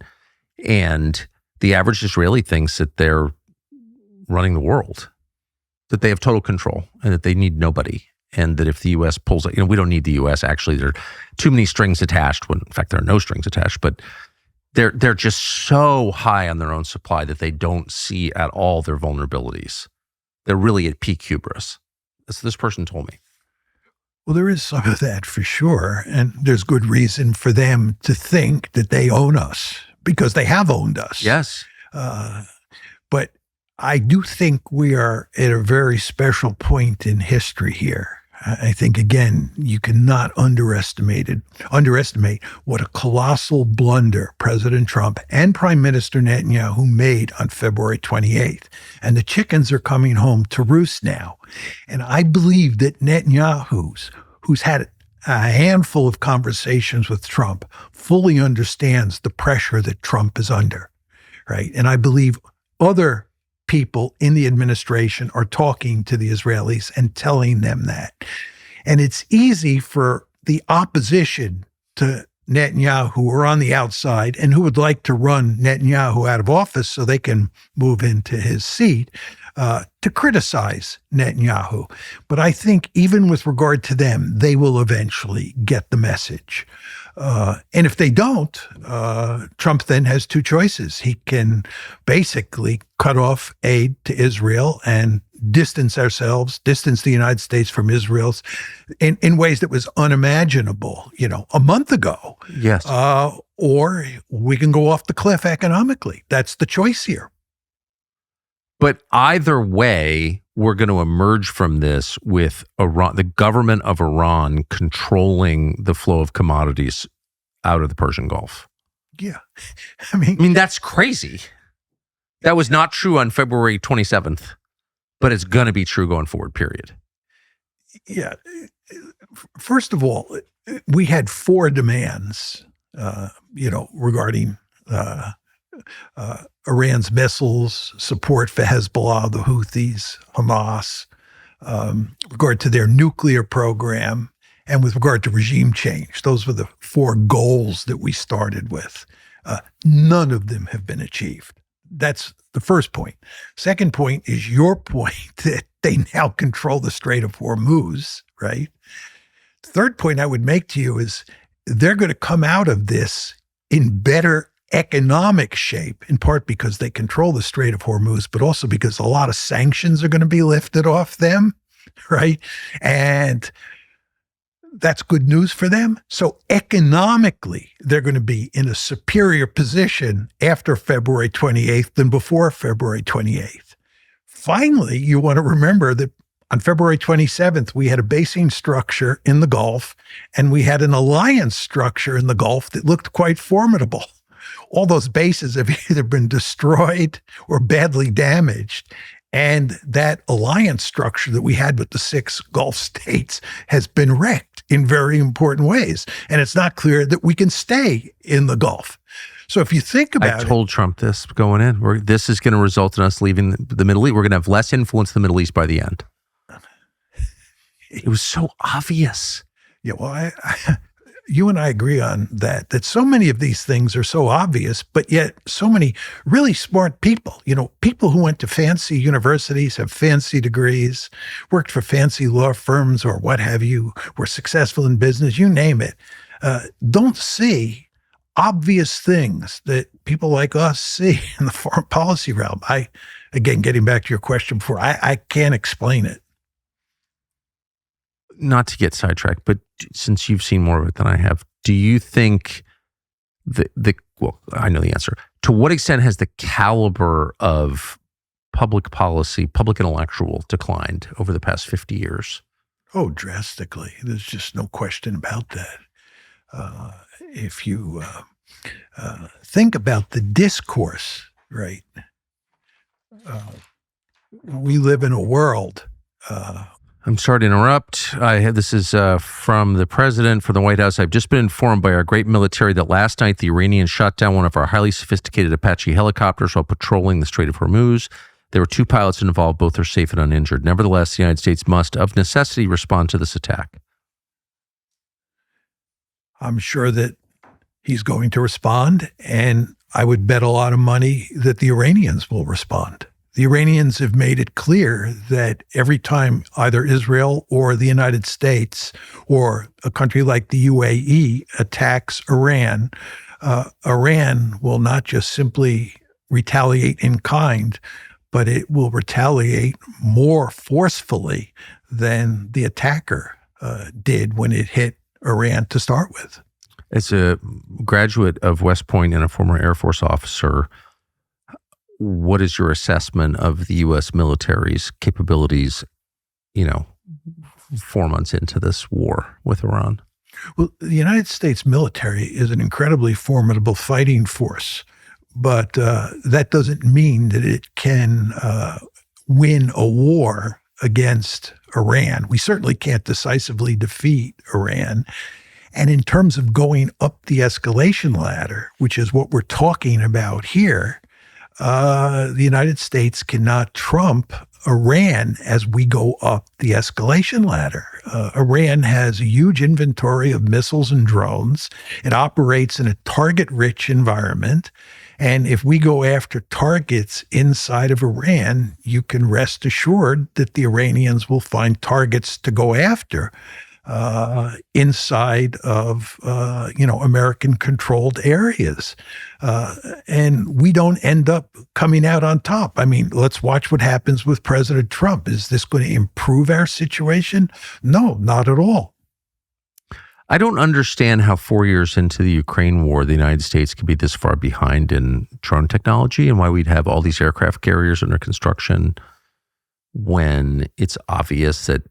And the average Israeli thinks that they're running the world, that they have total control, and that they need nobody. And that if the U.S. pulls it, we don't need the U.S. Actually, there are too many strings attached. When in fact there are no strings attached. But they're just so high on their own supply that they don't see at all their vulnerabilities. They're really at peak hubris. That's what this person told me. Well, there is some of that for sure. And there's good reason for them to think that they own us because they have owned us. Yes. But I do think we are at a very special point in history here. I think, again, you cannot underestimate what a colossal blunder President Trump and Prime Minister Netanyahu made on February 28th. And the chickens are coming home to roost now. And I believe that Netanyahu, who's had a handful of conversations with Trump, fully understands the pressure that Trump is under, right? And I believe other people in the administration are talking to the Israelis and telling them that. And it's easy for the opposition to Netanyahu who are on the outside and who would like to run Netanyahu out of office so they can move into his seat to criticize Netanyahu. But I think even with regard to them, they will eventually get the message. And if they don't, Trump then has two choices. He can basically cut off aid to Israel and distance the United States from Israel in ways that was unimaginable, a month ago. Yes. Or we can go off the cliff economically. That's the choice here. But either way, we're going to emerge from this with Iran, the government of Iran controlling the flow of commodities out of the Persian Gulf. Yeah. I mean, that's crazy. That was not true on February 27th, but it's going to be true going forward, period. Yeah. First of all, we had 4 demands, regarding Iran's missiles, support for Hezbollah, the Houthis, Hamas, regard to their nuclear program, and with regard to regime change. Those were the 4 goals that we started with. None of them have been achieved. That's the first point. Second point is your point that they now control the Strait of Hormuz, right? Third point I would make to you is they're going to come out of this in better economic shape, in part because they control the Strait of Hormuz, but also because a lot of sanctions are going to be lifted off them, right? And that's good news for them. So economically, they're going to be in a superior position after February 28th than before February 28th. Finally, you want to remember that on February 27th, we had a basing structure in the Gulf, and we had an alliance structure in the Gulf that looked quite formidable. All those bases have either been destroyed or badly damaged. And that alliance structure that we had with the 6 Gulf states has been wrecked in very important ways. And it's not clear that we can stay in the Gulf. So if you think about it. I told Trump this going in. This is going to result in us leaving the Middle East. We're going to have less influence in the Middle East by the end. It was so obvious. Yeah, well, you and I agree on that so many of these things are so obvious, but yet so many really smart people, people who went to fancy universities, have fancy degrees, worked for fancy law firms or what have you, were successful in business, you name it, don't see obvious things that people like us see in the foreign policy realm. Again, getting back to your question before, I can't explain it. Not to get sidetracked, but since you've seen more of it than I have, do you think well, I know the answer. To what extent has the caliber of public policy, public intellectual declined over the past 50 years? Oh, drastically. There's just no question about that. If you think about the discourse, right? We live in a world. I'm sorry to interrupt. This is from the president, from the White House. I've just been informed by our great military that last night the Iranians shot down one of our highly sophisticated Apache helicopters while patrolling the Strait of Hormuz. There were 2 pilots involved. Both are safe and uninjured. Nevertheless, the United States must, of necessity, respond to this attack. I'm sure that he's going to respond. And I would bet a lot of money that the Iranians will respond. The Iranians have made it clear that every time either Israel or the United States or a country like the UAE attacks Iran, Iran will not just simply retaliate in kind, but it will retaliate more forcefully than the attacker did when it hit Iran to start with. As a graduate of West Point and a former Air Force officer, what is your assessment of the U.S. military's capabilities, 4 months into this war with Iran? Well, the United States military is an incredibly formidable fighting force, but that doesn't mean that it can win a war against Iran. We certainly can't decisively defeat Iran. And in terms of going up the escalation ladder, which is what we're talking about here, the United States cannot trump Iran as we go up the escalation ladder. Iran has a huge inventory of missiles and drones. It operates in a target-rich environment. And if we go after targets inside of Iran, you can rest assured that the Iranians will find targets to go after inside of, American-controlled areas. And we don't end up coming out on top. I mean, let's watch what happens with President Trump. Is this going to improve our situation? No, not at all. I don't understand how 4 years into the Ukraine war, the United States could be this far behind in drone technology and why we'd have all these aircraft carriers under construction when it's obvious that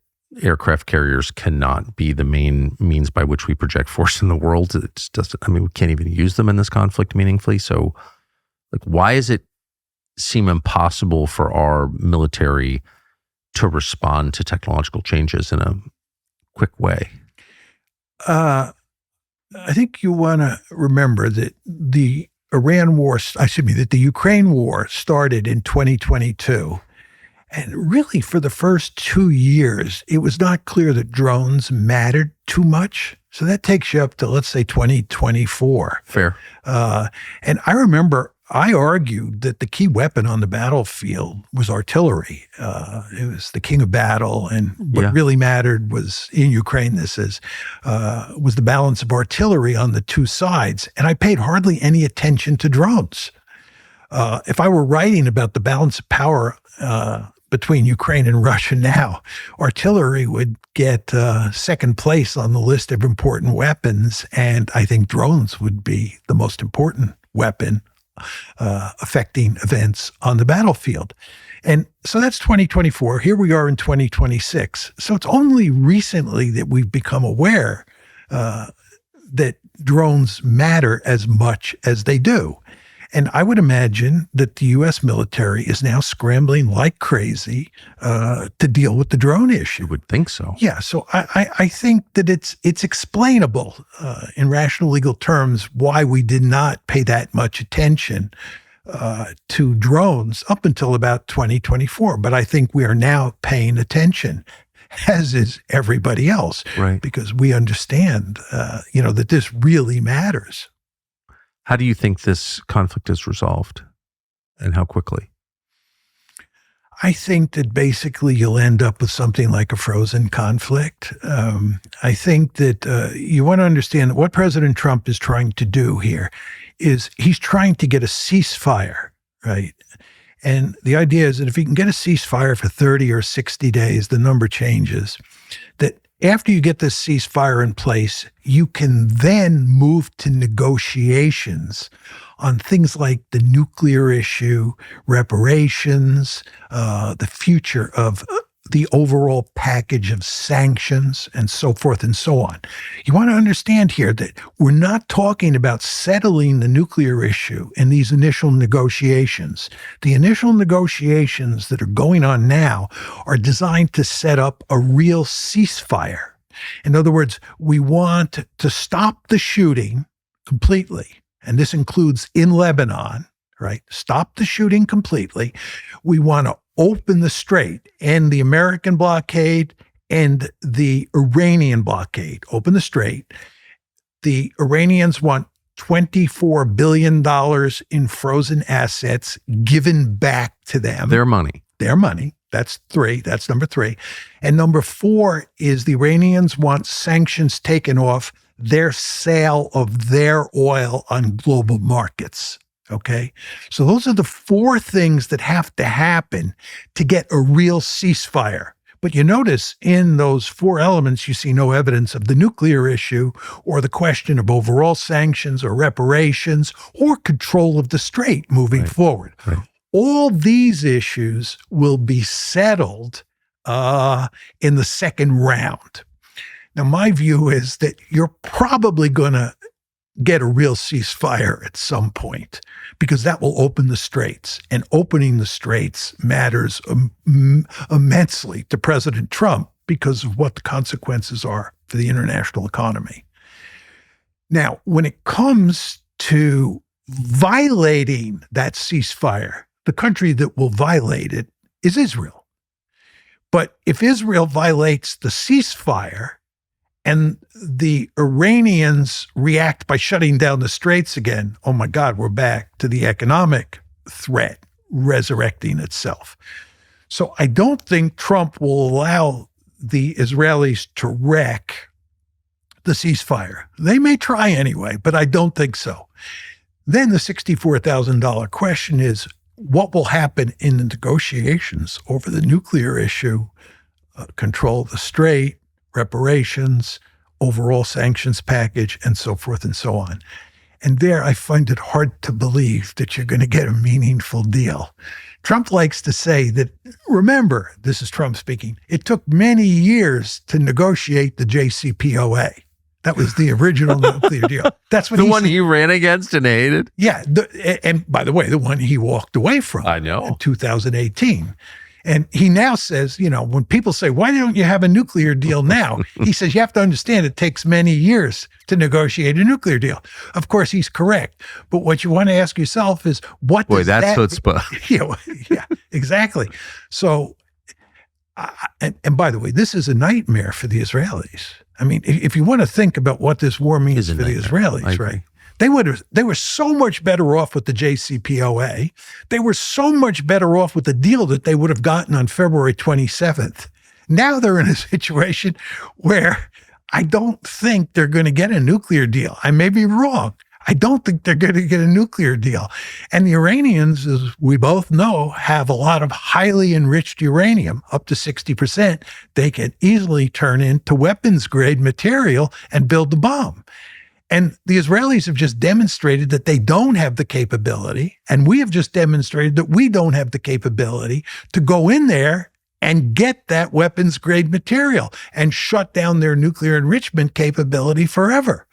aircraft carriers cannot be the main means by which we project force in the world. It just doesn't, we can't even use them in this conflict meaningfully. So, why does it seem impossible for our military to respond to technological changes in a quick way? I think you want to remember that the Ukraine war started in 2022. And really, for the first 2 years, it was not clear that drones mattered too much. So that takes you up to, let's say, 2024. Fair. And I remember I argued that the key weapon on the battlefield was artillery. It was the king of battle. And what really mattered was, in Ukraine, was the balance of artillery on the two sides. And I paid hardly any attention to drones. If I were writing about the balance of power between Ukraine and Russia now, artillery would get second place on the list of important weapons. And I think drones would be the most important weapon affecting events on the battlefield. And so that's 2024. Here we are in 2026. So it's only recently that we've become aware that drones matter as much as they do. And I would imagine that the U.S. military is now scrambling like crazy to deal with the drone issue. You would think so. Yeah. So I think that it's explainable in rational legal terms why we did not pay that much attention to drones up until about 2024. But I think we are now paying attention, as is everybody else, right? Because we understand, that this really matters. How do you think this conflict is resolved, and how quickly? I think that basically you'll end up with something like a frozen conflict. I think that you want to understand that what President Trump is trying to do here is he's trying to get a ceasefire, right? And the idea is that if he can get a ceasefire for 30 or 60 days, the number changes, that after you get this ceasefire in place, you can then move to negotiations on things like the nuclear issue, reparations, the future of the overall package of sanctions, and so forth and so on. You want to understand here that we're not talking about settling the nuclear issue in these initial negotiations. The initial negotiations that are going on now are designed to set up a real ceasefire. In other words, we want to stop the shooting completely, and this includes in Lebanon, right? Stop the shooting completely. We want to open the strait, end the American blockade and the Iranian blockade. Open the strait. The Iranians want $24 billion in frozen assets given back to them. Their money. Their money. That's three. That's number three. And number four is the Iranians want sanctions taken off their sale of their oil on global markets. Okay? So those are the four things that have to happen to get a real ceasefire. But you notice in those four elements, you see no evidence of the nuclear issue or the question of overall sanctions or reparations or control of the strait moving forward. Right. All these issues will be settled in the second round. Now, my view is that you're probably going to get a real ceasefire at some point because that will open the straits. And opening the straits matters immensely to President Trump because of what the consequences are for the international economy. Now, when it comes to violating that ceasefire, the country that will violate it is Israel. But if Israel violates the ceasefire and the Iranians react by shutting down the straits again, oh my God, we're back to the economic threat resurrecting itself. So I don't think Trump will allow the Israelis to wreck the ceasefire. They may try anyway, but I don't think so. Then the $64,000 question is, what will happen in the negotiations over the nuclear issue, control of the strait, reparations, overall sanctions package, and so forth and so on. And there I find it hard to believe that you're going to get a meaningful deal. Trump likes to say that, remember, this is Trump speaking, it took many years to negotiate the JCPOA. That was the original nuclear deal. That's what the one he ran against and hated? Yeah. And by the way, the one he walked away from. I know. In 2018. And he now says, you know, when people say, why don't you have a nuclear deal now? He says, you have to understand it takes many years to negotiate a nuclear deal. Of course, he's correct. But what you want to ask yourself is, what does that's chutzpah. Yeah, exactly. So, and by the way, this is a nightmare for the Israelis. I mean, if you want to think about what this war means for the Israelis, right? They were so much better off with the JCPOA. They were so much better off with the deal that they would have gotten on February 27th. Now they're in a situation where I don't think they're going to get a nuclear deal. I may be wrong. I don't think they're going to get a nuclear deal. And the Iranians, as we both know, have a lot of highly enriched uranium, up to 60%. They can easily turn into weapons-grade material and build the bomb. And the Israelis have just demonstrated that they don't have the capability, and we have just demonstrated that we don't have the capability to go in there and get that weapons-grade material and shut down their nuclear enrichment capability forever.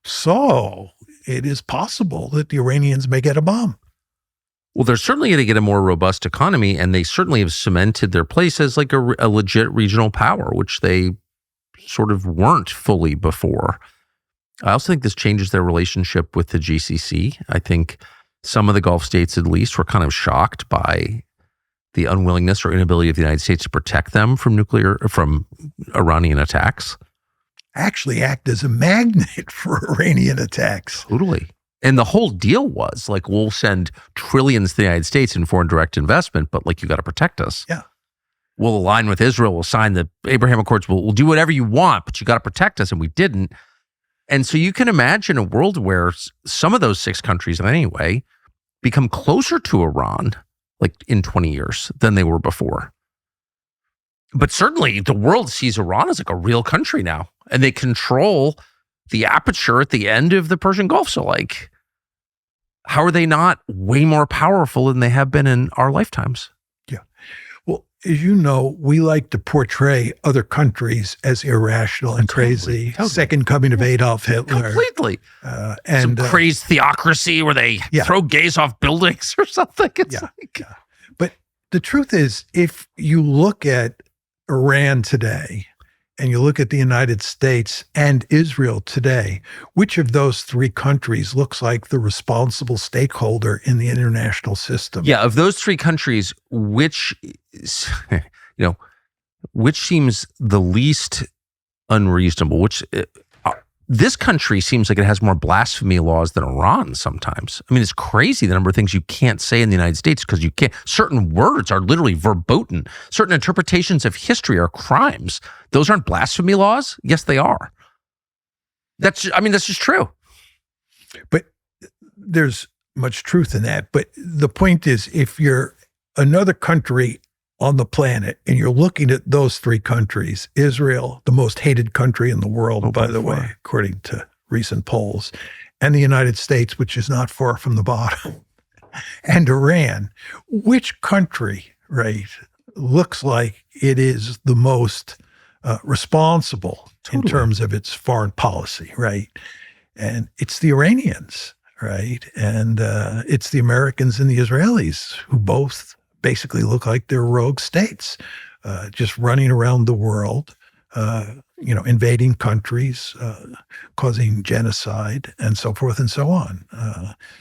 So it is possible that the Iranians may get a bomb. Well, they're certainly going to get a more robust economy, and they certainly have cemented their place as like a legit regional power, which they sort of weren't fully before. I also think this changes their relationship with the GCC. I think some of the Gulf states, at least, were kind of shocked by the unwillingness or inability of the United States to protect them from Iranian attacks. Actually act as a magnet for Iranian attacks. Totally. And the whole deal was like, we'll send trillions to the United States in foreign direct investment, but like, you got to protect us. Yeah. We'll align with Israel. We'll sign the Abraham Accords. We'll do whatever you want, but you got to protect us. And we didn't. And so you can imagine a world where some of those six countries, anyway, become closer to Iran, like in 20 years than they were before. But certainly the world sees Iran as like a real country now, and they control the aperture at the end of the Persian Gulf. So like, how are they not way more powerful than they have been in our lifetimes? Yeah. Well, as you know, we like to portray other countries as irrational and crazy. Totally. Second coming of Adolf Hitler. Completely. And some crazed theocracy where they throw gays off buildings or something. It's But the truth is, if you look at Iran today, and you look at the United States and Israel today, which of those three countries looks like the responsible stakeholder in the international system? Yeah, of those three countries, which seems the least unreasonable? Which This country seems like it has more blasphemy laws than Iran sometimes. I mean, it's crazy the number of things you can't say in the United States because you can't. Certain words are literally verboten. Certain interpretations of history are crimes. Those aren't blasphemy laws? Yes, they are. That's just true. But there's much truth in that. But the point is, if you're another country on the planet and you're looking at those three countries, Israel, the most hated country in the world, by the way, according to recent polls, and the United States, which is not far from the bottom, and Iran, which country, right, looks like it is the most responsible in terms of its foreign policy, right? And it's the Iranians, right? And it's the Americans and the Israelis who both basically look like they're rogue states, just running around the world, invading countries, causing genocide, and so forth and so on.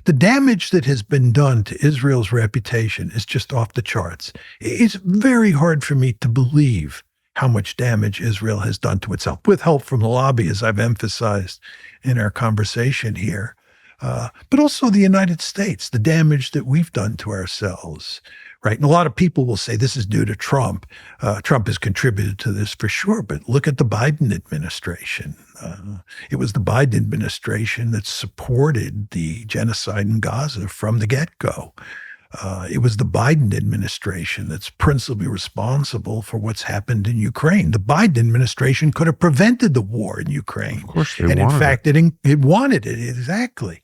The damage that has been done to Israel's reputation is just off the charts. It's very hard for me to believe how much damage Israel has done to itself, with help from the lobby, as I've emphasized in our conversation here, but also the United States, the damage that we've done to ourselves. Right. And a lot of people will say this is due to Trump. Trump has contributed to this for sure. But look at the Biden administration. It was the Biden administration that supported the genocide in Gaza from the get-go. It was the Biden administration that's principally responsible for what's happened in Ukraine. The Biden administration could have prevented the war in Ukraine. Of course they wanted it. And in fact, it wanted it, exactly.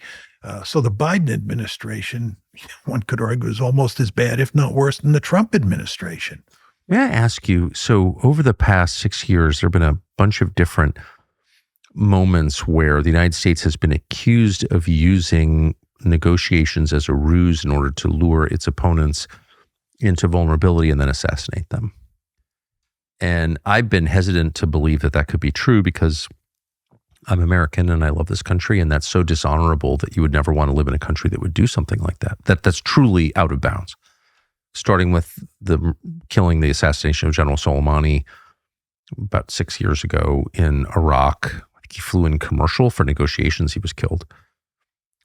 So the Biden administration, one could argue, is almost as bad, if not worse, than the Trump administration. May I ask you, so over the past 6 years, there have been a bunch of different moments where the United States has been accused of using negotiations as a ruse in order to lure its opponents into vulnerability and then assassinate them. And I've been hesitant to believe that that could be true because I'm American and I love this country, and that's so dishonorable that you would never want to live in a country that would do something like that. That's truly out of bounds. Starting with the assassination of General Soleimani about 6 years ago in Iraq. I think he flew in commercial for negotiations. He was killed,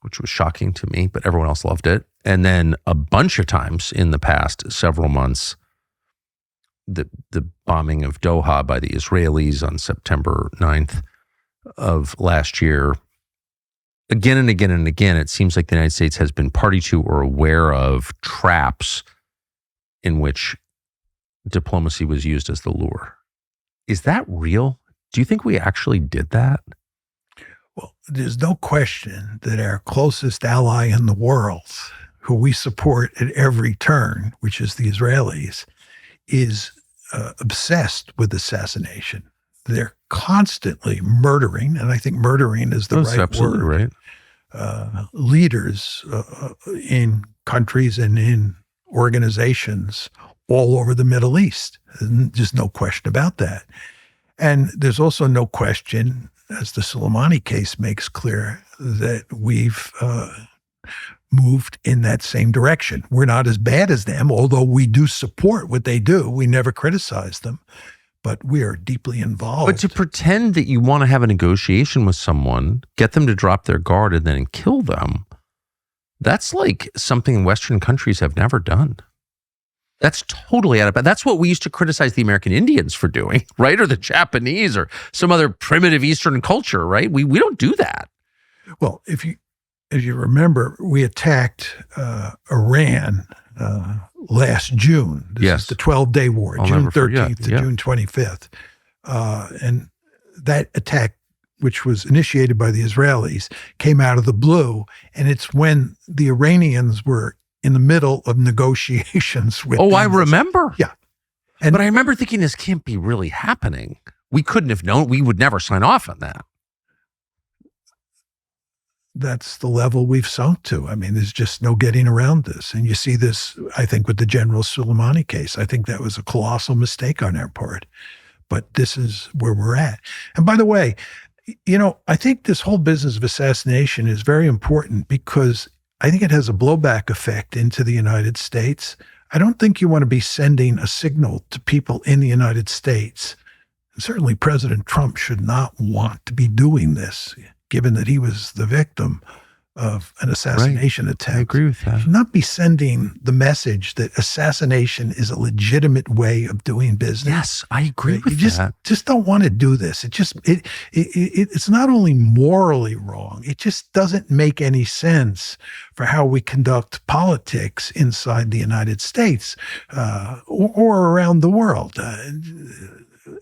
which was shocking to me, but everyone else loved it. And then a bunch of times in the past several months, the bombing of Doha by the Israelis on September 9th of last year, again and again and again, it seems like the United States has been party to or aware of traps in which diplomacy was used as the lure. Is that real? Do you think we actually did that? Well, there's no question that our closest ally in the world, who we support at every turn, which is the Israelis, is obsessed with assassination. They're constantly murdering, and I think murdering is the right word. Right. Leaders in countries and in organizations all over the Middle East. There's no question about that. And there's also no question, as the Soleimani case makes clear, that we've moved in that same direction. We're not as bad as them, although we do support what they do. We never criticize them. But we are deeply involved. But to pretend that you want to have a negotiation with someone, get them to drop their guard and then kill them, that's like something Western countries have never done. That's totally out of bounds. That's what we used to criticize the American Indians for doing, right? Or the Japanese or some other primitive Eastern culture, right? We don't do that. Well, if you remember, we attacked Iran last June. This is the 12-day war, June 13th to June 25th. And that attack, which was initiated by the Israelis, came out of the blue. And it's when the Iranians were in the middle of negotiations with I remember. Yeah. But I remember thinking this can't be really happening. We couldn't have known. We would never sign off on that. That's the level we've sunk to. I mean, there's just no getting around this. And you see this, I think, with the General Soleimani case. I think that was a colossal mistake on our part. But this is where we're at. And by the way, I think this whole business of assassination is very important because I think it has a blowback effect into the United States. I don't think you want to be sending a signal to people in the United States Certainly President Trump should not want to be doing this, given that he was the victim of an assassination attempt. I agree with that. Should not be sending the message that assassination is a legitimate way of doing business. Yes, I agree with you that. just don't want to do this. It's not only morally wrong, it just doesn't make any sense for how we conduct politics inside the United States or around the world.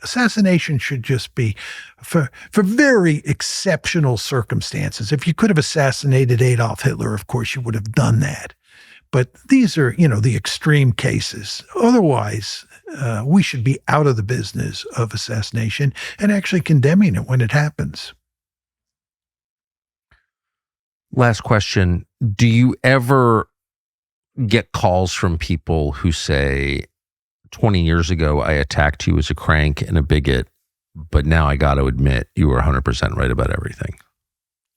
Assassination should just be for very exceptional circumstances. If you could have assassinated Adolf Hitler, of course, you would have done that. But these are, the extreme cases. Otherwise, we should be out of the business of assassination and actually condemning it when it happens. Last question. Do you ever get calls from people who say, 20 years ago, I attacked you as a crank and a bigot, but now I got to admit you were 100% right about everything?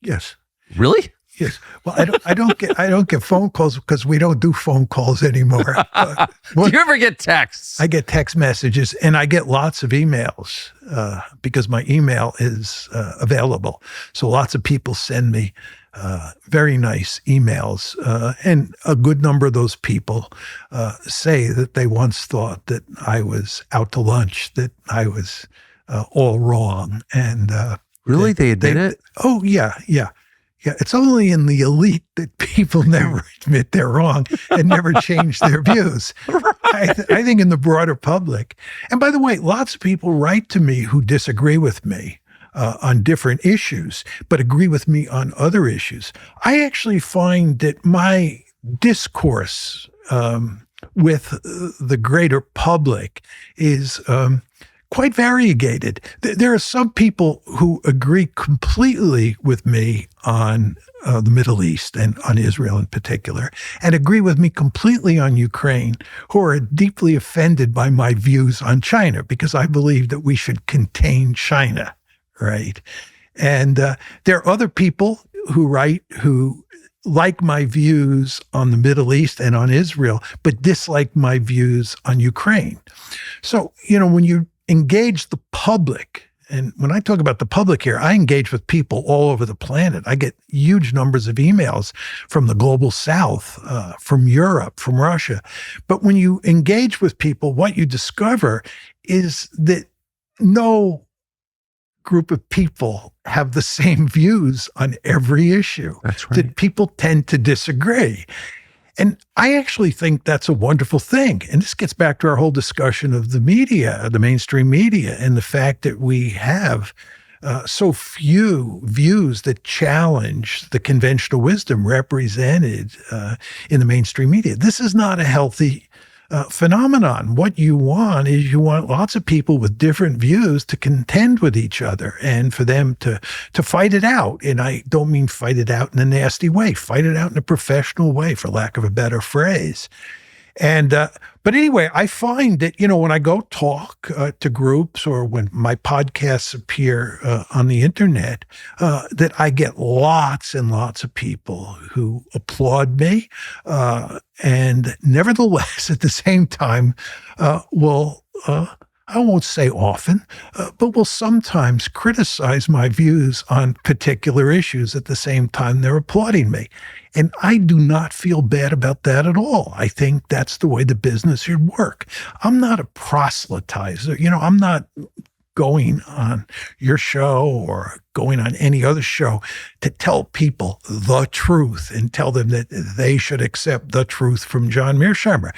Yes. Really? Yes. Well, I don't get phone calls because we don't do phone calls anymore. Do you ever get texts? I get text messages and I get lots of emails because my email is available. So lots of people send me very nice emails. And a good number of those people say that they once thought that I was out to lunch, that I was all wrong. And really? They admit it? Oh, yeah. Yeah. It's only in the elite that people never admit they're wrong and never change their views. Right. I think in the broader public. And by the way, lots of people write to me who disagree with me on different issues, but agree with me on other issues. I actually find that my discourse with the greater public is quite variegated. There are some people who agree completely with me on the Middle East and on Israel in particular, and agree with me completely on Ukraine, who are deeply offended by my views on China, because I believe that we should contain China. Right. And there are other people who write who like my views on the Middle East and on Israel, but dislike my views on Ukraine. So, when you engage the public, and when I talk about the public here, I engage with people all over the planet. I get huge numbers of emails from the global South, from Europe, from Russia. But when you engage with people, what you discover is that no group of people have the same views on every issue. That's right. That people tend to disagree. And I actually think that's a wonderful thing. And this gets back to our whole discussion of the media, the mainstream media, and the fact that we have so few views that challenge the conventional wisdom represented in the mainstream media. This is not a healthy phenomenon. What you want is lots of people with different views to contend with each other and for them to fight it out. And I don't mean fight it out in a nasty way, fight it out in a professional way, for lack of a better phrase. And, but anyway, I find that, when I go talk to groups or when my podcasts appear on the internet, that I get lots and lots of people who applaud me. And nevertheless, at the same time, will, I won't say often, but will sometimes criticize my views on particular issues at the same time they're applauding me. And I do not feel bad about that at all. I think that's the way the business should work. I'm not a proselytizer. I'm not going on your show or going on any other show to tell people the truth and tell them that they should accept the truth from John Mearsheimer.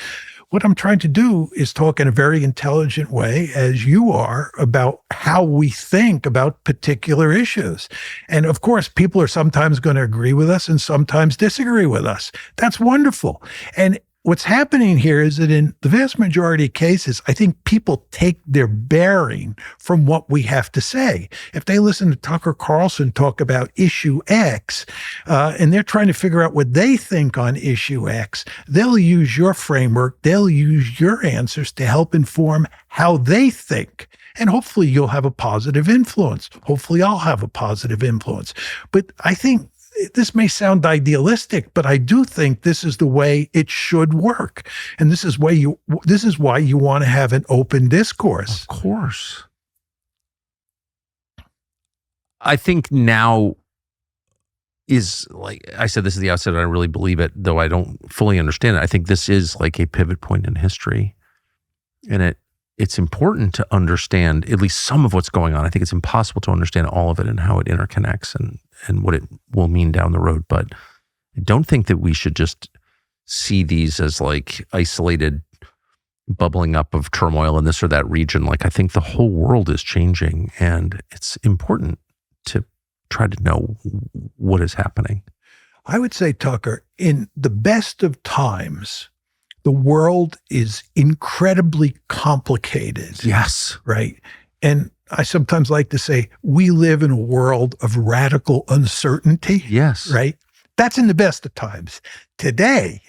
What I'm trying to do is talk in a very intelligent way, as you are, about how we think about particular issues. And of course, people are sometimes going to agree with us and sometimes disagree with us. That's wonderful. And what's happening here is that in the vast majority of cases, I think people take their bearing from what we have to say. If they listen to Tucker Carlson talk about issue X, and they're trying to figure out what they think on issue X, they'll use your framework, they'll use your answers to help inform how they think. And hopefully you'll have a positive influence. Hopefully I'll have a positive influence. But I think this may sound idealistic, but I do think this is the way it should work. And this is why you want to have an open discourse. Of course. I think now is, like I said, this is the outset, and I really believe it, though I don't fully understand it. I think this is like a pivot point in history, and it's important to understand at least some of what's going on. I think it's impossible to understand all of it and how it interconnects and what it will mean down the road. But I don't think that we should just see these as like isolated bubbling up of turmoil in this or that region. Like, I think the whole world is changing, and it's important to try to know what is happening. I would say, Tucker, in the best of times, the world is incredibly complicated. Yes. Right. And I sometimes like to say we live in a world of radical uncertainty. Yes. Right. That's in the best of times. Today,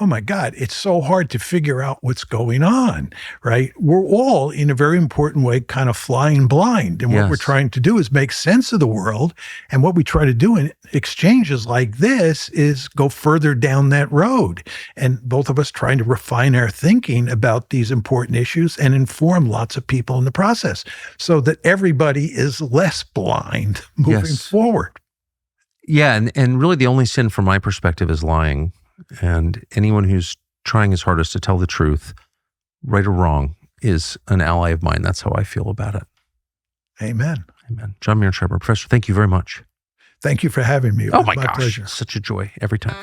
oh my God, it's so hard to figure out what's going on, right? We're all, in a very important way, kind of flying blind. And what we're trying to do is make sense of the world. And what we try to do in exchanges like this is go further down that road. And both of us trying to refine our thinking about these important issues and inform lots of people in the process so that everybody is less blind moving forward. Yeah. And really the only sin from my perspective is lying. And anyone who's trying his hardest to tell the truth, right or wrong, is an ally of mine. That's how I feel about it. Amen. Amen. John Mearsheimer, Professor, thank you very much. Thank you for having me. It Oh was my my gosh, pleasure. Such a joy every time.